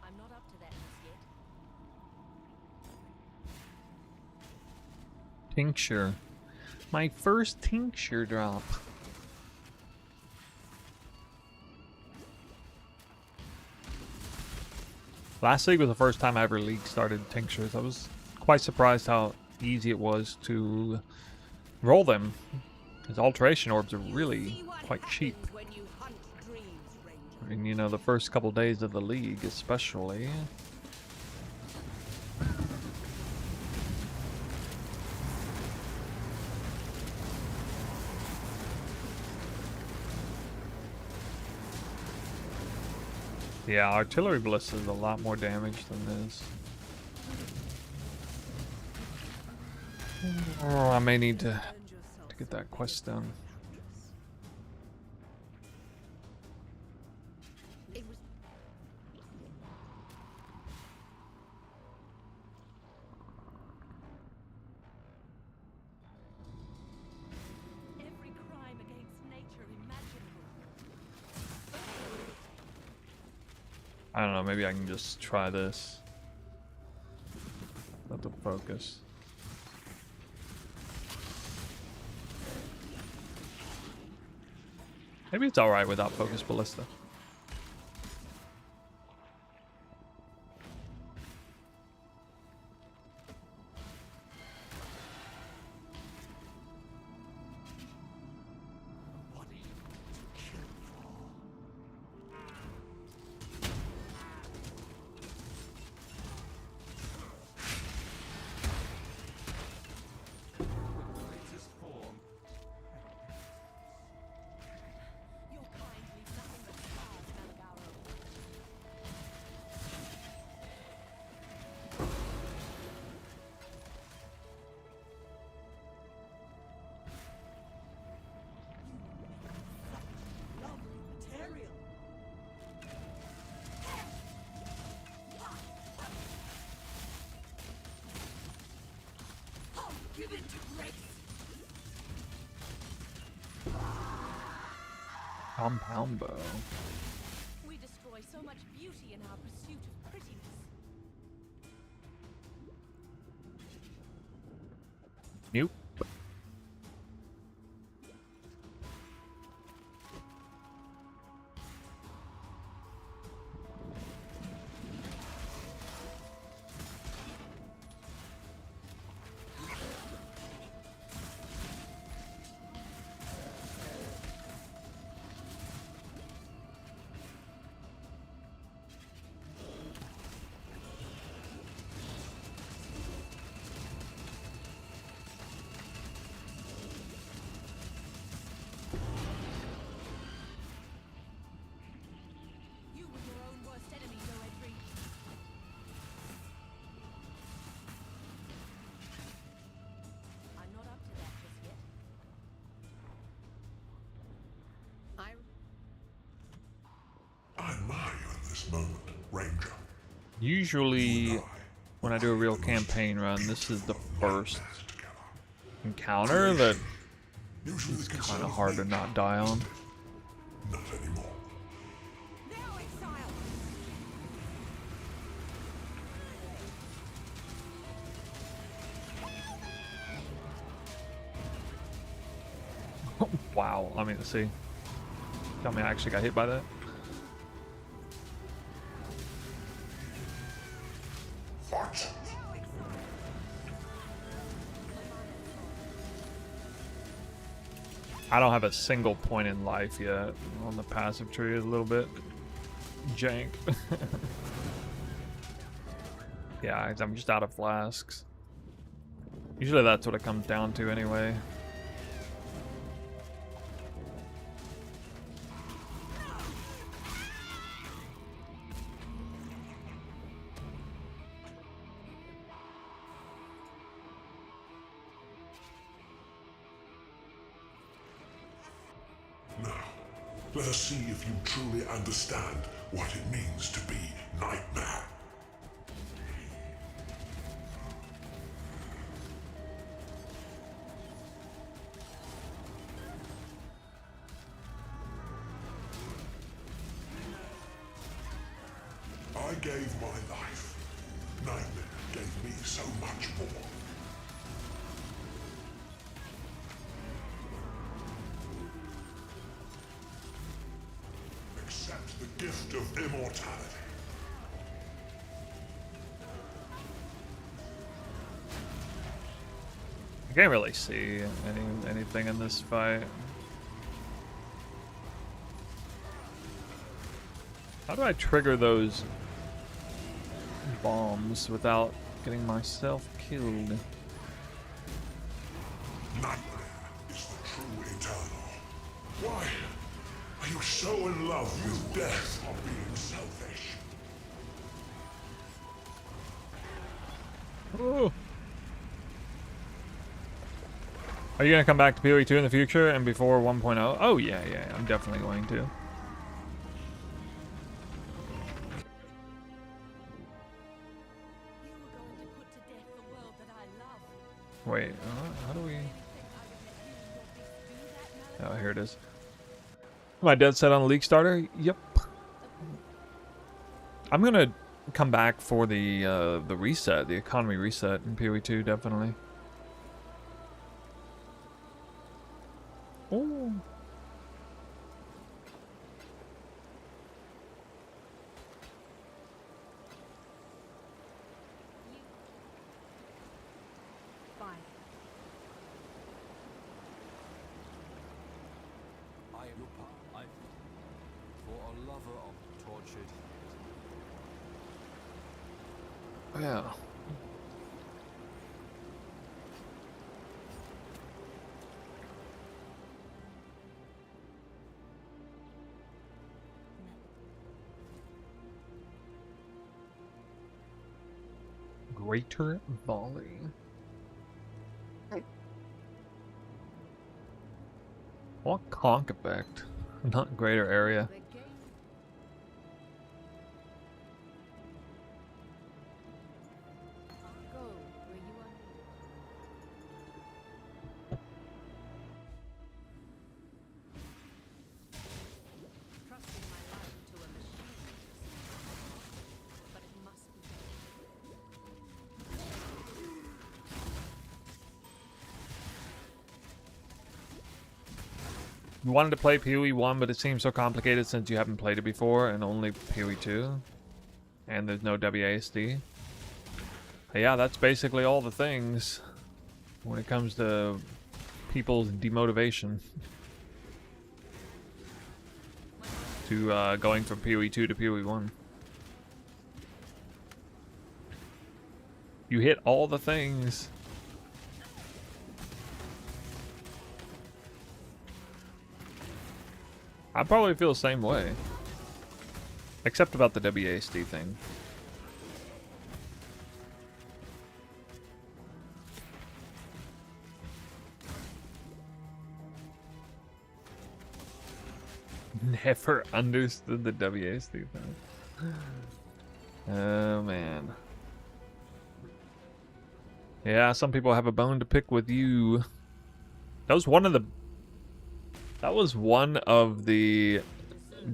I'm not up to that just yet. Tincture. My first tincture drop. Last league was the first time I ever league started tinctures. I was quite surprised how easy it was to roll them. Because alteration orbs are really quite cheap. When you hunt dreams, Ranger. I mean, you know, the first couple days of the league especially. Yeah, artillery ballista is a lot more damage than this. Oh, I may need to get that quest done. It was Every crime against nature imaginable. I don't know, maybe I can just try this. Let the focus. Maybe it's alright without focus ballista. Compound bow. We destroy so much beauty in our pursuit of prettiness. Nope. You were your own worst enemy, Noedri. I'm not up to that just yet. I'm mine in this moment, Ranger. Usually, when I do a real campaign run, this is the first encounter that Usually is kind of hard to not die on. Not anymore. Now, exile! Wow, I mean, let's see. Tell me I actually got hit by that. Fight. I don't have a single point in life yet on the passive tree. Is a little bit jank. Yeah, I'm just out of flasks. Usually that's what it comes down to anyway. Now, let us see if you truly understand what it means to be Nightmare. I gave my life. Nightmare gave me so much more. Accept the gift of immortality. I can't really see anything in this fight. How do I trigger those bombs without getting myself killed? Nightmare is the true eternal. Why are you so in love with death or being selfish? Oh. Are you gonna come back to PoE 2 in the future and before 1.0? Oh yeah, I'm definitely going to. You were going to put to death the world that I love. Wait, how do we? Think I would let you and your beast do that, Malak? Oh, here it is. Am I dead set on the leak starter? Yep. I'm gonna come back for the reset, the economy reset in PoE 2, definitely. Oh. Fine. I am your I for a lover of tortured. Yeah. Greater volley. What conk effect? Not greater area. The game. Go where you are needed. wanted to play PoE 1, but it seems so complicated since you haven't played it before, and only PoE 2. And there's no WASD. But yeah, that's basically all the things when it comes to people's demotivation to going from PoE 2 to PoE 1. You hit all the things. I probably feel the same way. Except about the WASD thing. Never understood the WASD thing. Oh man. Yeah, some people have a bone to pick with you. That was one of the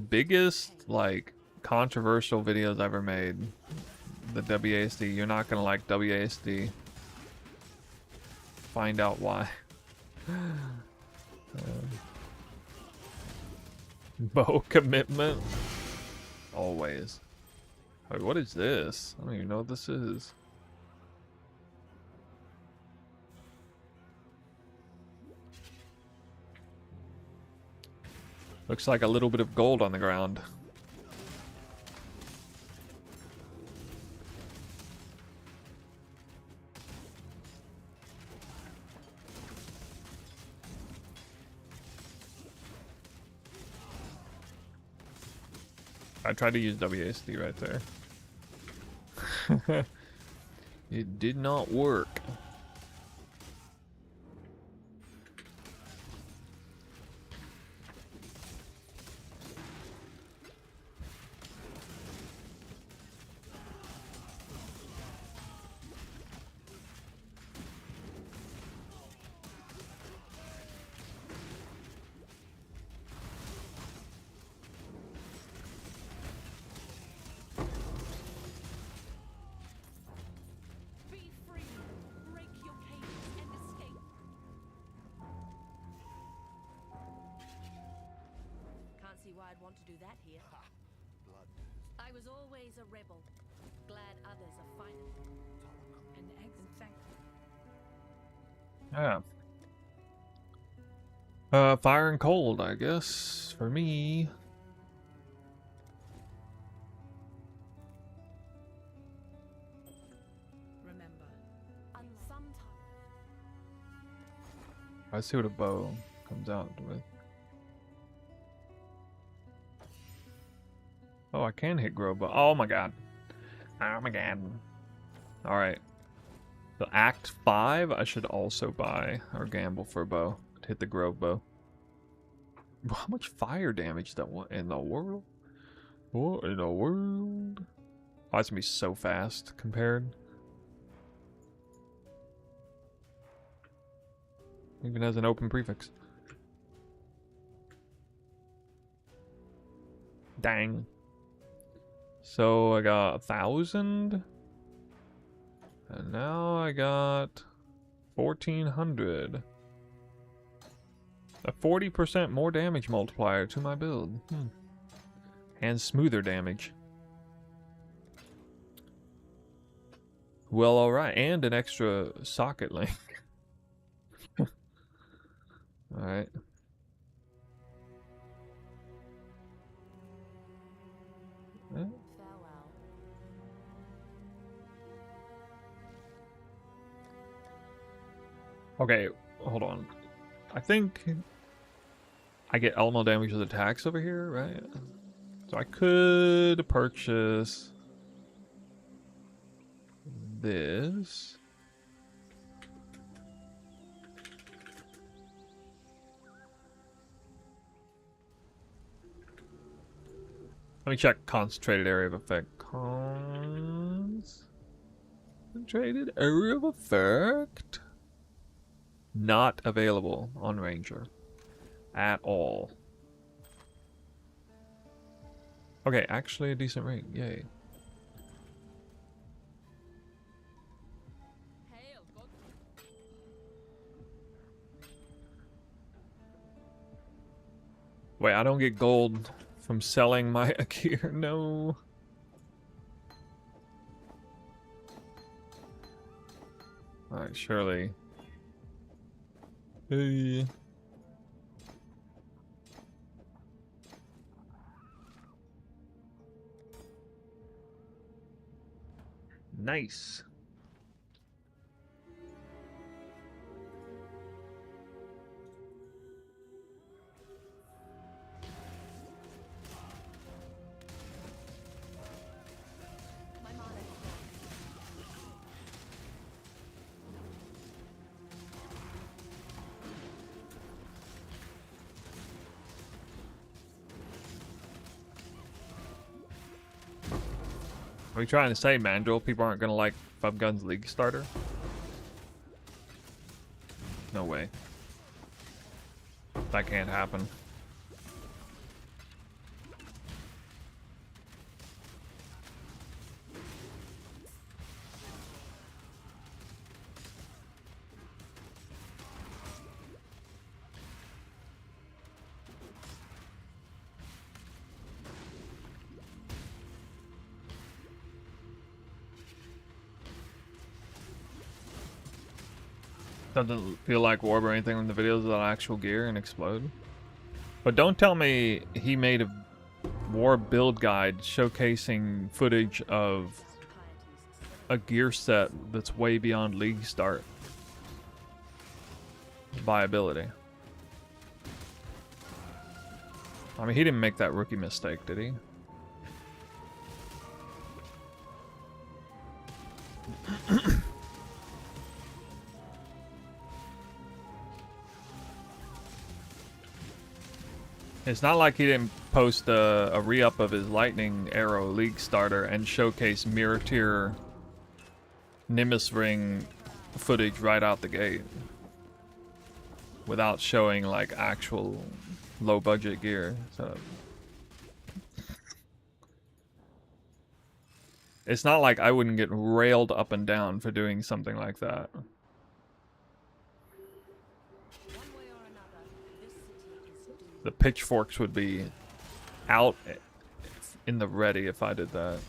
biggest, like, controversial videos I ever made. The WASD. You're not gonna like WASD. Find out why. Bow commitment. Always. Wait, what is this? I don't even know what this is. Looks like a little bit of gold on the ground. I tried to use WASD right there. It did not work. Be free. Break your cages and escape. Can't see why I'd want to do that here. I was always a rebel. Glad others are fighting. An excellent. Yeah. Fire and cold, I guess, for me. Remember, sometime. Let's see what a bow comes out with. Oh, I can hit grow bow. Oh my god. Oh my god. Alright. So Act 5, I should also buy or gamble for a bow to hit the grow bow. How much fire damage that one in the world? What in the world? Oh, it's gonna be so fast compared. Even has an open prefix. Dang. So I got 1,000. And now I got 1,400. A 40% more damage multiplier to my build. And smoother damage. Well, alright. And an extra socket link. Alright. Farewell. Okay, hold on. I think I get elemental damage with attacks over here, right? So I could purchase this. Let me check concentrated area of effect. Concentrated area of effect? Not available on Ranger. At all. Okay, actually a decent rate. Yay. Hail, God. Wait, I don't get gold from selling my gear. No. Alright, surely. Hey. Nice. My mana is What are you trying to say, Mandrill? People aren't gonna like Five Guns League Starter? No way. That can't happen. Doesn't feel like Warb or anything in the videos without actual gear and explode. But don't tell me he made a Warb build guide showcasing footage of a gear set that's way beyond League Start viability. I mean, he didn't make that rookie mistake, did he? It's not like he didn't post a re-up of his Lightning Arrow League Starter and showcase Mirror Tier Nimbus Ring footage right out the gate. Without showing like actual low budget gear. So it's not like I wouldn't get railed up and down for doing something like that. The pitchforks would be out in the ready if I did that.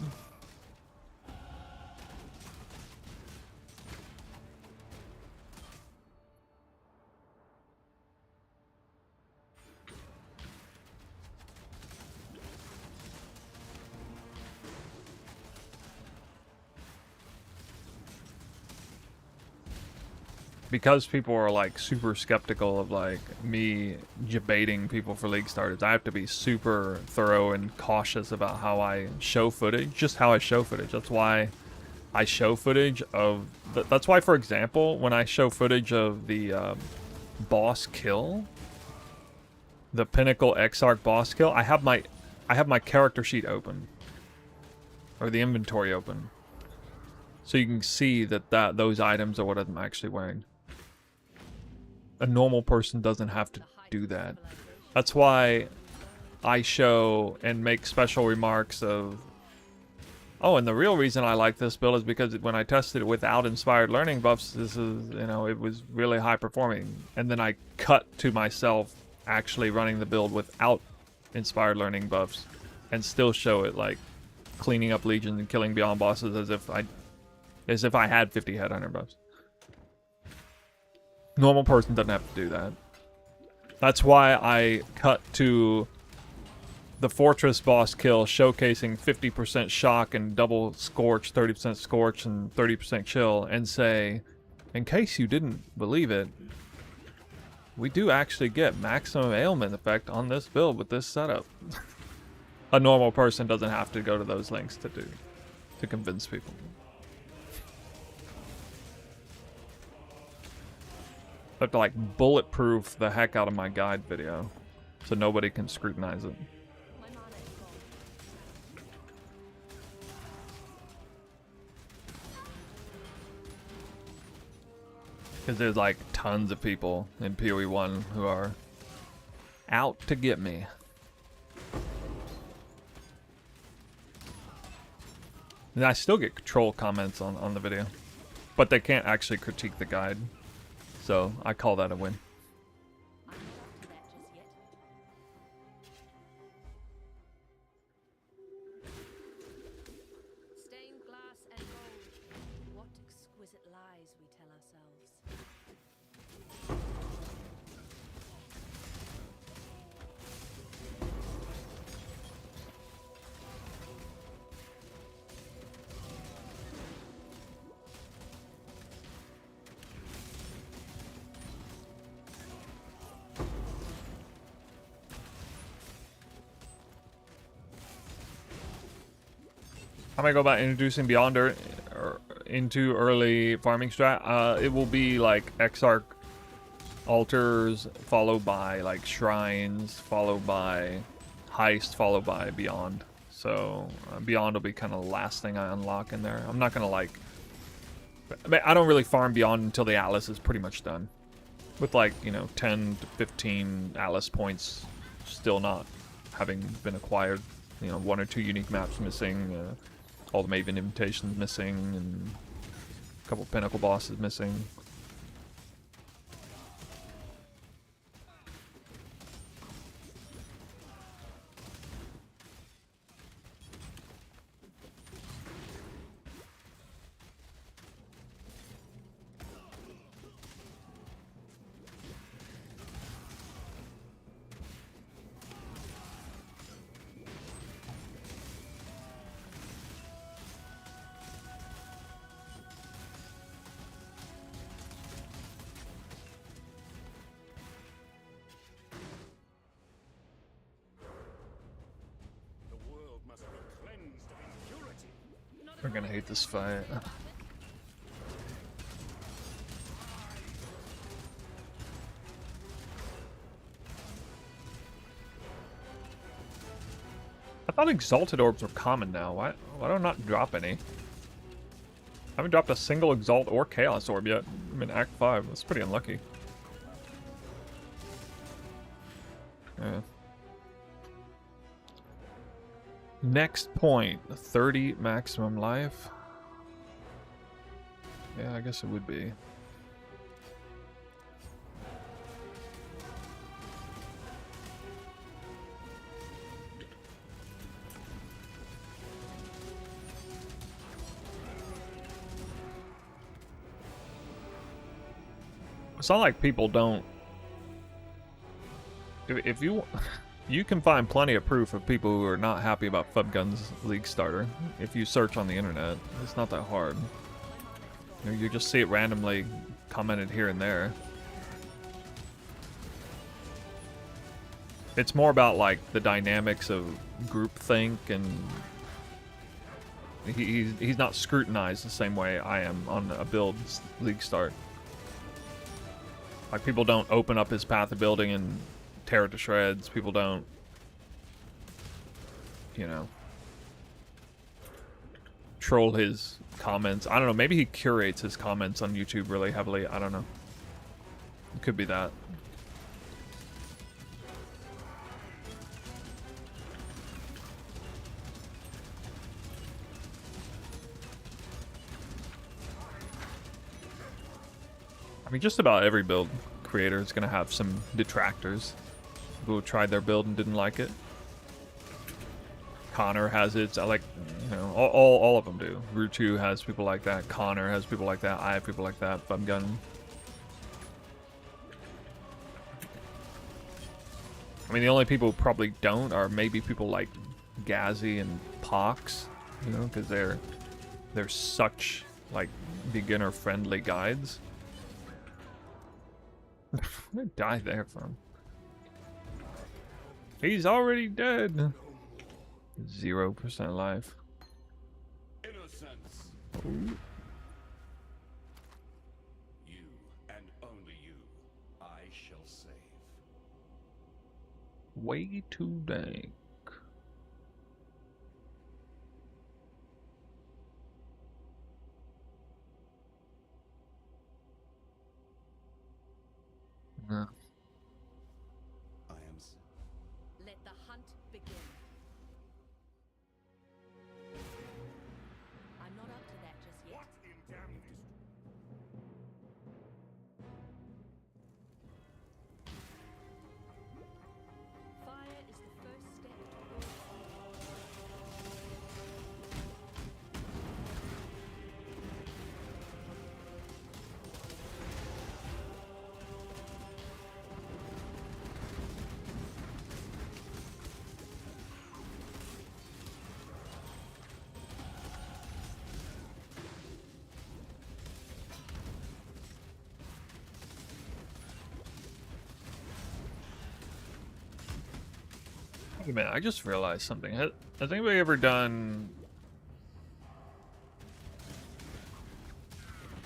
Because people are like super skeptical of like me debating people for League Starters, I have to be super thorough and cautious about how I show footage, just how I show footage. That's why I show footage of, that's why, for example, when I show footage of the boss kill, the Pinnacle Exarch boss kill, I have my character sheet open, or the inventory open, so you can see that those items are what I'm actually wearing. A normal person doesn't have to do that. That's why I show and make special remarks of, oh, and the real reason I like this build is because when I tested it without inspired learning buffs, this is, you know, it was really high performing. And then I cut to myself actually running the build without inspired learning buffs and still show it like cleaning up legions and killing beyond bosses as if I had 50 headhunter buffs. Normal person doesn't have to do that. That's why I cut to the Fortress boss kill showcasing 50% shock and double scorch, 30% scorch and 30% chill, and say, in case you didn't believe it, we do actually get maximum ailment effect on this build with this setup. A normal person doesn't have to go to those links to convince people. I have to like bulletproof the heck out of my guide video so nobody can scrutinize it. Because there's like tons of people in PoE 1 who are out to get me. And I still get troll comments on the video, but they can't actually critique the guide. So I call that a win. I might go about introducing Beyond or into early farming strat. It will be like Exarch altars, followed by like shrines, followed by heist, followed by Beyond. So Beyond will be kind of the last thing I unlock in there. I'm not gonna like. I don't really farm Beyond until the Atlas is pretty much done. With like, you know, 10 to 15 Atlas points still not having been acquired. You know, 1 or 2 unique maps missing, all the Maven invitations missing, and a couple Pinnacle bosses missing. We're gonna hate this fight. I thought Exalted Orbs were common now. Why do I not drop any? I haven't dropped a single Exalt or Chaos Orb yet. I'm in Act 5. That's pretty unlucky. Yeah. Next point, 30 maximum life. Yeah, I guess it would be. It's not like people don't. If you you can find plenty of proof of people who are not happy about Fubgun's League starter if you search on the internet. It's not that hard. You just see it randomly commented here and there. It's more about like the dynamics of groupthink, and he's not scrutinized the same way I am on a build League start. Like, people don't open up his path of building and tear it to shreds. People don't, you know, troll his comments. I don't know, maybe he curates his comments on YouTube really heavily. I don't know. It could be that. I mean, just about every build creator is going to have some detractors who tried their build and didn't like it. Connor has it. I like, you know, all of them do. Rutu has people like that. Connor has people like that. I have people like that. Fubgun. I mean, the only people who probably don't are maybe people like Gazzy and Pox, you know, because they're such like beginner-friendly guides. Where did I die there from? He's already dead. 0% life. Innocence. Ooh. You and only you, I shall save. Way too dank. Yeah. I am. Let the hunt begin. I'm not up to that just yet. What in damn Fire is the first step. Wait a minute, I just realized something. Has anybody ever done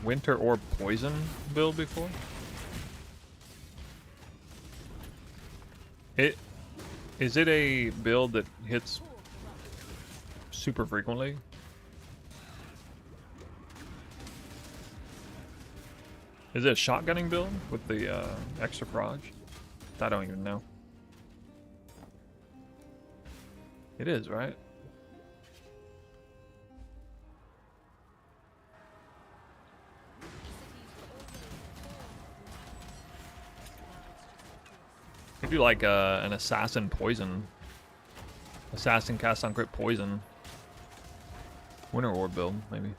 Winter Orb Poison build before? Is it a build that hits super frequently? Is it a shotgunning build with the extra proj? I don't even know. It is, right? Could do like an assassin poison. Assassin cast on crit poison. Winter Orb build, maybe.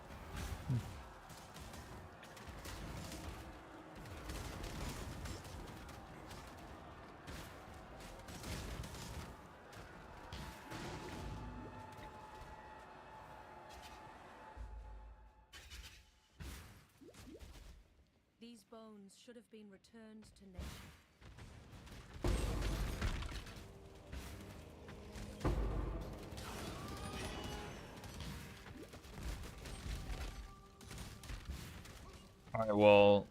These bones should have been returned to nature. Alright, well,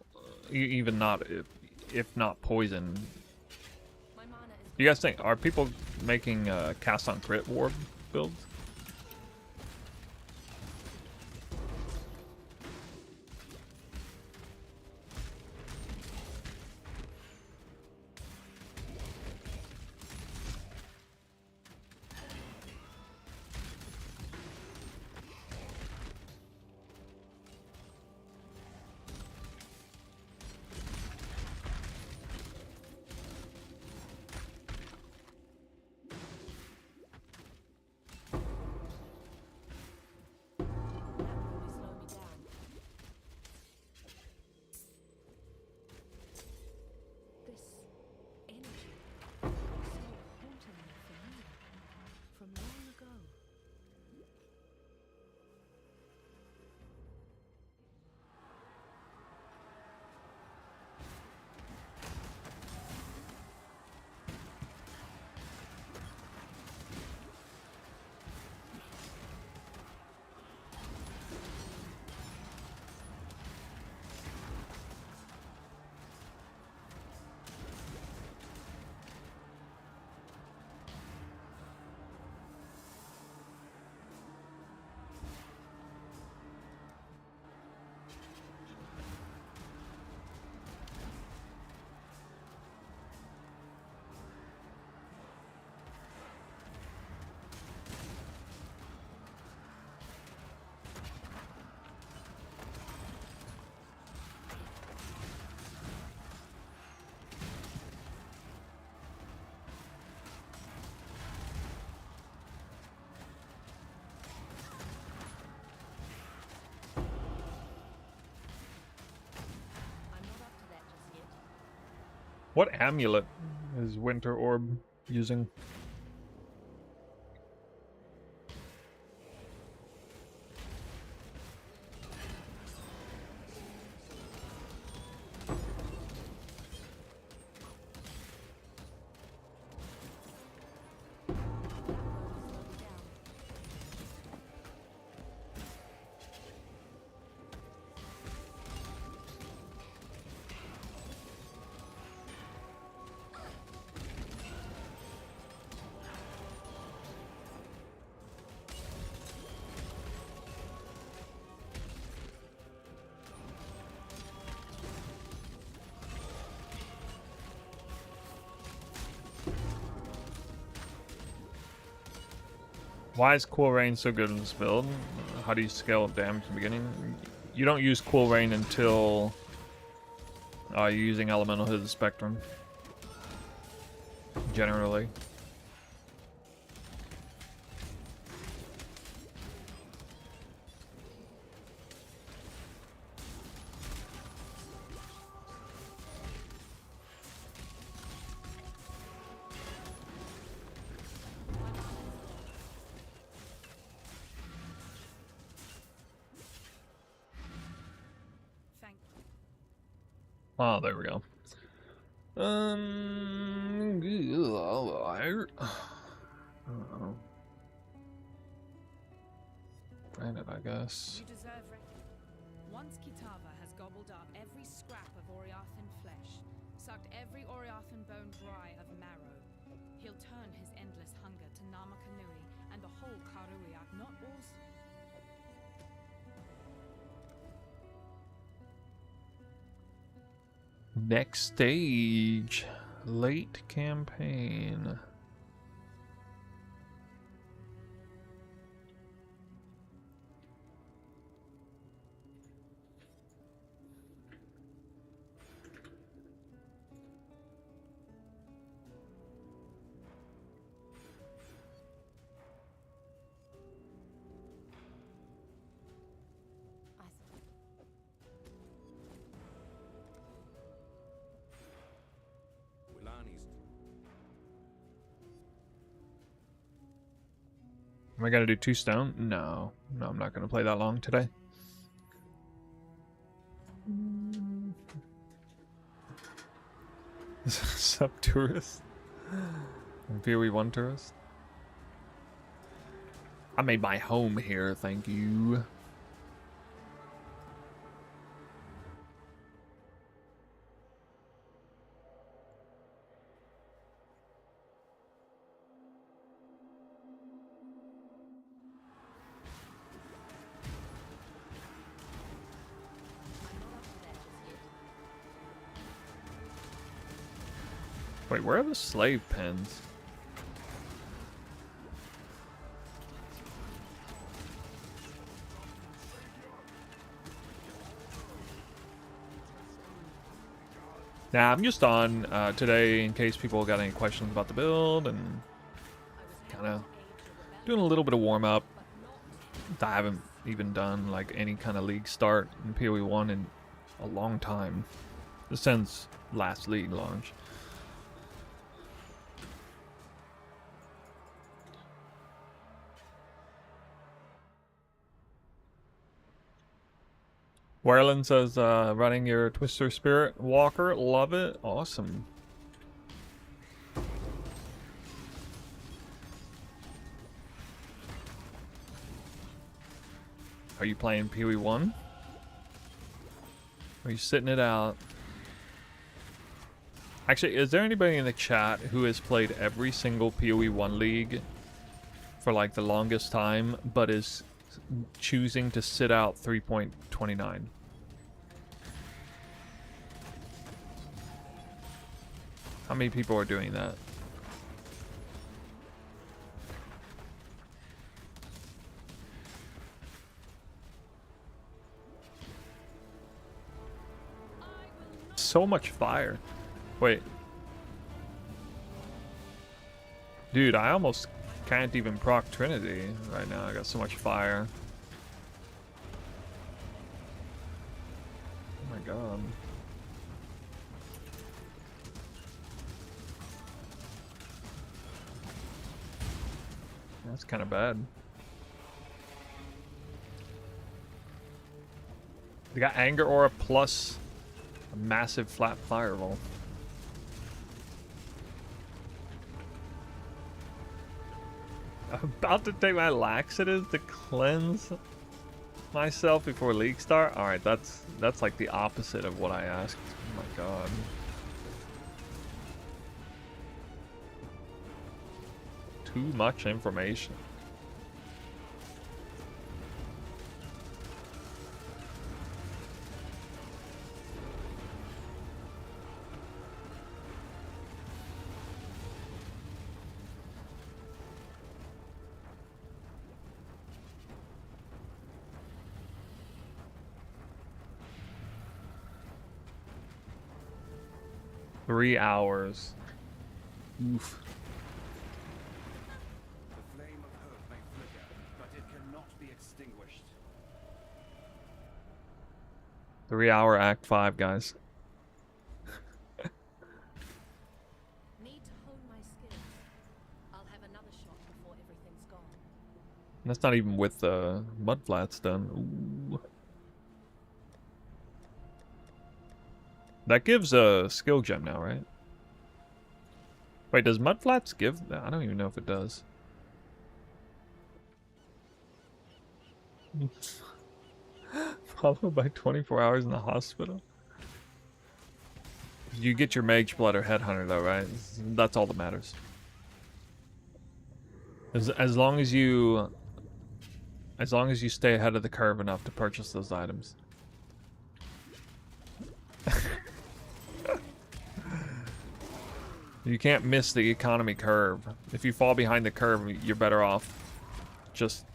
even not, if not poison. My mana is You guys think, are people making cast on crit warp builds? that will only slow me down. This energy is so hauntingly familiar from long ago. I'm not up to that just yet. What amulet is Winter Orb using? That will only slow me down. Why is Cool Rain so good in this build? How do you scale up damage in the beginning? You don't use Cool Rain until you're using Elemental Hit the Spectrum. Generally. Thank you. Oh, there we go. I don't know. Granted, I guess. You deserve Once Kitava has gobbled up every scrap of Oriathan flesh, sucked every Oriathan bone dry of marrow, he'll turn his endless hunger to Namakanui and the whole Karuiat, not all. Next stage, late campaign. Am I gonna do 2 stone? No. No, I'm not gonna play that long today. Sup, tourist? PoE1 tourist? I made my home here, thank you. Wait, where are the slave pens? Nah, I'm just on today in case people got any questions about the build and kind of doing a little bit of warm up. I haven't even done like any kind of league start in PoE1 in a long time, since last league launch. Werlin says, running your Twister Spirit Walker, love it, awesome. Are you playing PoE1? Are you sitting it out? Actually, is there anybody in the chat who has played every single PoE1 league for like the longest time, but is choosing to sit out 3.29? How many people are doing that? So much fire. Wait. Dude, I almost can't even proc Trinity right now. I got so much fire. Oh my god. That's kind of bad. They got Anger Aura plus a massive flat fireball. I'm about to take my laxatives to cleanse myself before league start. All right, that's like the opposite of what I asked. Oh my god. Too much information. Three hours. Oof. The flame of hope may flicker, but it cannot be extinguished. 3 hour Act 5, guys. Need to hone my skills. I'll have another shot before everything's gone. That's not even with the mudflats done. Ooh. That gives a skill gem now, right? Wait, does mudflats give? I don't even know if it does. Followed by 24 hours in the hospital. You get your Mage Blood or Headhunter though, right? That's all that matters. As long as you stay ahead of the curve enough to purchase those items. You can't miss the economy curve. If you fall behind the curve, you're better off just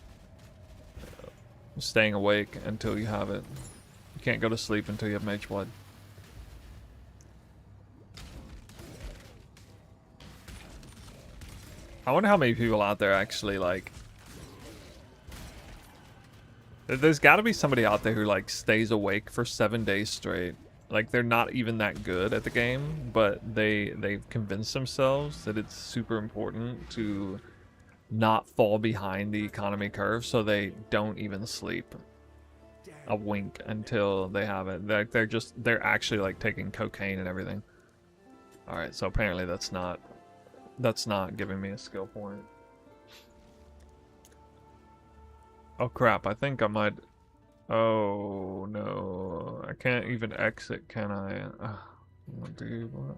staying awake until you have it. You can't go to sleep until you have Mage Blood. I wonder how many people out there actually, like... There's gotta be somebody out there who, like, stays awake for 7 days straight. Like, they're not even that good at the game, but they've convinced themselves that it's super important to not fall behind the economy curve, so they don't even sleep a wink until they have it. They're actually, like, taking cocaine and everything. Alright, so apparently that's not giving me a skill point. Oh crap, I think I might... Oh no, I can't even exit, can I? Oh, dude, what?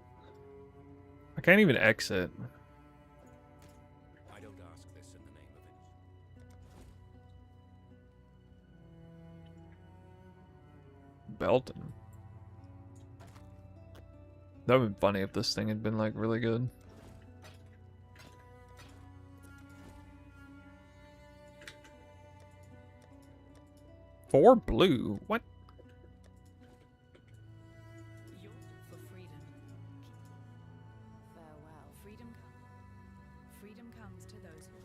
I can't even exit. I don't ask this in the name of it. Belton. That would be funny if this thing had been, like, really good. For blue? What? You're for freedom. Farewell. Freedom comes to those who...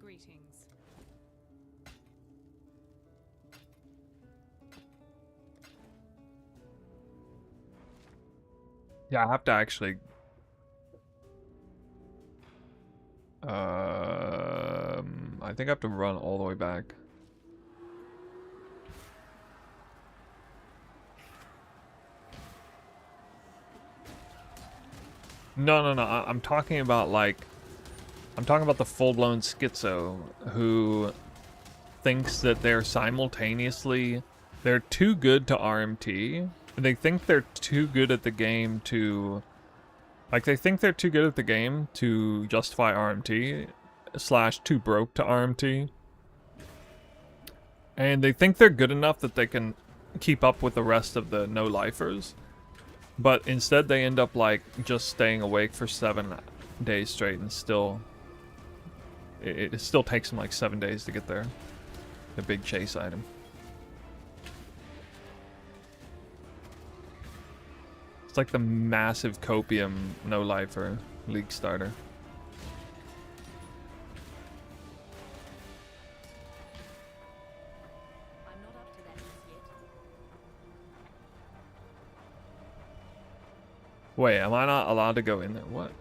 Greetings. Yeah, I have to actually... I think I have to run all the way back. No, I'm talking about, like... I'm talking about the full-blown schizo who thinks that they're simultaneously... They're too good to RMT. They think they're too good at the game to... Like, they think they're too good at the game to justify RMT, / too broke to RMT. And they think they're good enough that they can keep up with the rest of the no-lifers. But instead they end up, like, just staying awake for 7 days straight and still... It still takes them, like, 7 days to get there. The big chase item. It's like the massive copium no-lifer league starter. I'm not up to that just yet. Wait, am I not allowed to go in there? What?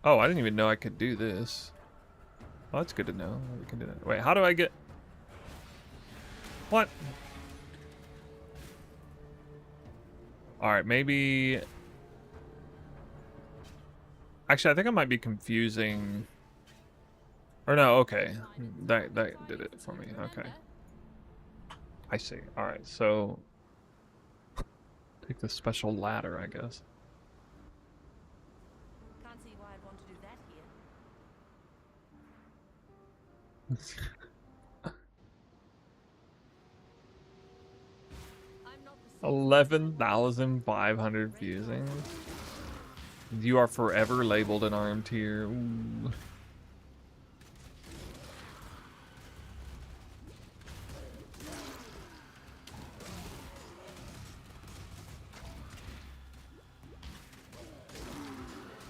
Oh, I didn't even know I could do this. Oh, that's good to know. We can do that. Wait, how do I get... What? Alright, maybe... Actually, I think I might be confusing... Or no, okay. That did it for me. Okay. I see. Alright, so... Take the special ladder, I guess. Can't see why I'd want to do that here. 11,500 fusings. You are forever labeled an arm tier. Ooh.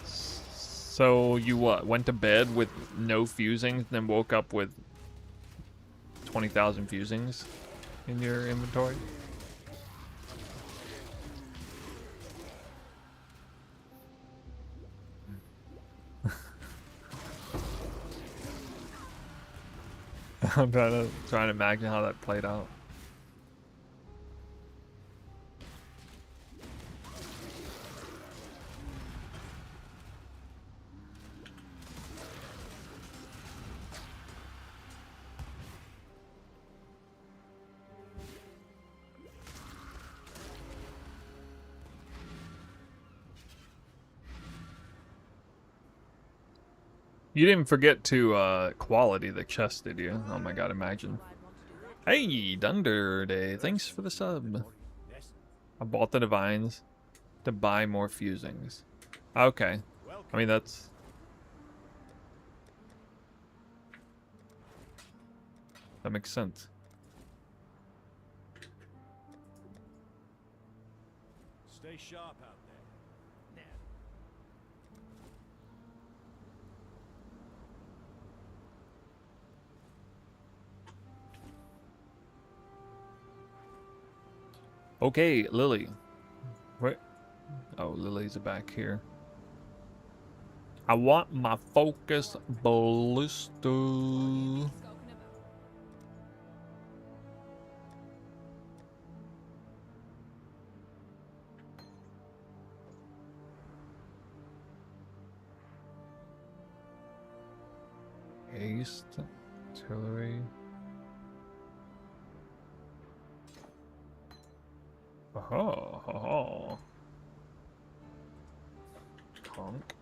So you what? Went to bed with no fusings, then woke up with 20,000 fusings in your inventory? I'm trying to imagine how that played out. You didn't forget to quality the chest, did you? Oh my god, imagine. Hey, Dunder Day, thanks for the sub. I bought the divines to buy more fusings. Okay. I mean, that's... that makes sense. Stay sharp out there. Okay, Lily. Where? Oh, Lily's back here. I want my focus ballista. Spoken about. Haste, artillery. Oh, oh, oh. Conk.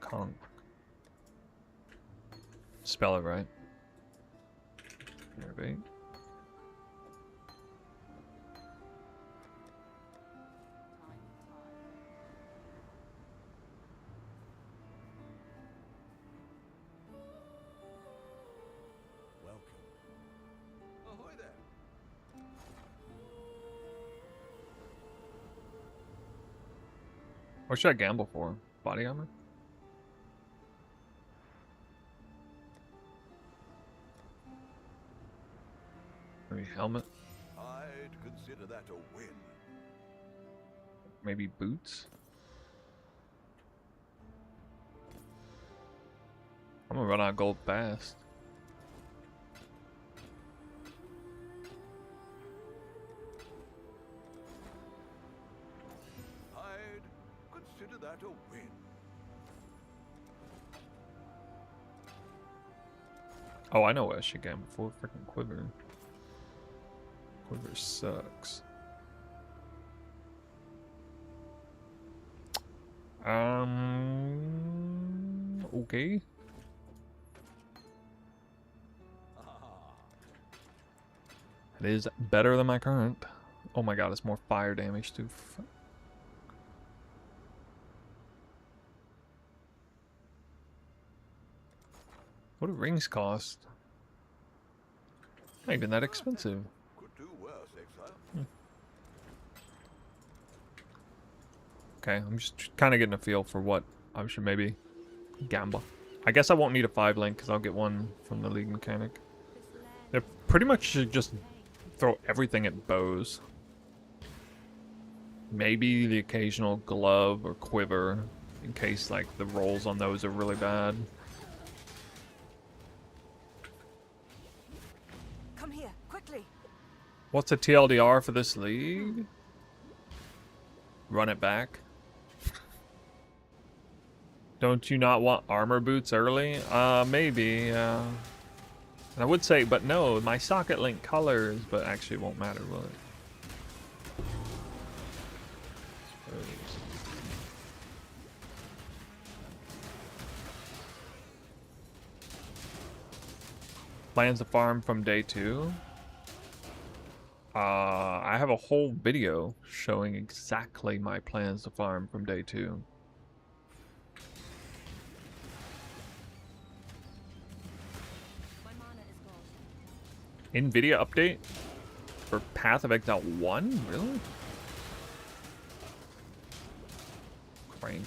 Conk. Spell it right. Nervate. Ahoy there. What should I gamble for? Body armor? Maybe helmet? I'd consider that a win. Maybe boots? I'm gonna run out of gold fast. I'd consider that a win. Oh, I know what I should gamble for. Freaking quiver. Quiver sucks. Okay. It is better than my current. Oh my god, it's more fire damage too. What do rings cost? Not even that expensive. Could do worse, exile. Okay, I'm just kind of getting a feel for what I should maybe gamble. I guess I won't need a 5-link because I'll get one from the League Mechanic. They pretty much should just throw everything at bows. Maybe the occasional glove or quiver in case like the rolls on those are really bad. Come here, quickly. What's a TLDR for this league? Run it back. Don't you not want armor boots early? Maybe, And I would say, but no, my socket link colors, but actually it won't matter, will it? Plans to farm from day 2? I have a whole video showing exactly my plans to farm from day 2. NVIDIA update for Path of Exile 1? Really? Cranked.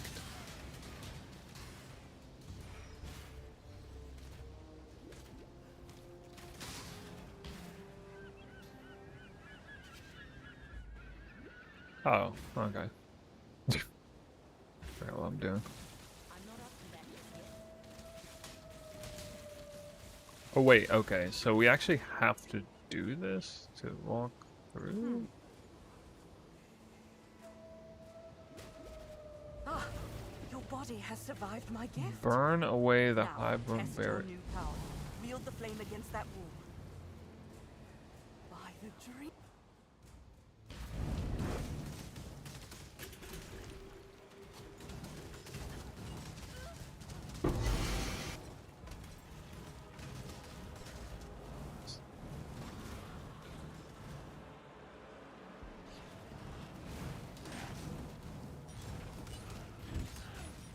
Oh, okay. Forgot what I'm doing. Oh wait, okay, so we actually have to do this to walk through? Ah, your body has survived my gift. Burn away the Now, Highborn test your Barret. new power. Wield the flame against that wall. By the dream.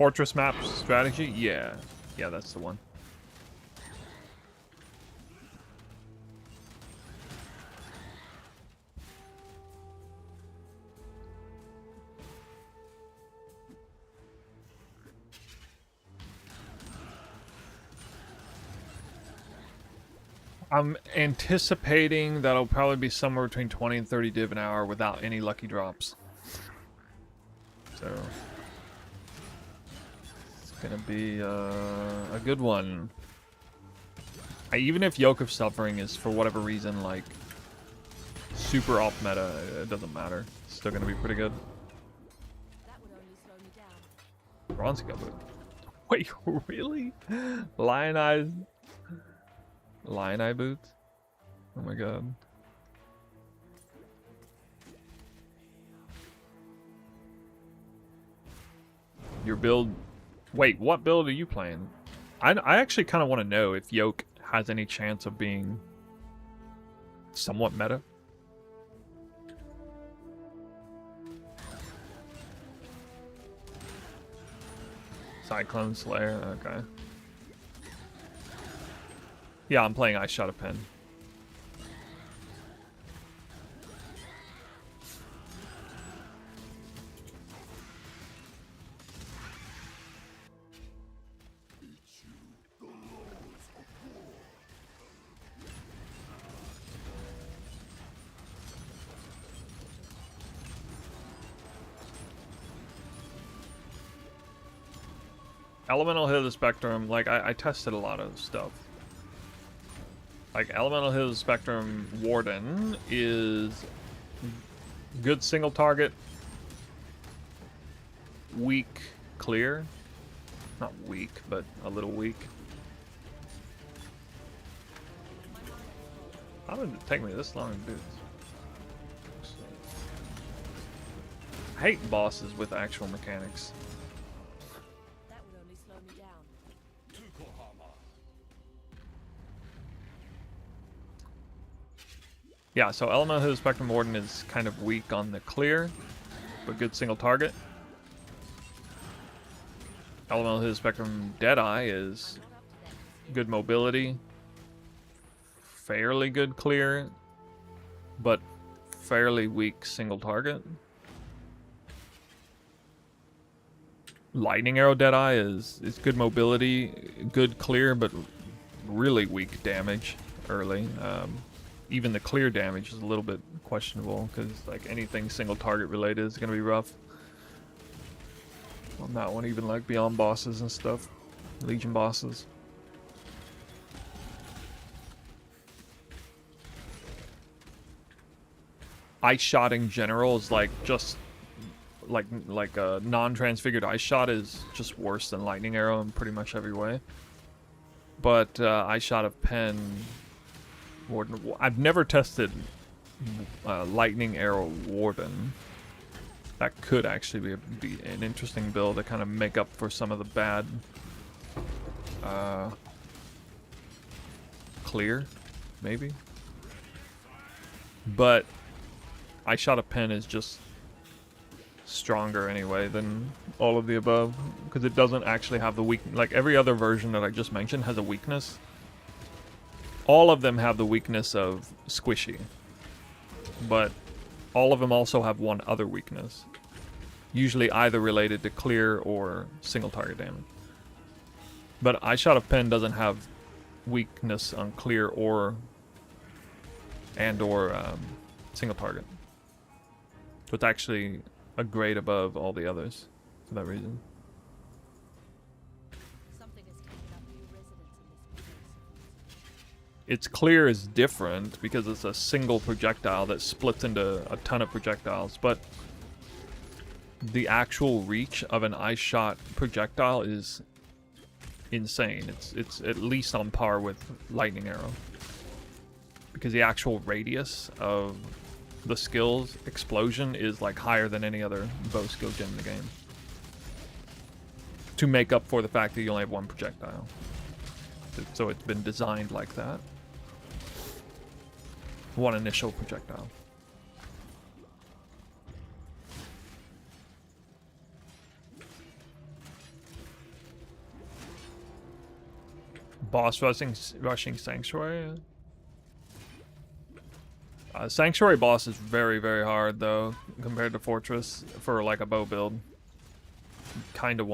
Fortress map strategy? Yeah. Yeah, that's the one. I'm anticipating that'll probably be somewhere between 20 and 30 div an hour without any lucky drops. So it's gonna be a good one. Even if Yoke of Suffering is for whatever reason like super off meta, it doesn't matter. It's still gonna be pretty good. That would only slow me down. Bronze Goblet. Wait, really? Lion Eyes? Lion Eye boots? Oh my god. Your build... Wait, what build are you playing? I actually kind of want to know if Yoke has any chance of being somewhat meta. Cyclone Slayer, okay. Yeah, I'm playing Ice Shot of Pen. Elemental Hit of the Spectrum, like, I tested a lot of stuff. Like, Elemental Hit of the Spectrum Warden is good single target, weak clear. Not weak, but a little weak. How did it take me this long to do this? I hate bosses with actual mechanics. That would only slow me down. Yeah, so Elemental Hit of the Spectrum Warden is kind of weak on the clear, but good single target. Elemental Hit of the Spectrum Deadeye is good mobility, fairly good clear, but fairly weak single target. Lightning Arrow Deadeye is good mobility, good clear, but really weak damage early. Even the clear damage is a little bit questionable because like anything single target related is gonna be rough on that one, even like beyond bosses and stuff, Legion bosses. Ice Shot in general is like just like a non-transfigured Ice Shot is just worse than Lightning Arrow in pretty much every way. But Ice Shot of Pen Warden, I've never tested Lightning Arrow Warden. That could actually be an interesting build to kind of make up for some of the bad clear, maybe. But Ice Shot of Pen is just stronger anyway than all of the above because it doesn't actually have the weak, like every other version that I just mentioned has a weakness. All of them have the weakness of squishy, but all of them also have one other weakness, usually either related to clear or single target damage. But Ice Shot of Pen doesn't have weakness on clear or single target, so it's actually a grade above all the others for that reason. Something has taken up new residence in this place. Its clear is different because it's a single projectile that splits into a ton of projectiles, but the actual reach of an Ice Shot projectile is insane. It's at least on par with Lightning Arrow because the actual radius of the skill's explosion is like higher than any other bow skill gem in the game, to make up for the fact that you only have one projectile. So it's been designed like that. One initial projectile. Boss rushing Sanctuary. Sanctuary boss is very, very hard though compared to Fortress for like a bow build. Kind of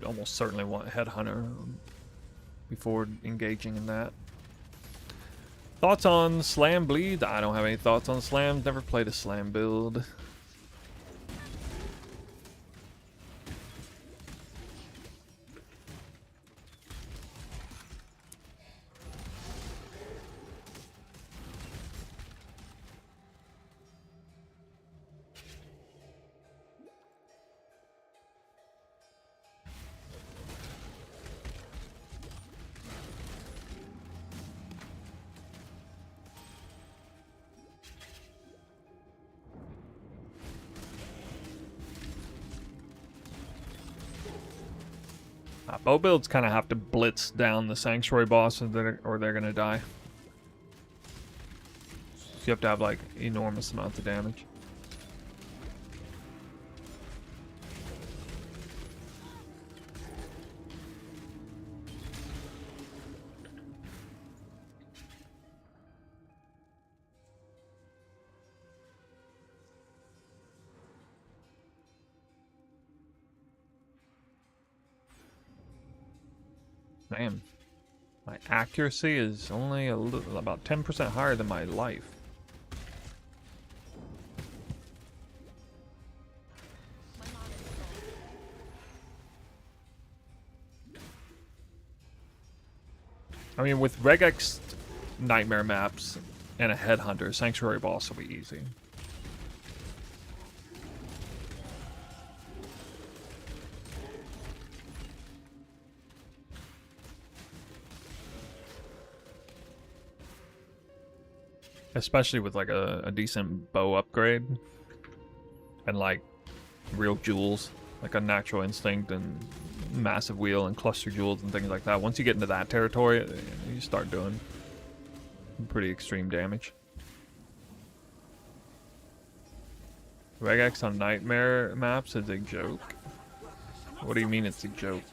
almost certainly want Headhunter before engaging in that. Thoughts on Slam Bleed? I don't have any thoughts on Slam. Never played a Slam build. Bow builds kind of have to blitz down the Sanctuary boss or they're gonna die. You have to have like enormous amounts of damage. Damn. My accuracy is only about 10% higher than my life. I mean, with Regex Nightmare maps and a Headhunter, Sanctuary boss will be easy. Especially with like a decent bow upgrade and like real jewels, like a Natural Instinct and Massive Wheel and Cluster Jewels and things like that. Once you get into that territory, you start doing pretty extreme damage. Regex on Nightmare maps is a joke. What do you mean it's a joke?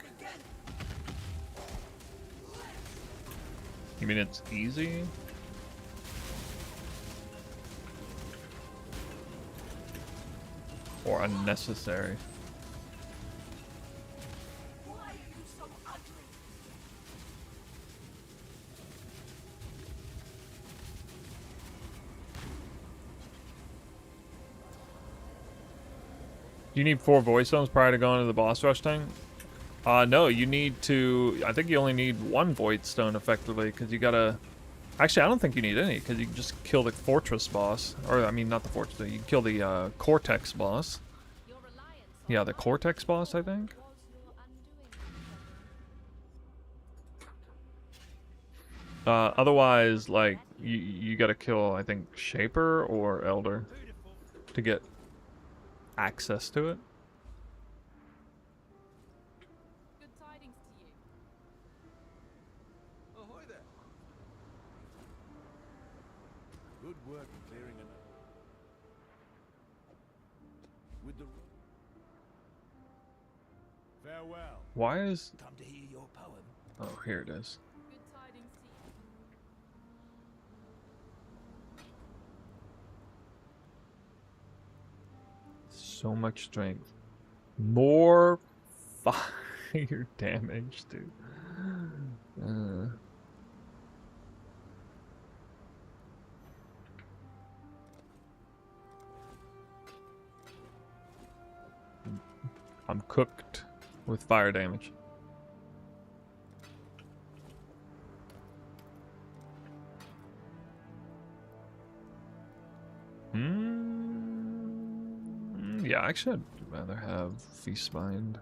You mean it's easy? Or unnecessary? You need 4 void stones prior to going to the boss rush thing? No, you need to... I think you only need 1 void stone effectively, because you gotta... Actually, I don't think you need any, because you can just kill the Fortress boss. Or, I mean, not the Fortress, you can kill the Cortex boss. Yeah, the Cortex boss, I think. Otherwise, like, you gotta kill, I think, Shaper or Elder to get access to it. Good tidings to you. Ahoy there. Good work clearing it. With the farewell. Why is... Come to hear your poem. Oh, here it is. Good tidings to you. So much strength. More fire damage, dude. I'm cooked with fire damage. Yeah, actually I'd rather have Feastbind.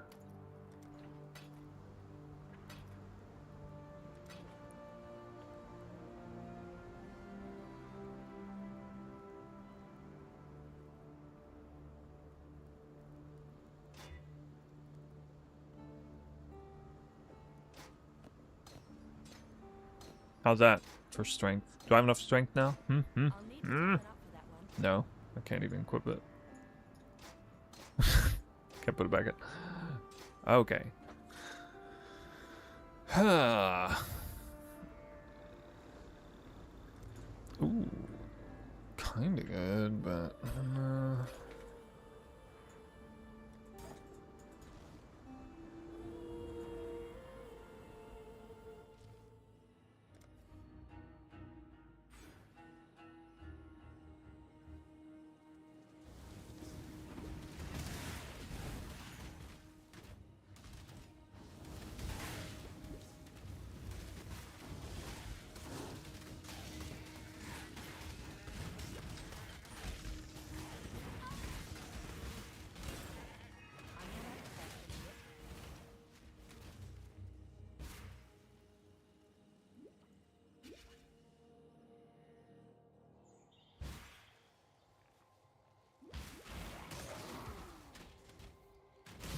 How's that for strength? Do I have enough strength now? No, I can't even equip it. Can't put it back in. Okay. Huh. Ooh. Kinda good, but...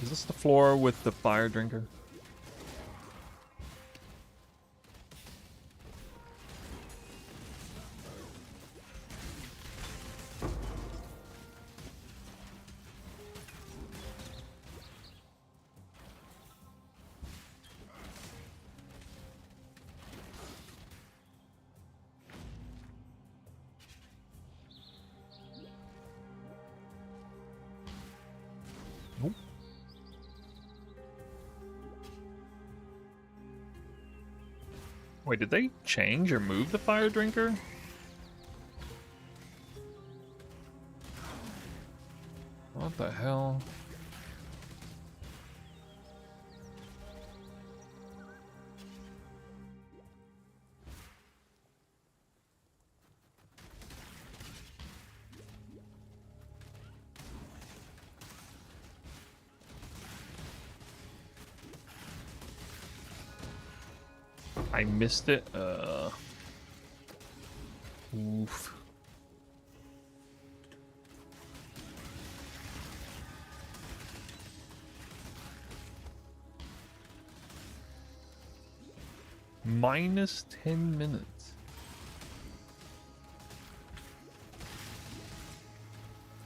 Is this the floor with the fire drinker? Nope. Wait, did they change or move the fire drinker? What the hell? I missed it. Oof. Minus 10 minutes.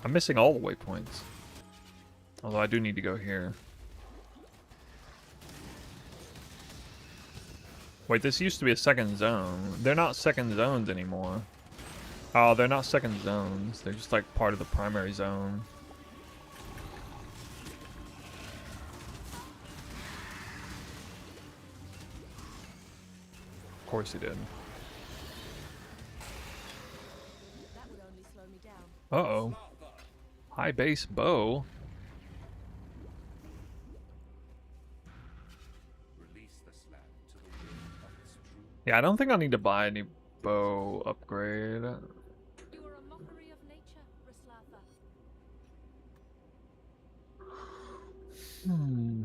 I'm missing all the waypoints. Although I do need to go here. Wait, this used to be a second zone. They're not second zones anymore. Oh, they're not second zones. They're just like part of the primary zone. Of course he did. That would only slow me down. Uh-oh. High base bow. Yeah, I don't think I need to buy any bow upgrade. You are a mockery of nature, Rislatha. Hmm.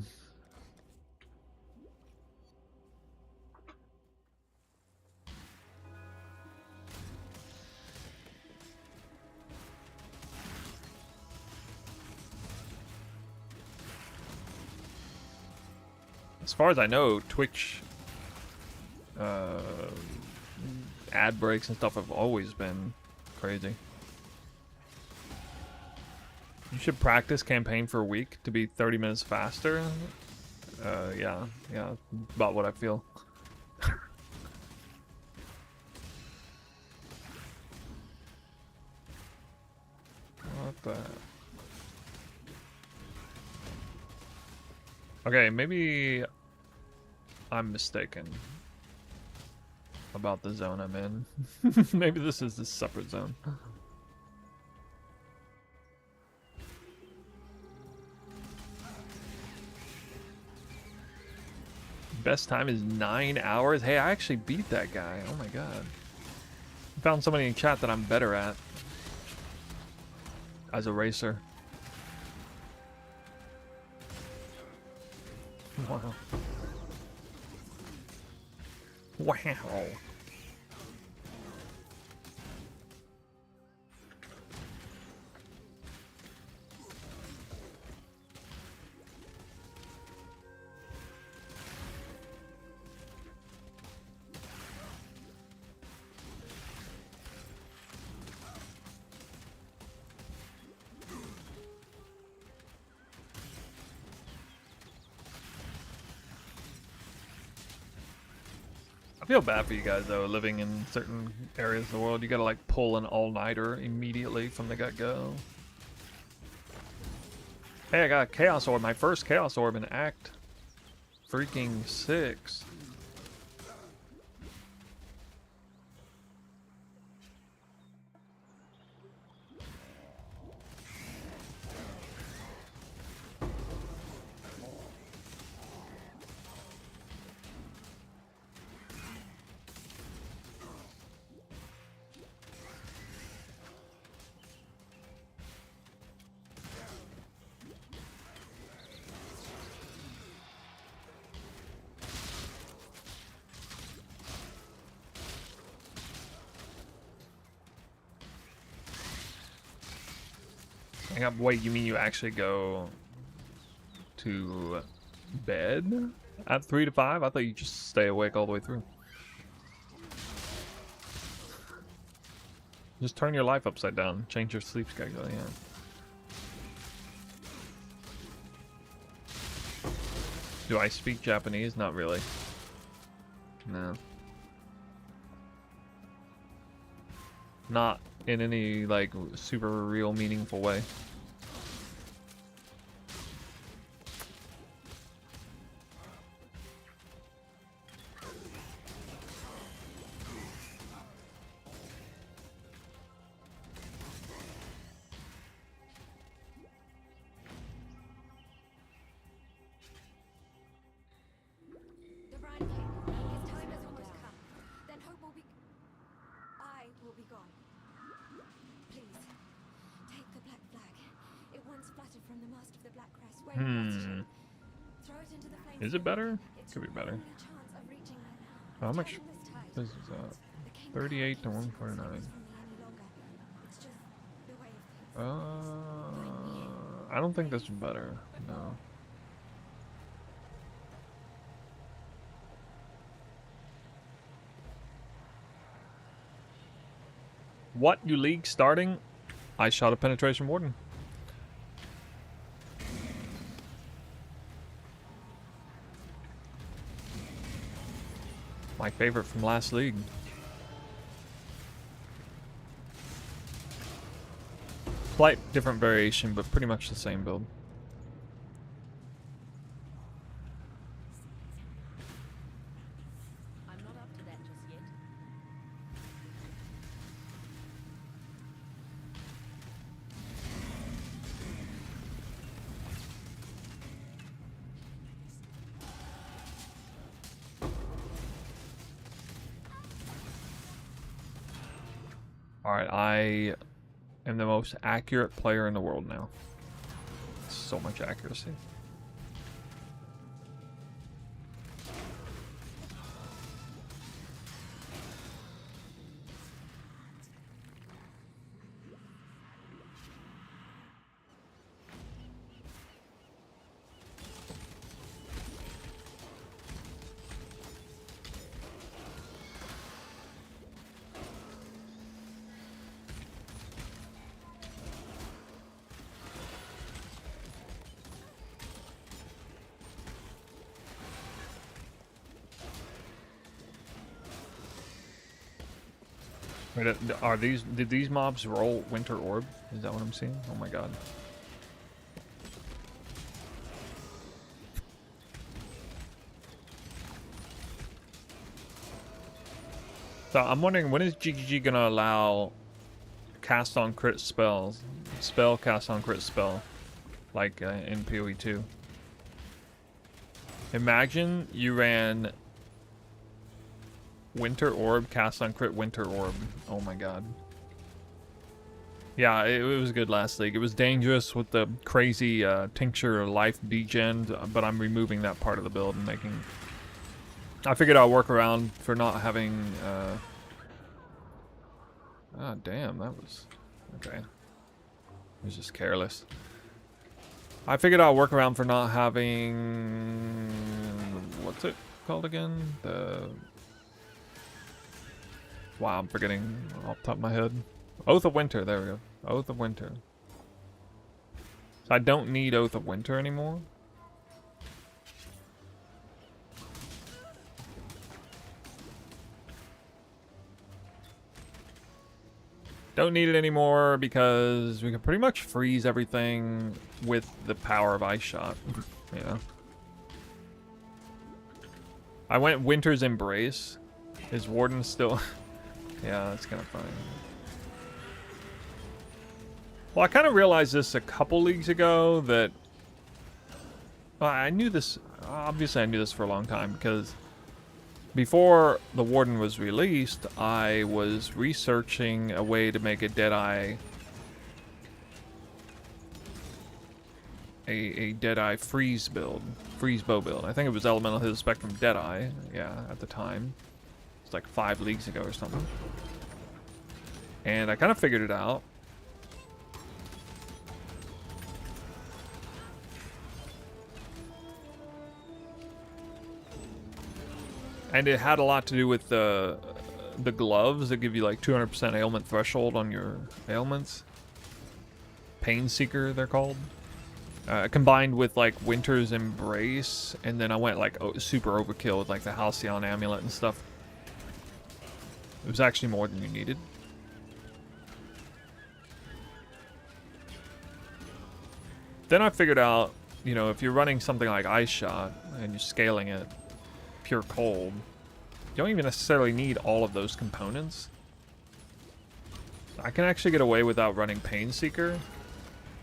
As far as I know, Twitch ad breaks and stuff have always been crazy. You should practice campaign for a week to be 30 minutes faster. Yeah, about what I feel. What the? Okay, maybe I'm mistaken about the zone I'm in. Maybe this is the separate zone. Best time is 9 hours. Hey, I actually beat that guy. Oh my god. I found somebody in chat that I'm better at as a racer. Wow. Wow. feel bad for you guys though, living in certain areas of the world. You gotta like pull an all-nighter immediately from the get-go. Hey, I got a Chaos Orb, my first Chaos Orb in Act freaking 6. Wait, you mean you actually go to bed at 3 to 5? I thought you just stay awake all the way through. Just turn your life upside down. Change your sleep schedule, yeah. Do I speak Japanese? Not really. No. Not in any, like, super real meaningful way. The Rhine King, his time has almost come. Then hope will be... I will be gone. Please, take the black flag. It once fluttered from the mast of the Black Crest. Where you throw it into the flames. Is it better? Could be better. Chance of reaching How much? This is 38 to 149. It's just the way of things. I don't think this is better. No. What, you league starting? I shot a penetration warden. My favorite from last league. Slight different variation, but pretty much the same build. I'm not up to that just yet. Alright, I am the most accurate player in the world now. So much accuracy. Wait, did these mobs roll Winter Orb? Is that what I'm seeing? Oh my god. So I'm wondering, when is GGG gonna allow cast on crit spells? Spell cast on crit spell, like in PoE 2. Imagine you ran Winter Orb, cast on crit Winter Orb. Oh my god. Yeah, it was good last league. It was dangerous with the crazy Tincture Life degen, but I'm removing that part of the build and making... I figured I'll work around for not having... Ah, damn, that was... Okay. It was just careless. I figured I'll work around for not having... What's it called again? The... Wow, I'm forgetting off the top of my head. Oath of Winter, there we go. Oath of Winter. So I don't need Oath of Winter anymore. Don't need it anymore because we can pretty much freeze everything with the power of Ice Shot. Yeah. I went Winter's Embrace. Is Warden still... Yeah, that's kind of funny. Well, I kind of realized this a couple leagues ago that... Well, I knew this... Obviously, I knew this for a long time because... Before the Warden was released, I was researching a way to make a Deadeye... A Deadeye freeze build. Freeze bow build. I think it was Elemental Hidden Spectrum Deadeye. Yeah, at the time. It's like 5 leagues ago or something. And I kind of figured it out. And it had a lot to do with the gloves that give you like 200% ailment threshold on your ailments. Pain Seeker, they're called. Combined with like Winter's Embrace, and then I went like super overkill with like the Halcyon Amulet and stuff. It was actually more than you needed. Then I figured out, you know, if you're running something like Ice Shot and you're scaling it pure cold, you don't even necessarily need all of those components. I can actually get away without running Pain Seeker,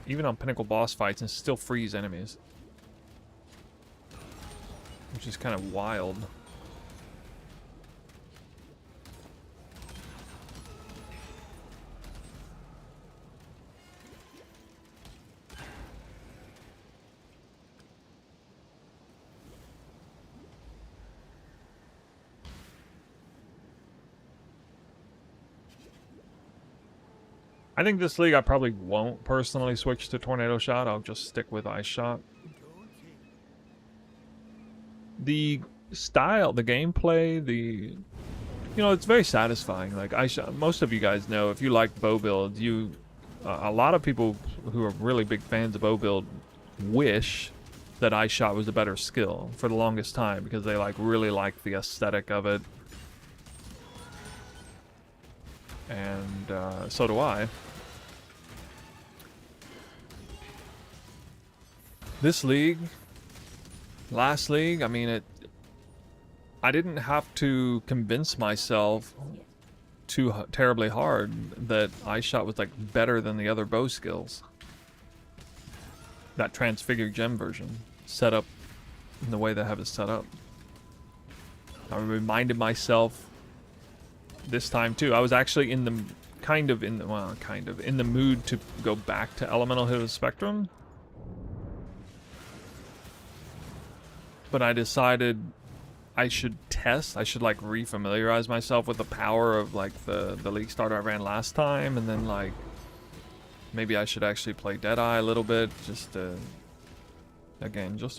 even on Pinnacle boss fights, and still freeze enemies. Which is kind of wild. I think this league I probably won't personally switch to Tornado Shot. I'll just stick with Ice Shot. The style, the gameplay, you know, it's very satisfying. Like Ice Shot, most of you guys know, if you like bow builds, a lot of people who are really big fans of bow build wish that Ice Shot was a better skill for the longest time because they really like the aesthetic of it. And so do I. This league, last league, I mean, I didn't have to convince myself too terribly hard that Ice Shot was like better than the other bow skills. That Transfigured Gem version, set up in the way they have it set up. I reminded myself this time too. I was actually in the mood to go back to Elemental Hidden Spectrum, but I decided I should test. I should like refamiliarize myself with the power of like the league starter I ran last time, and then like maybe I should actually play Deadeye a little bit just to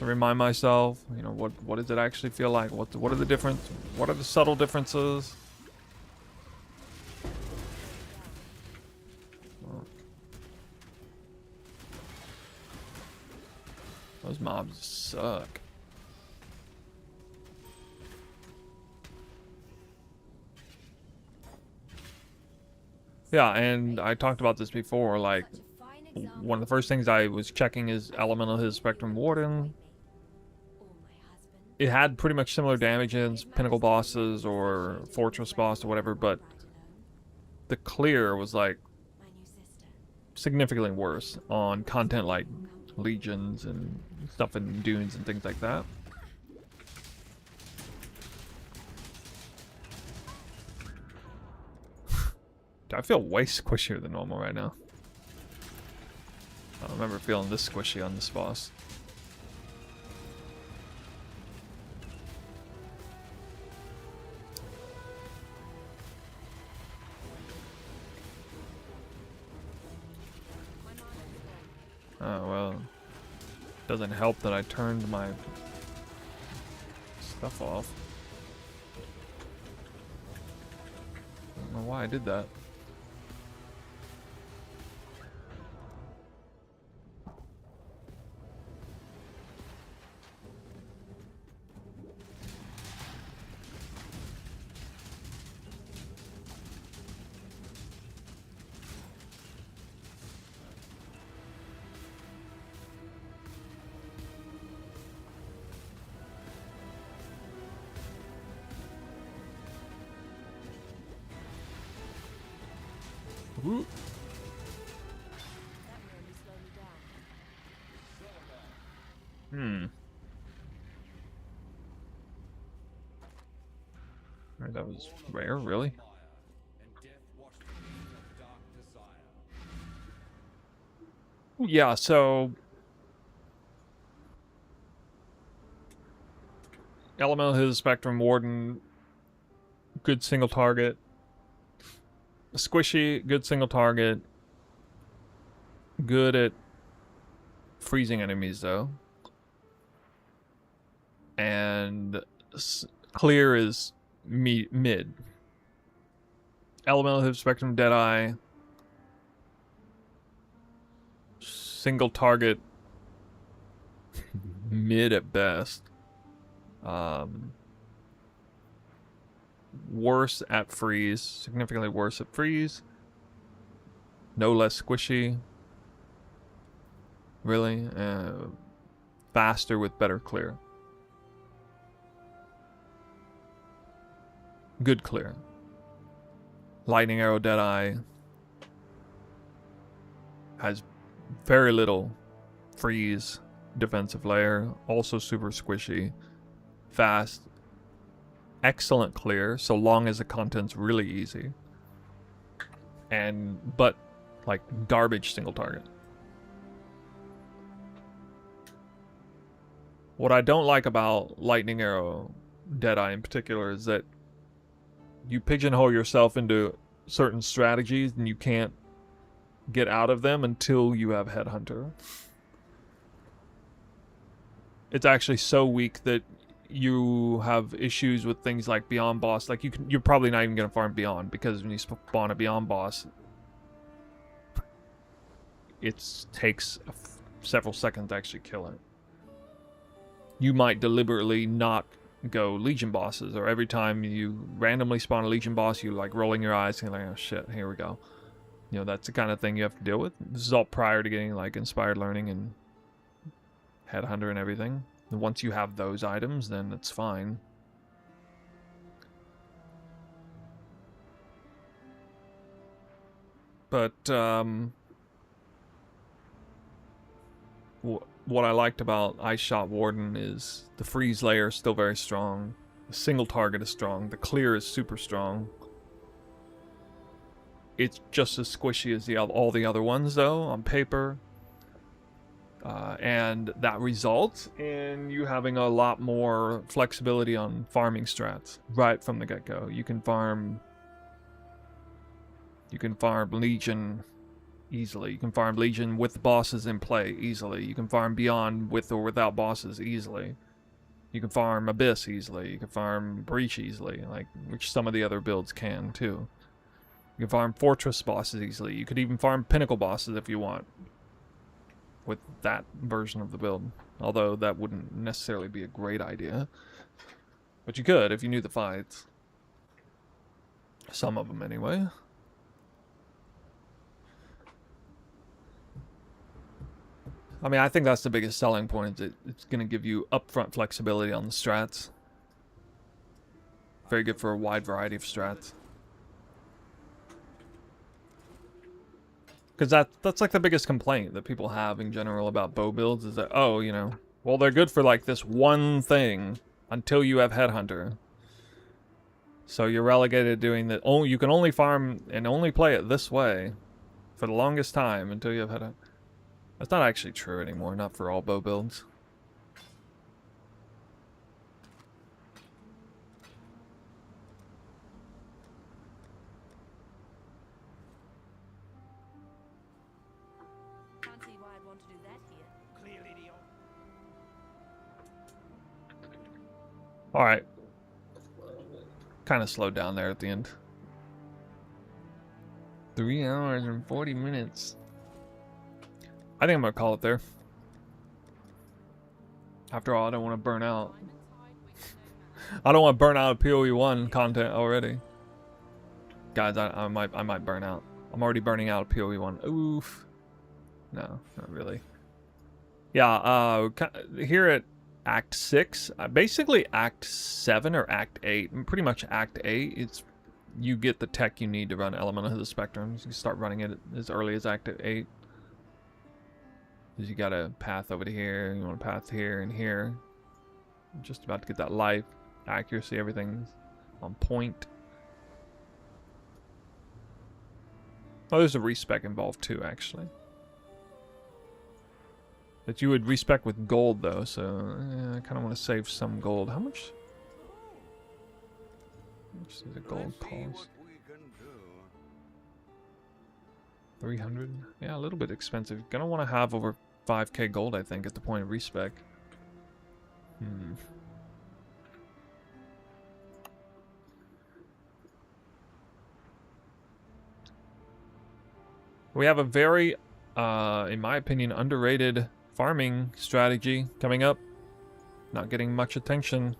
remind myself, you know, what does it actually feel like? What are the difference? What are the subtle differences? Those mobs suck. Yeah, and I talked about this before, like, one of the first things I was checking is Elemental Hidden Spectrum Warden. It had pretty much similar damage in Pinnacle bosses or Fortress boss or whatever, but the clear was, like, significantly worse on content like Legions and stuff in Dunes and things like that. I feel way squishier than normal right now. I don't remember feeling this squishy on this boss. Oh, well. Doesn't help that I turned my stuff off. I don't know why I did that. Ooh. That will only slow me down. Alright, that was rare, really? Yeah, so Elemental His Spectrum Warden, good single target. Squishy, good single target. Good at freezing enemies, though. And clear is mid. Elemental His Spectrum Deadeye. Single target. Mid at best. Worse at freeze, significantly worse at freeze. No less squishy. Really, faster with better clear. Good clear. Lightning Arrow Deadeye has very little freeze defensive layer. Also super squishy. Fast. Excellent clear, so long as the content's really easy. But like garbage single target. What I don't like about Lightning Arrow Deadeye in particular is that you pigeonhole yourself into certain strategies and you can't get out of them until you have Headhunter. It's actually so weak that you have issues with things like Beyond Boss. Like you're probably not even gonna farm Beyond, because when you spawn a Beyond Boss, it takes several seconds to actually kill it. You might deliberately not go Legion bosses, or every time you randomly spawn a Legion boss, you like rolling your eyes and like, oh shit, here we go. You know, that's the kind of thing you have to deal with. This is all prior to getting like Inspired Learning and Headhunter and everything. And once you have those items, then it's fine. But what I liked about Ice Shot Warden is the freeze layer is still very strong. The single target is strong. The clear is super strong. It's just as squishy as all the other ones, though, on paper. And that results in you having a lot more flexibility on farming strats right from the get-go. You can farm Legion easily. You can farm Legion with bosses in play easily. You can farm Beyond with or without bosses easily. You can farm Abyss easily. You can farm Breach easily, like which some of the other builds can too. You can farm Fortress bosses easily. You could even farm Pinnacle bosses if you want with that version of the build. Although that wouldn't necessarily be a great idea. But you could if you knew the fights. Some of them anyway. I mean, I think that's the biggest selling point, is it's going to give you upfront flexibility on the strats. Very good for a wide variety of strats. Because that's like the biggest complaint that people have in general about bow builds, is that, oh, you know, well, they're good for like this one thing until you have Headhunter. So you're relegated to doing that. Oh, you can only farm and only play it this way for the longest time until you have Headhunter. That's not actually true anymore, not for all bow builds. Can't see why I'd want to do that here. Clearly the Alright. Kind of slowed down there at the end. 3 hours and 40 minutes. I think I'm going to call it there. After all, I don't want to burn out. I don't want to burn out of PoE 1 content already. Guys, I might burn out. I'm already burning out of PoE 1. Oof. No, not really. Yeah, here at Act 6, basically Act 7 or Act 8, pretty much Act 8, it's you get the tech you need to run Element of the Spectrum. So you start running it as early as Active 8. Because you got a path over to here, you want a path here and here. I'm just about to get that life, accuracy, everything's on point. Oh, there's a respec involved too, actually. That you would respec with gold though, so I kind of want to save some gold. How much does the gold cost? 300? Yeah, a little bit expensive. Gonna want to have over 5k gold, I think, at the point of respec. We have a very, in my opinion, underrated farming strategy coming up. Not getting much attention.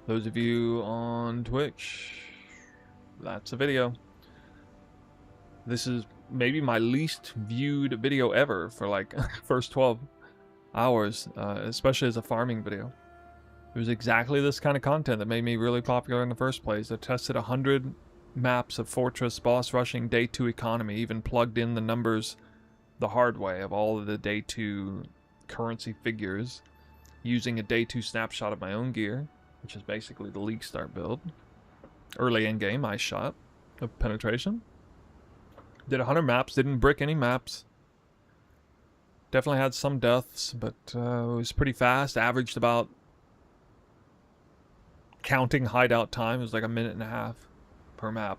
Those of you on Twitch, that's a video. This is maybe my least viewed video ever for like first 12 hours, especially as a farming video. It was exactly this kind of content that made me really popular in the first place. I tested 100 maps of Fortress boss rushing day 2 economy, even plugged in the numbers the hard way of all of the day 2 currency figures using a day 2 snapshot of my own gear, which is basically the League Start build. Early in game, I shot of penetration. Did 100 maps, didn't brick any maps. Definitely had some deaths, but it was pretty fast. Averaged about, counting hideout time, it was like 1.5 minutes per map.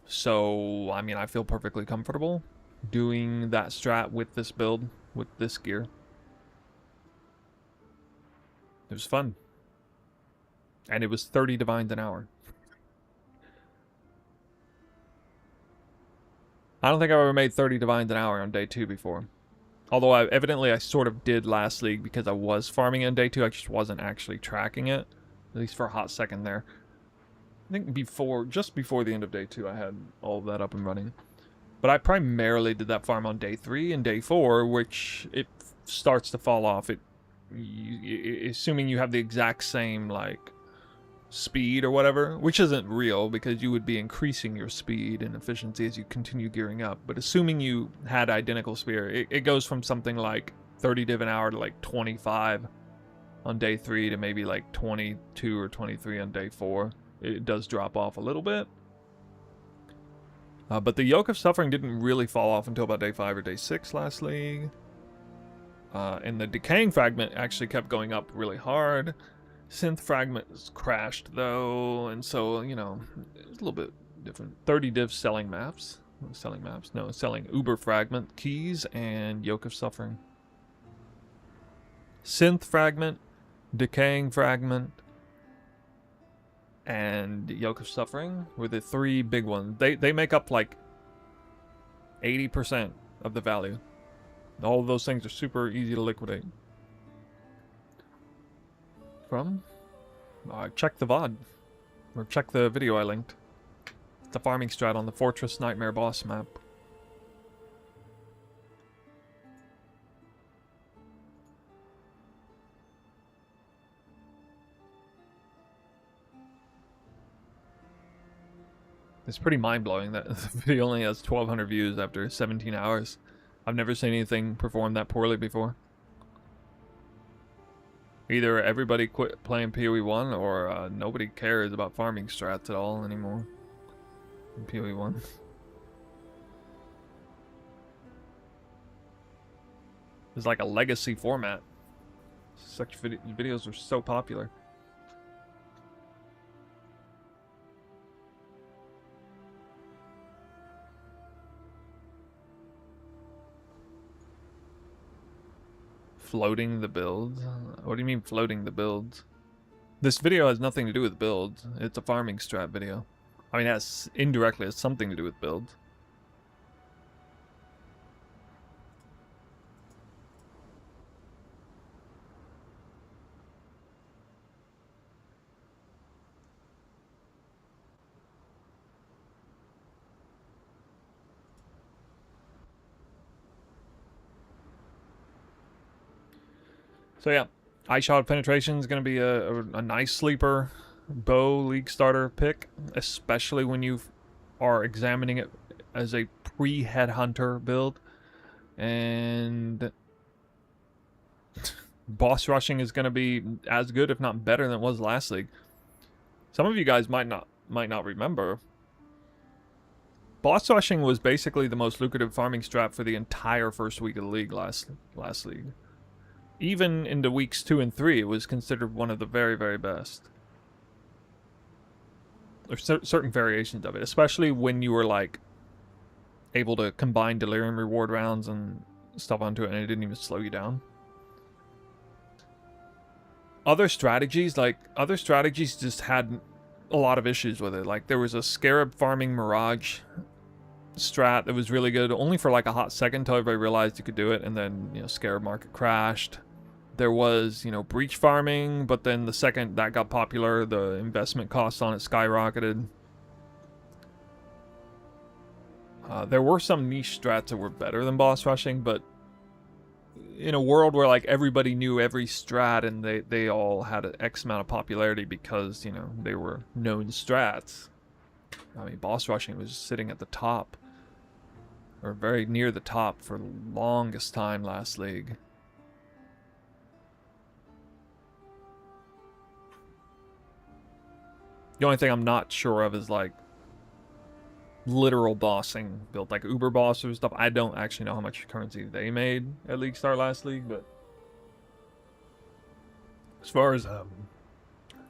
So, I mean, I feel perfectly comfortable doing that strat with this build, with this gear. It was fun. And it was 30 divines an hour. I don't think I've ever made 30 divines an hour on day 2 before. Although evidently I sort of did last league because I was farming it on day 2. I just wasn't actually tracking it. At least for a hot second there. I think just before the end of day 2 I had all of that up and running. But I primarily did that farm on day 3 and day 4, which it starts to fall off. Assuming you have the exact same like speed or whatever, which isn't real because you would be increasing your speed and efficiency as you continue gearing up. But assuming you had identical speed, it goes from something like 30 div an hour to like 25 on day 3 to maybe like 22 or 23 on day 4. It does drop off a little bit. But the Yoke of Suffering didn't really fall off until about day 5 or day 6 last league. And the Decaying Fragment actually kept going up really hard. Synth Fragments crashed though, and so, you know, it's a little bit different. 30 div selling maps. Selling Uber Fragment keys and Yoke of Suffering. Synth Fragment, Decaying Fragment, and Yoke of Suffering were the 3 big ones. They make up like 80% of the value. All of those things are super easy to liquidate. From? Check the VOD. Or check the video I linked. It's a farming strat on the Fortress Nightmare boss map. It's pretty mind-blowing that the video only has 1,200 views after 17 hours. I've never seen anything perform that poorly before. Either everybody quit playing PoE 1 or nobody cares about farming strats at all anymore in PoE 1. It's like a legacy format. Such videos are so popular. Floating the builds? What do you mean floating the builds? This video has nothing to do with builds. It's a farming strat video. I mean, indirectly has something to do with builds. So yeah, Eye Shot of Penetration is going to be a nice sleeper bow league starter pick, especially when you are examining it as a pre-headhunter build. And boss rushing is going to be as good, if not better, than it was last league. Some of you guys might not remember. Boss rushing was basically the most lucrative farming strat for the entire first week of the league last league. Even into weeks 2 and 3, it was considered one of the very, very best. There's certain variations of it, especially when you were like able to combine delirium reward rounds and stuff onto it, and it didn't even slow you down. Other strategies just had a lot of issues with it. Like there was a Scarab farming Mirage strat that was really good, only for like a hot second until everybody realized you could do it, and then, you know, Scarab market crashed. There was, you know, Breach farming, but then the second that got popular, the investment costs on it skyrocketed. There were some niche strats that were better than boss rushing, but in a world where like everybody knew every strat and they all had an X amount of popularity because, you know, they were known strats. I mean, boss rushing was sitting at the top, or very near the top, for the longest time last league. The only thing I'm not sure of is like literal bossing built, like Uber boss or stuff. I don't actually know how much currency they made at League Star last league, but as far as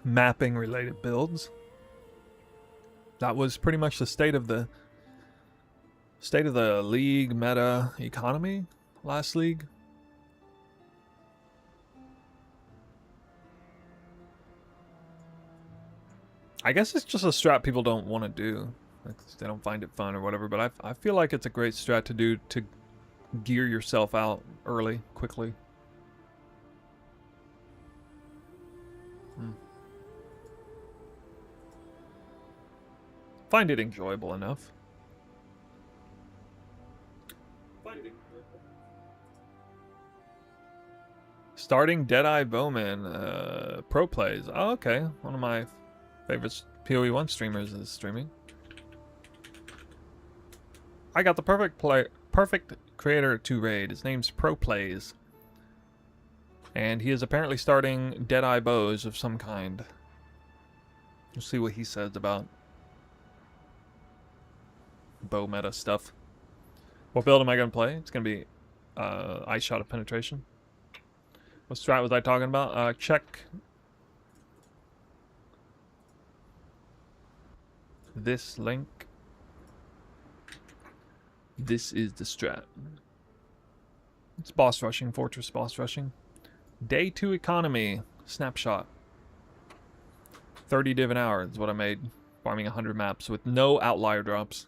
mapping related builds, that was pretty much the state of the league meta economy last league. I guess it's just a strat people don't want to do. Like, they don't find it fun or whatever, but I feel like it's a great strat to do to gear yourself out early, quickly. Find it enjoyable enough. Starting Deadeye Bowman, pro plays. Oh, okay. One of my favorite PoE1 streamers is streaming. I got the perfect creator to raid. His name's Pro Plays, and he is apparently starting Deadeye bows of some kind. We'll see what he says about bow meta stuff. What build am I gonna play? It's gonna be Eye Shot of Penetration. What strat was I talking about? Check this link. This is the strat. It's boss rushing, fortress boss rushing. Day 2 economy snapshot. 30 div an hour is what I made farming 100 maps with no outlier drops.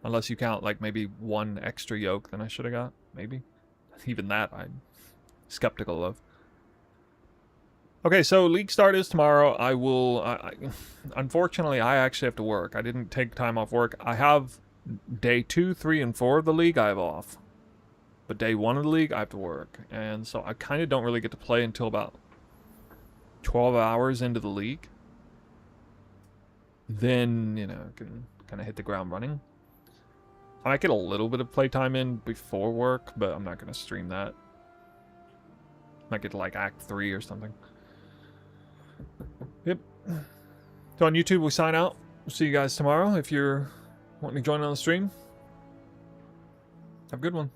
Unless you count like maybe one extra yoke than I should have got. Maybe. Even that I'm skeptical of. Okay, so league start is tomorrow. Unfortunately, I actually have to work. I didn't take time off work. I have day 2, 3, and 4 of the league I have off. But day 1 of the league I have to work. And so I kind of don't really get to play until about 12 hours into the league. Then, you know, can kind of hit the ground running. I might get a little bit of playtime in before work, but I'm not going to stream that. Might get to like Act 3 or something. Yep. So on YouTube, we sign out. We'll see you guys tomorrow if you're wanting to join on the stream. Have a good one.